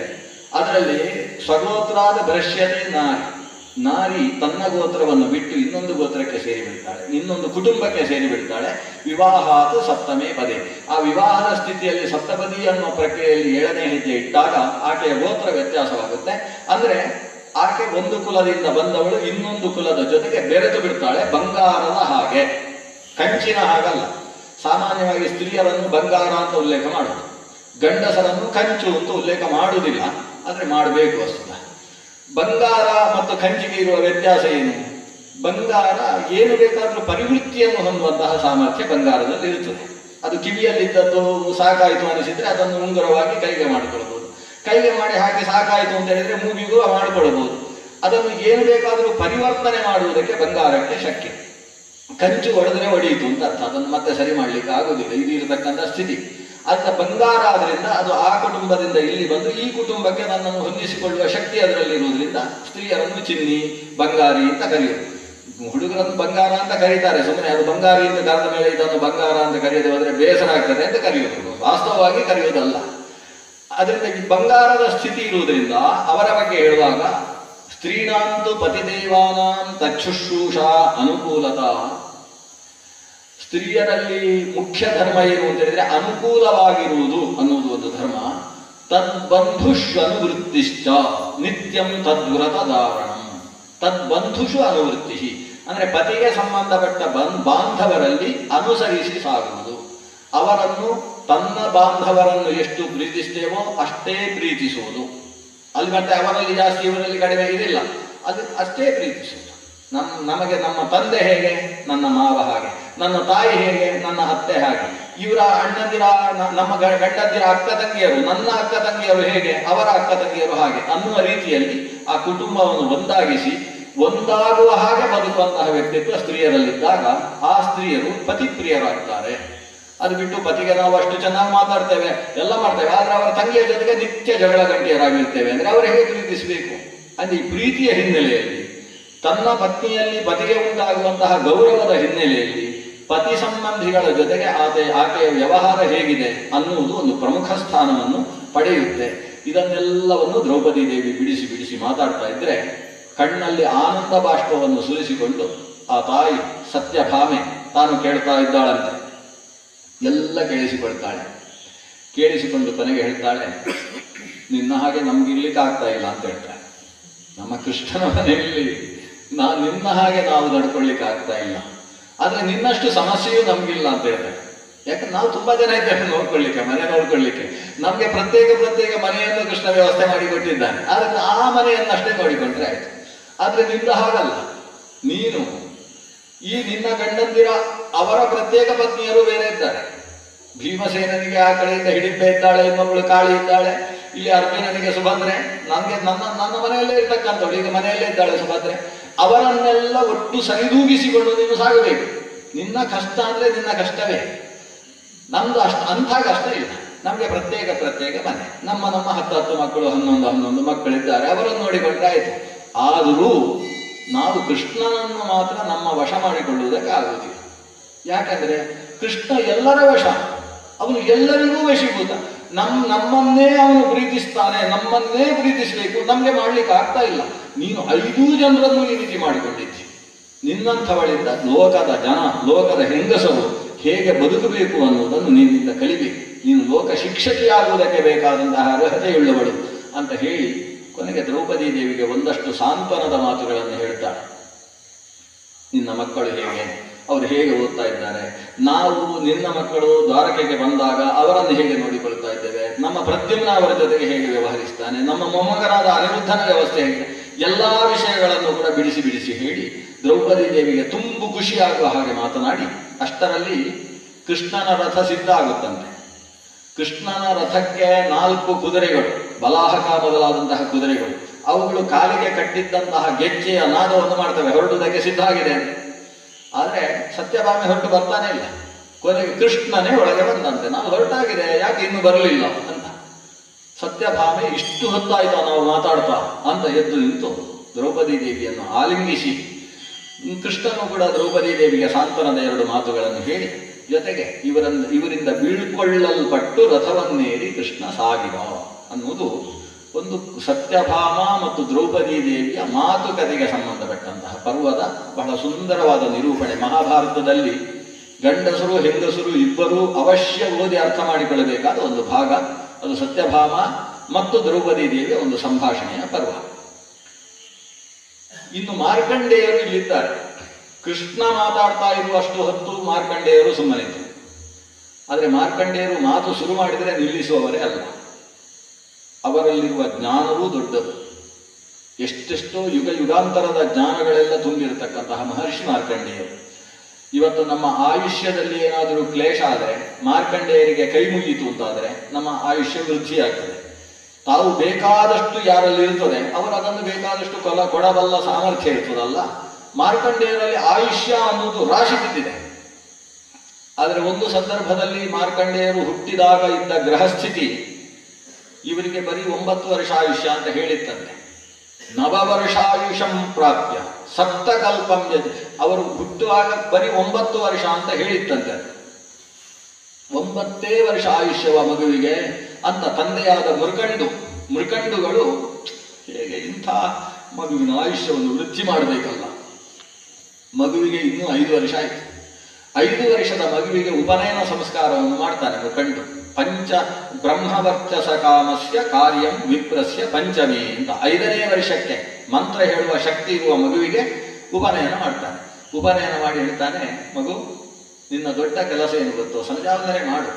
ಅದರಲ್ಲಿ ಸ್ವಗೋತ್ರಾದ ಭ್ರಶ್ಯತೆ ನಾರಿ. ನಾರಿ ತನ್ನ ಗೋತ್ರವನ್ನು ಬಿಟ್ಟು ಇನ್ನೊಂದು ಗೋತ್ರಕ್ಕೆ ಸೇರಿಬಿಡ್ತಾಳೆ, ಇನ್ನೊಂದು ಕುಟುಂಬಕ್ಕೆ ಸೇರಿಬಿಡ್ತಾಳೆ. ವಿವಾಹಾತ್ ಸಪ್ತಮೇ ಪದೇ. ಆ ವಿವಾಹದ ಸ್ಥಿತಿಯಲ್ಲಿ ಸಪ್ತಪದಿ ಅನ್ನುವ ಪ್ರಕ್ರಿಯೆಯಲ್ಲಿ 7ನೇ ಹೆಜ್ಜೆ ಇಟ್ಟಾಗ ಆಕೆಯ ಗೋತ್ರ ವ್ಯತ್ಯಾಸವಾಗುತ್ತೆ. ಅಂದರೆ ಆಕೆ ಒಂದು ಕುಲದಿಂದ ಬಂದವಳು ಇನ್ನೊಂದು ಕುಲದ ಜೊತೆಗೆ ಬೆರೆತು ಬಿಡ್ತಾಳೆ. ಬಂಗಾರದ ಹಾಗೆ, ಕಂಚಿನ ಹಾಗಲ್ಲ. ಸಾಮಾನ್ಯವಾಗಿ ಸ್ತ್ರೀಯರನ್ನು ಬಂಗಾರ ಅಂತ ಉಲ್ಲೇಖ ಮಾಡೋದು, ಗಂಡಸರನ್ನು ಕಂಚು ಅಂತ ಉಲ್ಲೇಖ ಮಾಡುವುದಿಲ್ಲ, ಆದರೆ ಮಾಡಬೇಕು ವಸ್ತುತ. ಬಂಗಾರ ಮತ್ತು ಕಂಚಿಗೆ ಇರುವ ವ್ಯತ್ಯಾಸ ಏನು? ಬಂಗಾರ ಏನು ಬೇಕಾದರೂ ಪರಿವೃತ್ತಿಯನ್ನು ಹೊಂದುವಂತಹ ಸಾಮರ್ಥ್ಯ ಬಂಗಾರದಲ್ಲಿ ಇರುತ್ತದೆ. ಅದು ಕಿವಿಯಲ್ಲಿದ್ದದ್ದು ಸಾಕಾಯಿತು ಅನಿಸಿದ್ರೆ ಅದನ್ನು ಉಂಗುರವಾಗಿ ಕೈಗೆ ಮಾಡಿಕೊಳ್ಬಹುದು, ಕೈಗೆ ಮಾಡಿ ಹಾಗೆ ಸಾಕಾಯಿತು ಅಂತ ಹೇಳಿದ್ರೆ ಮೂಗಿಗೂ ಮಾಡಿಕೊಳ್ಬಹುದು. ಅದನ್ನು ಏನು ಬೇಕಾದರೂ ಪರಿವರ್ತನೆ ಮಾಡುವುದಕ್ಕೆ ಬಂಗಾರಕ್ಕೆ ಶಕ್ಯ. ಕಂಚು ಹೊಡೆದ್ರೆ ಹೊಡೆಯಿತು ಅಂತ ಅರ್ಥ, ಅದನ್ನು ಮತ್ತೆ ಸರಿ ಮಾಡಲಿಕ್ಕೆ ಆಗುವುದಿಲ್ಲ, ಇದು ಇರತಕ್ಕಂಥ ಸ್ಥಿತಿ. ಅದರ ಬಂಗಾರ ಆದ್ರಿಂದ ಅದು ಆ ಕುಟುಂಬದಿಂದ ಇಲ್ಲಿ ಬಂದು ಈ ಕುಟುಂಬಕ್ಕೆ ನನ್ನನ್ನು ಹೊಂದಿಸಿಕೊಳ್ಳುವ ಶಕ್ತಿ ಅದರಲ್ಲಿರುವುದರಿಂದ ಸ್ತ್ರೀಯರನ್ನು ಚಿನ್ನಿ ಬಂಗಾರಿ ಅಂತ ಕರೆಯುವುದು. ಹುಡುಗರನ್ನು ಬಂಗಾರ ಅಂತ ಕರೀತಾರೆ ಸುಮ್ಮನೆ, ಅದು ಬಂಗಾರಿ ಅಂತ ಕರೆದ ಮೇಲೆ ಇದನ್ನು ಬಂಗಾರ ಅಂತ ಕರೆಯದೆ ಹೋದರೆ ಬೇಸರ ಆಗ್ತದೆ ಅಂತ ಕರೆಯುವುದು, ವಾಸ್ತವವಾಗಿ ಕರೆಯುವುದಲ್ಲ. ಅದರಿಂದ ಈ ಬಂಗಾರದ ಸ್ಥಿತಿ ಇರುವುದರಿಂದ ಅವರ ಬಗ್ಗೆ ಹೇಳುವಾಗ ಸ್ತ್ರೀಣಾಂತು ಪತಿದೇವಾನಾಂ ತಚ್ಛುಶ್ರೂಷಾ ಅನುಕೂಲತಾ. ಸ್ತ್ರೀಯರಲ್ಲಿ ಮುಖ್ಯ ಧರ್ಮ ಏನು ಅಂತ ಹೇಳಿದ್ರೆ ಅನುಕೂಲವಾಗಿರುವುದು ಅನ್ನುವುದು ಒಂದು ಧರ್ಮ. ತದ್ಬಂಧುಷು ಅನುವೃತ್ತಿಶ್ಚ ನಿತ್ಯಂ ತದ್ವ್ರತ ಧಾರಣಂ. ತದ್ಬಂಧುಷು ಅನುವೃತ್ತಿ ಅಂದ್ರೆ ಪತಿಗೆ ಸಂಬಂಧಪಟ್ಟ ಬಾಂಧವರಲ್ಲಿ ಅನುಸರಿಸಿ ಸಾಗುವುದು. ಅವರನ್ನು ತನ್ನ ಬಾಂಧವರನ್ನು ಎಷ್ಟು ಪ್ರೀತಿಸ್ತೇವೋ ಅಷ್ಟೇ ಪ್ರೀತಿಸುವುದು. ಅಲ್ಲಿ ಮತ್ತೆ ಅವರಲ್ಲಿ ಜಾಸ್ತಿ ಇವರಲ್ಲಿ ಕಡಿಮೆ ಇದಿಲ್ಲ, ಅದು ಅಷ್ಟೇ ಪ್ರೀತಿಸುವುದು. ನಮಗೆ ನಮ್ಮ ತಂದೆ ಹೇಗೆ ನನ್ನ ಮಾವ ಹಾಗೆ, ನನ್ನ ತಾಯಿ ಹೇಗೆ ನನ್ನ ಅತ್ತೆ ಹಾಗೆ, ಇವರ ಅಣ್ಣಂದಿರ ನಮ್ಮ ಗಂಡಂದಿರ ಅಕ್ಕ ತಂಗಿಯರು ನನ್ನ ಅಕ್ಕ ತಂಗಿಯರು ಹೇಗೆ ಅವರ ಅಕ್ಕ ತಂಗಿಯರು ಹಾಗೆ ಅನ್ನುವ ರೀತಿಯಲ್ಲಿ ಆ ಕುಟುಂಬವನ್ನು ಒಂದಾಗಿಸಿ ಒಂದಾಗುವ ಹಾಗೆ ಬದುಕುವಂತಹ ವ್ಯಕ್ತಿತ್ವ ಸ್ತ್ರೀಯರಲ್ಲಿದ್ದಾಗ ಆ ಸ್ತ್ರೀಯರು ಪತಿಪ್ರಿಯರಾಗ್ತಾರೆ. ಅದು ಬಿಟ್ಟು ಪತಿಗೆ ನಾವು ಅಷ್ಟು ಚೆನ್ನಾಗಿ ಮಾತಾಡ್ತೇವೆ ಎಲ್ಲ ಮಾಡ್ತೇವೆ, ಆದ್ರೆ ಅವರ ತಂಗಿಯ ಜೊತೆಗೆ ನಿತ್ಯ ಜಗಳ ಗಂಟೆಯರಾಗಿರ್ತೇವೆ ಅಂದ್ರೆ ಅವರು ಹೇಗೆ ಪ್ರೀತಿಸಬೇಕು? ಅಂದ್ರೆ ಈ ಪ್ರೀತಿಯ ಹಿನ್ನೆಲೆಯಲ್ಲಿ, ತನ್ನ ಪತ್ನಿಯಲ್ಲಿ ಪತಿಗೆ ಉಂಟಾಗುವಂತಹ ಗೌರವದ ಹಿನ್ನೆಲೆಯಲ್ಲಿ ಪತಿ ಸಂಬಂಧಿಗಳ ಜೊತೆಗೆ ಆಕೆಯ ವ್ಯವಹಾರ ಹೇಗಿದೆ ಅನ್ನುವುದು ಒಂದು ಪ್ರಮುಖ ಸ್ಥಾನವನ್ನು ಪಡೆಯುತ್ತೆ. ಇದನ್ನೆಲ್ಲವನ್ನು ದ್ರೌಪದಿ ದೇವಿ ಬಿಡಿಸಿ ಬಿಡಿಸಿ ಮಾತಾಡ್ತಾ ಇದ್ರೆ ಕಣ್ಣಲ್ಲಿ ಆನಂದ ಬಾಷ್ಪವನ್ನು ಸುರಿಸಿಕೊಂಡು ಆ ತಾಯಿ ಸತ್ಯಭಾಮೆ ತಾನು ಕೇಳ್ತಾ ಇದ್ದಾಳಂತೆ. ಎಲ್ಲ ಕೇಳಿಸಿಕೊಳ್ತಾಳೆ. ಕೇಳಿಸಿಕೊಂಡು ಕೊನೆಗೆ ಹೇಳ್ತಾಳೆ, ನಿನ್ನ ಹಾಗೆ ನಮ್ಗಿರ್ಲಿಕ್ಕೆ ಆಗ್ತಾ ಇಲ್ಲ ಅಂತ ಹೇಳ್ತಾಳೆ. ನಮ್ಮ ಕೃಷ್ಣನ ಮನೆಯಲ್ಲಿ ನಿನ್ನ ಹಾಗೆ ನಾವು ನಡ್ಕೊಳ್ಳಿಕ್ಕೆ ಆಗ್ತಾ ಇಲ್ಲ, ಆದ್ರೆ ನಿನ್ನಷ್ಟು ಸಮಸ್ಯೆಯೂ ನಮ್ಗಿಲ್ಲ ಅಂತ ಹೇಳ್ತಾರೆ. ಯಾಕಂದ್ರೆ ನಾವು ತುಂಬಾ ಜನ ಇದ್ದೇವೆ ನೋಡ್ಕೊಳ್ಳಿಕ್ಕೆ, ಮನೆ ನೋಡ್ಕೊಳ್ಳಿಕ್ಕೆ. ನಮ್ಗೆ ಪ್ರತ್ಯೇಕ ಮನೆಯನ್ನು ಕೃಷ್ಣ ವ್ಯವಸ್ಥೆ ಮಾಡಿಕೊಟ್ಟಿದ್ದಾನೆ, ಆದ್ರೆ ಆ ಮನೆಯನ್ನಷ್ಟೇ ನೋಡಿಕೊಂಡ್ರೆ ಆಯ್ತು. ಆದ್ರೆ ನಿಂದ ಹಾಗಲ್ಲ. ನೀನು ಈ ನಿನ್ನ ಗಂಡಂದಿರ ಅವರ ಪ್ರತ್ಯೇಕ ಪತ್ನಿಯರು ಬೇರೆ ಇದ್ದಾರೆ. ಭೀಮಸೇನನಿಗೆ ಆ ಕಡೆಯಿಂದ ಹಿಡಿಂಬೆ ಇದ್ದಾಳೆ, ಇನ್ನೊಬ್ಬಳು ಕಾಳಿ ಇದ್ದಾಳೆ, ಇಲ್ಲಿ ಅರ್ಜುನನಿಗೆ ಸುಭದ್ರೆ, ನನ್ನ ಮನೆಯಲ್ಲೇ ಇರ್ತಕ್ಕಂಥವಳು ಈಗ ಮನೆಯಲ್ಲೇ ಇದ್ದಾಳೆ ಸುಭದ್ರೆ. ಅವರನ್ನೆಲ್ಲ ಒಟ್ಟು ಸರಿದೂಗಿಸಿಕೊಂಡು ನೀನು ಸಾಗಬೇಕು. ನಿನ್ನ ಕಷ್ಟ ಅಂದ್ರೆ ನಿನ್ನ ಕಷ್ಟವೇ, ನಮ್ದು ಅಂಥ ಕಷ್ಟ ಇಲ್ಲ. ನಮಗೆ ಪ್ರತ್ಯೇಕ ಮನೆ, ನಮ್ಮ 10 ಮಕ್ಕಳು 11 ಮಕ್ಕಳಿದ್ದಾರೆ, ಅವರನ್ನು ನೋಡಿಕೊಂಡ್ರೆ ಆಯ್ತು. ಆದರೂ ನಾವು ಕೃಷ್ಣನನ್ನು ಮಾತ್ರ ನಮ್ಮ ವಶ ಮಾಡಿಕೊಳ್ಳುವುದಕ್ಕೆ ಆಗುವುದಿಲ್ಲ. ಯಾಕಂದ್ರೆ ಕೃಷ್ಣ ಎಲ್ಲರ ವಶ, ಅವನು ಎಲ್ಲರಿಗೂ ವಶೀಭೂತ. ನಮ್ಮನ್ನೇ ಅವನು ಪ್ರೀತಿಸ್ತಾನೆ, ನಮ್ಮನ್ನೇ ಪ್ರೀತಿಸಬೇಕು, ನಮ್ಗೆ ಮಾಡ್ಲಿಕ್ಕೆ ಆಗ್ತಾ ಇಲ್ಲ. ನೀನು 5 ಜನರನ್ನು ಈ ರೀತಿ ಮಾಡಿಕೊಂಡಿದ್ದಿ. ನಿನ್ನಂಥವಳಿಂದ ಲೋಕದ ಹೆಂಗಸರು ಹೇಗೆ ಬದುಕಬೇಕು ಅನ್ನುವುದನ್ನು ನಿನ್ನಿಂದ ಕಲಿಬೇಕು. ನೀನು ಲೋಕ ಶಿಕ್ಷಕಿಯಾಗುವುದಕ್ಕೆ ಬೇಕಾದಂತಹ ಅರ್ಹತೆಯುಳ್ಳವಳು ಅಂತ ಹೇಳಿ ಕೊನೆಗೆ ದ್ರೌಪದಿ ದೇವಿಗೆ ಒಂದಷ್ಟು ಸಾಂತ್ವನದ ಮಾತುಗಳನ್ನು ಹೇಳ್ತಾಳೆ. ನಿನ್ನ ಮಕ್ಕಳು ಹೇಗೆ, ಅವರು ಹೇಗೆ ಓದ್ತಾ ಇದ್ದಾರೆ, ನಾವು ನಿನ್ನ ಮಕ್ಕಳು ದ್ವಾರಕೆಗೆ ಬಂದಾಗ ಅವರನ್ನು ಹೇಗೆ ನೋಡಿಕೊಳ್ತಾ ಇದ್ದೇವೆ, ನಮ್ಮ ಪ್ರದ್ಯುಮ್ನ ಅವರ ಜೊತೆಗೆ ಹೇಗೆ ವ್ಯವಹರಿಸ್ತಾನೆ, ನಮ್ಮ ಮೊಮ್ಮಗನಾದ ಅನಿರುದ್ಧನ ವ್ಯವಸ್ಥೆ ಹೇಗೆ, ಎಲ್ಲಾ ವಿಷಯಗಳನ್ನು ಕೂಡ ಬಿಡಿಸಿ ಬಿಡಿಸಿ ಹೇಳಿ ದ್ರೌಪದಿ ದೇವಿಗೆ ತುಂಬು ಖುಷಿಯಾಗುವ ಹಾಗೆ ಮಾತನಾಡಿ, ಅಷ್ಟರಲ್ಲಿ ಕೃಷ್ಣನ ರಥ ಸಿದ್ಧ ಆಗುತ್ತಂತೆ. ಕೃಷ್ಣನ ರಥಕ್ಕೆ 4 ಕುದುರೆಗಳು, ಬಲಾಹಕ ಮೊದಲಾದಂತಹ ಕುದುರೆಗಳು, ಅವುಗಳು ಕಾಲಿಗೆ ಕಟ್ಟಿದ್ದಂತಹ ಗೆಜ್ಜೆಯ ನಾದವನ್ನು ಮಾಡ್ತವೆ, ಹೊರಡುವುದಕ್ಕೆ ಸಿದ್ಧ ಆಗಿದೆ. ಆದರೆ ಸತ್ಯಭಾಮೆ ಹೊರಟು ಬರ್ತಾನೆ ಇಲ್ಲ. ಕೊನೆಗೆ ಕೃಷ್ಣನೇ ಒಳಗೆ ಬಂದಂತೆ, ನಾವು ಹೊರಟಾಗಿದೆ, ಯಾಕೆ ಇನ್ನೂ ಬರಲಿಲ್ಲ ಅಂತ. ಸತ್ಯಭಾಮೆ ಇಷ್ಟು ಹೊತ್ತಾಯ್ತಾ ನಾವು ಮಾತಾಡ್ತಾ ಅಂತ ಎದ್ದು ನಿಂತು ದ್ರೌಪದಿ ದೇವಿಯನ್ನು ಆಲಿಂಗಿಸಿ, ಕೃಷ್ಣನು ಕೂಡ ದ್ರೌಪದಿ ದೇವಿಗೆ ಸಾಂತ್ವನದ 2 ಮಾತುಗಳನ್ನು ಹೇಳಿ ಜೊತೆಗೆ ಇವರಿಂದ ಬೀಳ್ಕೊಳ್ಳಲ್ಪಟ್ಟು ರಥವನ್ನೇರಿ ಕೃಷ್ಣ ಸಾಗಿದ ಅನ್ನುವುದು ಒಂದು ಸತ್ಯಭಾಮ ಮತ್ತು ದ್ರೌಪದಿ ದೇವಿಯ ಮಾತುಕತೆಗೆ ಸಂಬಂಧಪಟ್ಟಂತಹ ಪರ್ವದ ಬಹಳ ಸುಂದರವಾದ ನಿರೂಪಣೆ. ಮಹಾಭಾರತದಲ್ಲಿ ಗಂಡಸರು ಹೆಂಗಸರು ಇಬ್ಬರೂ ಅವಶ್ಯ ಓದಿ ಅರ್ಥ ಮಾಡಿಕೊಳ್ಳಬೇಕಾದ ಒಂದು ಭಾಗ. ಅದು ಸತ್ಯಭಾಮ ಮತ್ತು ದ್ರೌಪದಿ ದೇವಿಯ ಒಂದು ಸಂಭಾಷಣೆಯ ಪರ್ವ. ಇನ್ನು ಮಾರ್ಕಂಡೇಯರು ಇಲ್ಲಿದ್ದಾರೆ. ಕೃಷ್ಣ ಮಾತಾಡ್ತಾ ಇರುವಷ್ಟು ಹೊತ್ತು ಮಾರ್ಕಂಡೇಯರು ಸುಮ್ಮನಿದ್ರು. ಆದರೆ ಮಾರ್ಕಂಡೇಯರು ಮಾತು ಶುರು ಮಾಡಿದರೆ ನಿಲ್ಲಿಸುವವರೇ ಅಲ್ಲ. ಅವರಲ್ಲಿರುವ ಜ್ಞಾನವೂ ದೊಡ್ಡದು. ಎಷ್ಟೆಷ್ಟೋ ಯುಗಾಂತರದ ಜ್ಞಾನಗಳೆಲ್ಲ ತುಂಬಿರತಕ್ಕಂತಹ ಮಹರ್ಷಿ ಮಾರ್ಕಂಡೇಯರು. ಇವತ್ತು ನಮ್ಮ ಆಯುಷ್ಯದಲ್ಲಿ ಏನಾದರೂ ಕ್ಲೇಶ ಆದರೆ ಮಾರ್ಕಂಡೇಯರಿಗೆ ಕೈ ಮುಗಿಯಿತು ಅಂತಾದರೆ ನಮ್ಮ ಆಯುಷ್ಯ ವೃದ್ಧಿಯಾಗ್ತದೆ. ತಾವು ಬೇಕಾದಷ್ಟು ಯಾರಲ್ಲಿ ಇರ್ತದೆ ಅವರು ಅದನ್ನು ಬೇಕಾದಷ್ಟು ಕೊಡಬಲ್ಲ ಸಾಮರ್ಥ್ಯ ಇರ್ತದಲ್ಲ. ಮಾರ್ಕಂಡೇಯರಲ್ಲಿ ಆಯುಷ್ಯ ಅನ್ನೋದು ರಾಶಿ ಬಿದ್ದಿದೆ. ಆದರೆ ಒಂದು ಸಂದರ್ಭದಲ್ಲಿ ಮಾರ್ಕಂಡೇಯರು ಹುಟ್ಟಿದಾಗ ಇದ್ದ ಗ್ರಹಸ್ಥಿತಿ ಇವರಿಗೆ ಬರೀ 9 ವರ್ಷ ಆಯುಷ್ಯ ಅಂತ ಹೇಳಿತ್ತಂತೆ. ನವವರ್ಷಾಯುಷಂ ಪ್ರಾಪ್ಯ ಸಪ್ತಕಲ್ಪಂ ಯಜ. ಅವರು ಹುಟ್ಟುವಾಗ ಬರೀ 9 ವರ್ಷ ಅಂತ ಹೇಳಿತ್ತಂತೆ. 9 ವರ್ಷ ಆಯುಷ್ಯವ ಮಗುವಿಗೆ ಅಂತ ತಂದೆಯಾದ ಮೃಕಂಡುಗಳು ಹೇಗೆ ಇಂಥ ಮಗುವಿನ ಆಯುಷ್ಯವನ್ನು ವೃದ್ಧಿ ಮಾಡಬೇಕಲ್ಲ. ಮಗುವಿಗೆ ಇನ್ನೂ 5 ವರ್ಷ ಆಯಿತು. 5 ವರ್ಷದ ಮಗುವಿಗೆ ಉಪನಯನ ಸಂಸ್ಕಾರವನ್ನು ಮಾಡ್ತಾನೆ ಮೃಕಂಡು. ಪಂಚ ಬ್ರಹ್ಮವರ್ಚಸ ಕಾಮಸ್ಯ ಕಾರ್ಯಂ ವಿಪ್ರಸ್ಯ ಪಂಚಮಿ ಅಂತ 5ನೇ ವರ್ಷಕ್ಕೆ ಮಂತ್ರ ಹೇಳುವ ಶಕ್ತಿ ಇರುವ ಮಗುವಿಗೆ ಉಪನಯನ ಮಾಡ್ತಾನೆ. ಉಪನಯನ ಮಾಡಿ ಹೇಳ್ತಾನೆ, ಮಗು ನಿನ್ನ ದೊಡ್ಡ ಕೆಲಸ ಏನು ಗೊತ್ತೋ, ಸಂಧ್ಯಾವಂದನೆ ಮಾಡು.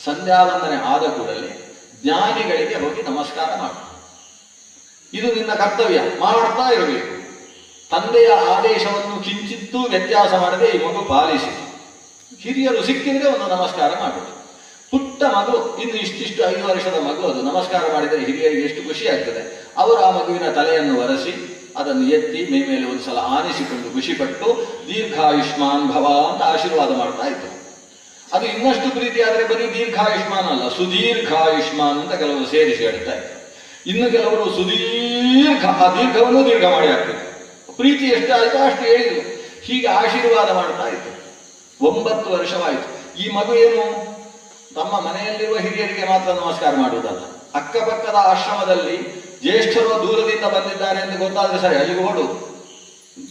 ಸಂಧ್ಯಾವಂದನೆ ಆದ ಕೂಡಲೇ ಜ್ಞಾನಿಗಳಿಗೆ ಹೋಗಿ ನಮಸ್ಕಾರ ಮಾಡು. ಇದು ನಿನ್ನ ಕರ್ತವ್ಯ, ಮಾಡ್ತಾ ಇರಬೇಕು. ತಂದೆಯ ಆದೇಶವನ್ನು ಕಿಂಚಿತ್ತೂ ವ್ಯತ್ಯಾಸ ಮಾಡದೆ ಈ ಮಗು ಪಾಲಿಸಿತು. ಹಿರಿಯರು ಸಿಕ್ಕಿದ್ರೆ ಒಂದು ನಮಸ್ಕಾರ ಮಾಡುವುದು. ಪುಟ್ಟ ಮಗು, ಇನ್ನು ಇಷ್ಟಿಷ್ಟು 5 ವರ್ಷದ ಮಗು, ಅದು ನಮಸ್ಕಾರ ಮಾಡಿದರೆ ಹಿರಿಯರಿಗೆ ಎಷ್ಟು ಖುಷಿ ಆಗ್ತದೆ. ಅವರು ಆ ಮಗುವಿನ ತಲೆಯನ್ನು ಒರೆಸಿ ಅದನ್ನು ಎತ್ತಿ ಮೈ ಮೇಲೆ ಒಂದು ಸಲ ಆನಿಸಿಕೊಂಡು ಖುಷಿಪಟ್ಟು ದೀರ್ಘಾಯುಷ್ಮಾನ್ ಭವ ಅಂತ ಆಶೀರ್ವಾದ ಮಾಡ್ತಾ ಇತ್ತು. ಅದು ಇನ್ನಷ್ಟು ಪ್ರೀತಿ ಆದರೆ ಬರೀ ದೀರ್ಘಾಯುಷ್ಮಾನ್ ಅಲ್ಲ, ಸುದೀರ್ಘಾಯುಷ್ಮಾನ್ ಅಂತ ಕೆಲವರು ಸೇರಿಸಿ ಹೇಳ್ತಾ ಇತ್ತು. ಇನ್ನು ಕೆಲವರು ಸುದೀರ್ಘ, ಆ ದೀರ್ಘವನ್ನು ದೀರ್ಘ ಮಾಡಿ ಆಗ್ತದೆ. ಪ್ರೀತಿ ಎಷ್ಟು ಆಯಿತು ಅಷ್ಟು ಹೇಳಿದ್ರು. ಹೀಗೆ ಆಶೀರ್ವಾದ ಮಾಡ್ತಾ ಇತ್ತು. 9 ವರ್ಷವಾಯಿತು. ಈ ಮಗು ಏನು ತಮ್ಮ ಮನೆಯಲ್ಲಿರುವ ಹಿರಿಯರಿಗೆ ಮಾತ್ರ ನಮಸ್ಕಾರ ಮಾಡುವುದಲ್ಲ, ಅಕ್ಕಪಕ್ಕದ ಆಶ್ರಮದಲ್ಲಿ ಜ್ಯೇಷ್ಠರು ದೂರದಿಂದ ಬಂದಿದ್ದಾರೆ ಎಂದು ಗೊತ್ತಾದ್ರೆ ಸರಿ ಅಲ್ಲಿಗೆ ಓಡುವುದು.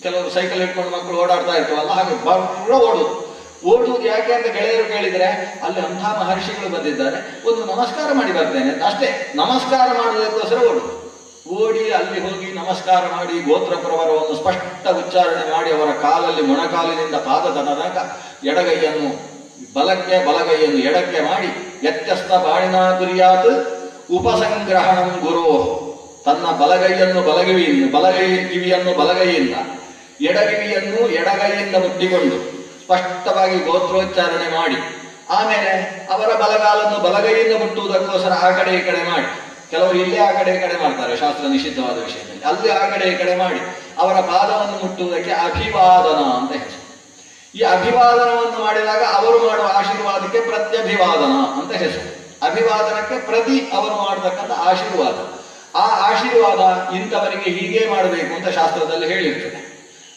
ಕೆಲವರು ಸೈಕಲ್ ಇಟ್ಕೊಂಡು ಮಕ್ಕಳು ಓಡಾಡ್ತಾ ಇರ್ತವಲ್ಲ, ಹಾಗೆ ಬರ್ರ ಓಡುವುದು ಯಾಕೆ ಅಂತ ಗೆಳೆಯರು ಕೇಳಿದರೆ ಅಲ್ಲಿ ಅಂಥ ಮಹರ್ಷಿಗಳು ಬಂದಿದ್ದಾರೆ, ಒಂದು ನಮಸ್ಕಾರ ಮಾಡಿ ಬರ್ತೇನೆ ಅಂತ ಅಷ್ಟೇ. ನಮಸ್ಕಾರ ಮಾಡುವುದಕ್ಕೋಸ್ಕರ ಓಡಿ ಅಲ್ಲಿ ಹೋಗಿ ನಮಸ್ಕಾರ ಮಾಡಿ ಗೋತ್ರ ಪ್ರವರವನ್ನು ಸ್ಪಷ್ಟ ಉಚ್ಚಾರಣೆ ಮಾಡಿ ಅವರ ಕಾಲಲ್ಲಿ ಮೊಣಕಾಲಿನಿಂದ ಪಾದದ ತನಕ ಎಡಗೈಯನ್ನು ಬಲಕ್ಕೆ ಬಲಗೈಯನ್ನು ಎಡಕ್ಕೆ ಮಾಡಿ ವ್ಯತ್ಯಸ್ತ ಬಾಣಿನ ಕುರಿಯಾತ್ ಉಪಸಂಗ್ರಹಣಂ ಗುರೋ. ತನ್ನ ಬಲಗೈಯನ್ನು ಕಿವಿಯನ್ನು ಬಲಗೈಯಿಂದ ಎಡಗಿವಿಯನ್ನು ಎಡಗೈಯಿಂದ ಮುಟ್ಟಿಕೊಂಡು ಸ್ಪಷ್ಟವಾಗಿ ಗೋತ್ರೋಚ್ಚಾರಣೆ ಮಾಡಿ ಆಮೇಲೆ ಅವರ ಬಲಗಾಲನ್ನು ಬಲಗೈಯಿಂದ ಮುಟ್ಟುವುದಕ್ಕೋಸ್ಕರ ಆ ಕಡೆ ಈ ಕಡೆ ಮಾಡಿ, ಕೆಲವರು ಇಲ್ಲೇ ಆ ಕಡೆ ಈ ಕಡೆ ಮಾಡ್ತಾರೆ ಶಾಸ್ತ್ರ ನಿಷಿದ್ಧವಾದ ವಿಷಯದಲ್ಲಿ, ಅಲ್ಲಿ ಆ ಕಡೆ ಈ ಕಡೆ ಮಾಡಿ ಅವರ ಪಾದವನ್ನು ಮುಟ್ಟುವುದಕ್ಕೆ ಅಭಿವಾದನ ಅಂತ ಹೆಸರು. ಈ ಅಭಿವಾದನವನ್ನು ಮಾಡಿದಾಗ ಅವರು ಮಾಡುವ ಆಶೀರ್ವಾದಕ್ಕೆ ಪ್ರತ್ಯಭಿವಾದನ ಅಂತ ಹೆಸರು. ಅಭಿವಾದನಕ್ಕೆ ಪ್ರತಿ ಅವರು ಮಾಡತಕ್ಕಂಥ ಆಶೀರ್ವಾದ. ಆ ಆಶೀರ್ವಾದ ಇಂಥವರಿಗೆ ಹೀಗೆ ಮಾಡಬೇಕು ಅಂತ ಶಾಸ್ತ್ರದಲ್ಲಿ ಹೇಳಿರ್ತದೆ.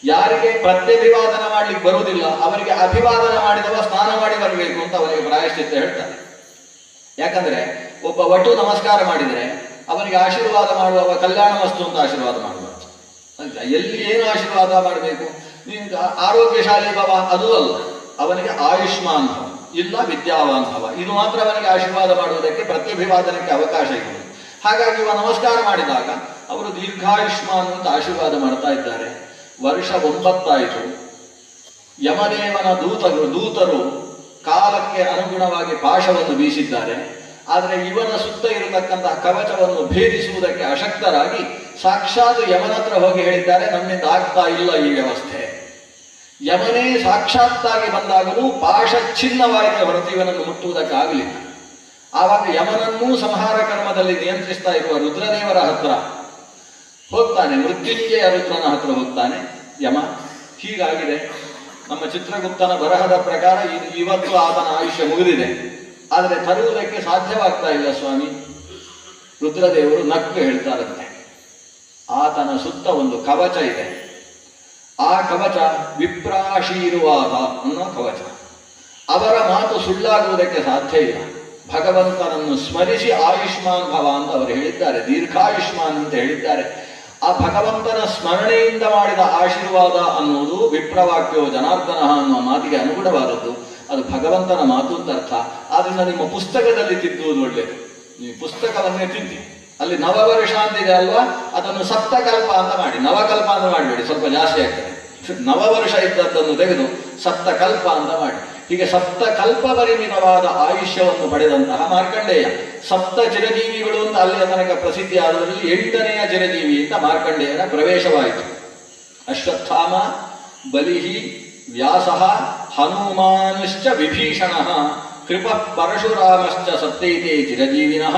ಯಾರಿಗೆ ಪ್ರತ್ಯಭಿವಾದನ ಮಾಡ್ಲಿಕ್ಕೆ ಬರುವುದಿಲ್ಲ ಅವರಿಗೆ ಅಭಿವಾದನ ಮಾಡಿದವ ಸ್ನಾನ ಮಾಡಿ ಬರಬೇಕು ಅಂತ ಅವರಿಗೆ ಪ್ರಾಯಶ್ಚಿತ್ತ ಹೇಳ್ತಾರೆ. ಯಾಕಂದ್ರೆ ಒಬ್ಬ ವಟು ನಮಸ್ಕಾರ ಮಾಡಿದರೆ ಅವನಿಗೆ ಆಶೀರ್ವಾದ ಮಾಡುವವ ಕಲ್ಯಾಣ ವಸ್ತು ಅಂತ ಆಶೀರ್ವಾದ ಮಾಡಬಾರ್ದು. ಎಲ್ಲಿ ಏನು ಆಶೀರ್ವಾದ ಮಾಡಬೇಕು? ನೀನು ಆರೋಗ್ಯಶಾಲಿ ಭವ ಅದು ಅಲ್ಲ, ಅವನಿಗೆ ಆಯುಷ್ಮಾನ್ ಭವ ಇಲ್ಲ ವಿದ್ಯಾವಾನ್ ಭವ, ಇದು ಮಾತ್ರ ಅವನಿಗೆ ಆಶೀರ್ವಾದ ಮಾಡುವುದಕ್ಕೆ ಪ್ರತ್ಯಭಿವಾದನಕ್ಕೆ ಅವಕಾಶ ಇದೆ. ಹಾಗಾಗಿ ಇವ ನಮಸ್ಕಾರ ಮಾಡಿದಾಗ ಅವರು ದೀರ್ಘಾಯುಷ್ಮಾನ್ ಅಂತ ಆಶೀರ್ವಾದ ಮಾಡ್ತಾ ಇದ್ದಾರೆ. ವರ್ಷ 9 ಆಯಿತು. ಯಮದೇವನ ದೂತರು ಕಾಲಕ್ಕೆ ಅನುಗುಣವಾಗಿ ಪಾಶವನ್ನು ಬೀಸಿದ್ದಾರೆ. ಆದರೆ ಇವನ ಸುತ್ತ ಇರತಕ್ಕಂತಹ ಕವಚವನ್ನು ಭೇದಿಸುವುದಕ್ಕೆ ಅಶಕ್ತರಾಗಿ ಸಾಕ್ಷಾತ್ ಯಮನ ಹತ್ರ ಹೋಗಿ ಹೇಳಿದ್ದಾರೆ, ನಮ್ಮಿಂದ ಆಗ್ತಾ ಇಲ್ಲ ಈ ವ್ಯವಸ್ಥೆ. ಯಮನೇ ಸಾಕ್ಷಾತ್ತಾಗಿ ಬಂದಾಗಲೂ ಪಾಶ ಛಿನ್ನವಾಯಿತೆ ಹೊರತು ಇವನನ್ನು ಮುಟ್ಟುವುದಕ್ಕಾಗಲಿಲ್ಲ. ಆವಾಗ ಯಮನನ್ನೂ ಸಂಹಾರ ಕರ್ಮದಲ್ಲಿ ನಿಯಂತ್ರಿಸ್ತಾ ಇರುವ ರುದ್ರದೇವರ ಹತ್ರ ಹೋಗ್ತಾನೆ, ಮೃತ್ಯುಂಜಯ ರುದ್ರನ ಹತ್ರ ಹೋಗ್ತಾನೆ ಯಮ. ಹೀಗಾಗಿದೆ, ನಮ್ಮ ಚಿತ್ರಗುಪ್ತನ ಬರಹದ ಪ್ರಕಾರ ಇವತ್ತು ಆತನ ಆಯುಷ್ಯ ಮುಗಿದಿದೆ, ಆದರೆ ತರುವುದಕ್ಕೆ ಸಾಧ್ಯವಾಗ್ತಾ ಇಲ್ಲ ಸ್ವಾಮಿ. ರುದ್ರದೇವರು ನಕ್ಕು ಹೇಳ್ತಾರಂತೆ, ಆತನ ಸುತ್ತ ಒಂದು ಕವಚ ಇದೆ. ಆ ಕವಚ ವಿಪ್ರಾಶೀರ್ವಾದ ಅನ್ನೋ ಕವಚ. ಅವರ ಮಾತು ಸುಳ್ಳಾಗುವುದಕ್ಕೆ ಸಾಧ್ಯ ಇಲ್ಲ. ಭಗವಂತನನ್ನು ಸ್ಮರಿಸಿ ಆಯುಷ್ಮಾನ್ ಭವ ಅಂತ ಅವರು ಹೇಳಿದ್ದಾರೆ, ದೀರ್ಘಾಯುಷ್ಮಾನ್ ಅಂತ ಹೇಳಿದ್ದಾರೆ. ಆ ಭಗವಂತನ ಸ್ಮರಣೆಯಿಂದ ಮಾಡಿದ ಆಶೀರ್ವಾದ ಅನ್ನುವುದು ವಿಪ್ರವಾಕ್ಯೋ ಜನಾರ್ದನ ಅನ್ನುವ ಮಾತಿಗೆ ಅನುಗುಣವಾದದ್ದು. ಅದು ಭಗವಂತನ ಮಾತು ಅಂತ ಅರ್ಥ. ಆದ್ರಿಂದ ನಿಮ್ಮ ಪುಸ್ತಕದಲ್ಲಿ ತಿದ್ದುವುದು ಒಳ್ಳೆಯದು. ನೀವು ಪುಸ್ತಕವನ್ನೇ ತಿದ್ದಿ, ಅಲ್ಲಿ ನವವರ್ಷ ಅಂತಿದೆ ಅಲ್ವಾ, ಅದನ್ನು ಸಪ್ತಕಲ್ಪ ಅಂತ ಮಾಡಿ. ನವಕಲ್ಪ ಅಂತ ಮಾಡಬೇಡಿ, ಸ್ವಲ್ಪ ಜಾಸ್ತಿ ಆಗ್ತದೆ. ನವವರ್ಷ ಇದ್ದದ್ದನ್ನು ತೆಗೆದು ಸಪ್ತಕಲ್ಪ ಅಂತ ಮಾಡಿ. ಹೀಗೆ ಸಪ್ತಕಲ್ಪ ಪರಿಮಿತವಾದ ಆಯುಷ್ಯವನ್ನು ಪಡೆದಂತಹ ಮಾರ್ಕಂಡೇಯ. ಸಪ್ತ ಚಿರಜೀವಿಗಳು ಅಂತ ಅಲ್ಲಿಯ ತನಕ ಪ್ರಸಿದ್ಧಿ ಆದರಲ್ಲಿ 8ನೆಯ ಚಿರಜೀವಿ ಅಂತ ಮಾರ್ಕಂಡೇಯನ ಪ್ರವೇಶವಾಯಿತು. ಅಶ್ವತ್ಥಾಮ, ಬಲಿಹಿ, ವ್ಯಾಸಃ, ಹನುಮಾನುಶ್ಚ ವಿಭೀಷಣ, ಕೃಪ ಪರಶುರಾಮಶ್ಚ ಸಪ್ತೈತೆ ಚಿರಜೀವಿನಃ,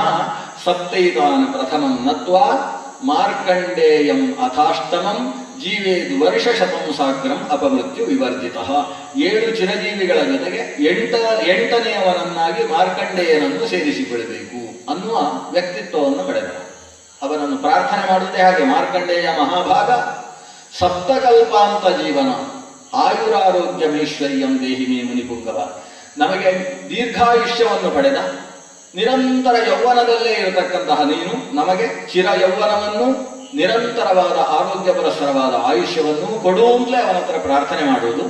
ಸಪ್ತೈತಾನ್ ಪ್ರಥಮಂ ನತ್ವಾ ಮಾರ್ಕಂಡೇಯಂ ಅಥಾಷ್ಟಮಂ ಜೀವೇದು ವರ್ಷಶತಂ ಸಾಗ್ರಂ ಅಪಮೃತ್ಯು ವಿವರ್ಜಿತಃ. 7 ಚಿರಜೀವಿಗಳ ಜೊತೆಗೆ 8ನೆಯವನನ್ನಾಗಿ ಮಾರ್ಕಂಡೇಯನನ್ನು ಸೇರಿಸಿಕೊಳ್ಳಬೇಕು ಅನ್ನುವ ವ್ಯಕ್ತಿತ್ವವನ್ನು ಪಡೆದ. ಅವನನ್ನು ಪ್ರಾರ್ಥನೆ ಮಾಡುವುದೇ ಹಾಗೆ, ಮಾರ್ಕಂಡೇಯ ಮಹಾಭಾಗ ಸಪ್ತಕಲ್ಪಾಂತ ಜೀವನ ಆಯುರಾರೋಗ್ಯಮೈಶ್ವರ್ಯಂ ದೇಹಿ ಮೇ ಮುನಿಪುಂಗವ. ನಮಗೆ ದೀರ್ಘಾಯುಷ್ಯವನ್ನು ಪಡೆದ, ನಿರಂತರ ಯೌವನದಲ್ಲೇ ಇರತಕ್ಕಂತಹ ನೀನು ನಮಗೆ ಚಿರ ಯೌವನವನ್ನು, ನಿರಂತರವಾದ ಆರೋಗ್ಯಪರಸ್ಪರವಾದ ಆಯುಷ್ಯವನ್ನು ಕೊಡು ಅಂತಲೇ ಅವನ ಹತ್ರ ಪ್ರಾರ್ಥನೆ ಮಾಡುವುದು.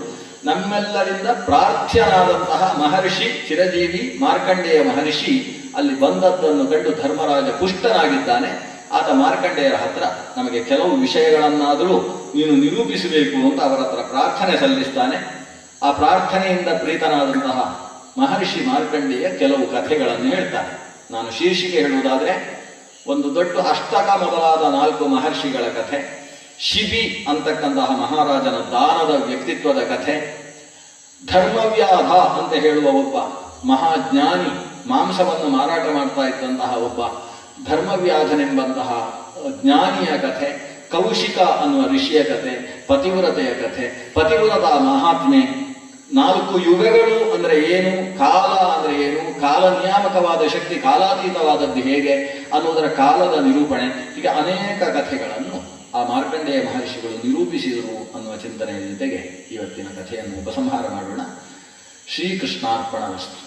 ನಮ್ಮೆಲ್ಲರಿಂದ ಪ್ರಾರ್ಥ್ಯನಾದಂತಹ ಮಹರ್ಷಿ, ಚಿರಜೀವಿ ಮಾರ್ಕಂಡೇಯ ಮಹರ್ಷಿ ಅಲ್ಲಿ ಬಂದದ್ದನ್ನು ಕಂಡು ಧರ್ಮರಾಜ ಪುಷ್ಟನಾಗಿದ್ದಾನೆ. ಆತ ಮಾರ್ಕಂಡೇಯರ ಹತ್ರ ನಮಗೆ ಕೆಲವು ವಿಷಯಗಳನ್ನಾದರೂ ನೀನು ನಿರೂಪಿಸಬೇಕು ಅಂತ ಅವರ ಹತ್ರ ಪ್ರಾರ್ಥನೆ ಸಲ್ಲಿಸ್ತಾನೆ. ಆ ಪ್ರಾರ್ಥನೆಯಿಂದ ಪ್ರೀತನಾದಂತಹ ಮಹರ್ಷಿ ಮಾರ್ಕಂಡೇಯ ಕೆಲವು ಕಥೆಗಳನ್ನು ಹೇಳ್ತಾನೆ. ನಾನು ಶೀರ್ಷಿಕೆ ಹೇಳುವುದಾದರೆ, ಒಂದು ದೊಡ್ಡ ಅಷ್ಟಕ ಮೊದಲಾದ 4 ಮಹರ್ಷಿಗಳ ಕಥೆ, ಶಿಬಿ ಅಂತಕ್ಕಂತಹ ಮಹಾರಾಜನ ದಾನದ ವ್ಯಕ್ತಿತ್ವದ ಕಥೆ, ಧರ್ಮವ್ಯಾಧ ಅಂತ ಹೇಳುವ ಒಬ್ಬ ಮಹಾಜ್ಞಾನಿ, ಮಾಂಸವನ್ನು ಮಾರಾಟ ಮಾಡ್ತಾ ಇದ್ದಂತಹ ಒಬ್ಬ ಧರ್ಮವ್ಯಾಧನೆಂಬಂತಹ ಜ್ಞಾನಿಯ ಕಥೆ, ಕೌಶಿಕ ಅನ್ನುವ ಋಷಿಯ ಕಥೆ, ಪತಿವ್ರತೆಯ ಕಥೆ, ಪತಿವ್ರತ ಮಹಾತ್ಮೆ, 4 ಯುಗಗಳು ಅಂದರೆ ಏನು, ಕಾಲ ಅಂದರೆ ಏನು, ಕಾಲ ನಿಯಾಮಕವಾದ ಶಕ್ತಿ ಕಾಲಾತೀತವಾದದ್ದು ಹೇಗೆ ಅನ್ನುವುದರ ಕಾಲದ ನಿರೂಪಣೆ, ಹೀಗೆ ಅನೇಕ ಕಥೆಗಳನ್ನು ಆ ಮಾರ್ಕಂಡೇಯ ಮಹರ್ಷಿಗಳು ನಿರೂಪಿಸಿದರು ಅನ್ನುವ ಚಿಂತನೆಯ ಜೊತೆಗೆ ಇವತ್ತಿನ ಕಥೆಯನ್ನು ಉಪಸಂಹಾರ ಮಾಡೋಣ. ಶ್ರೀಕೃಷ್ಣಾರ್ಪಣಮಸ್ತು.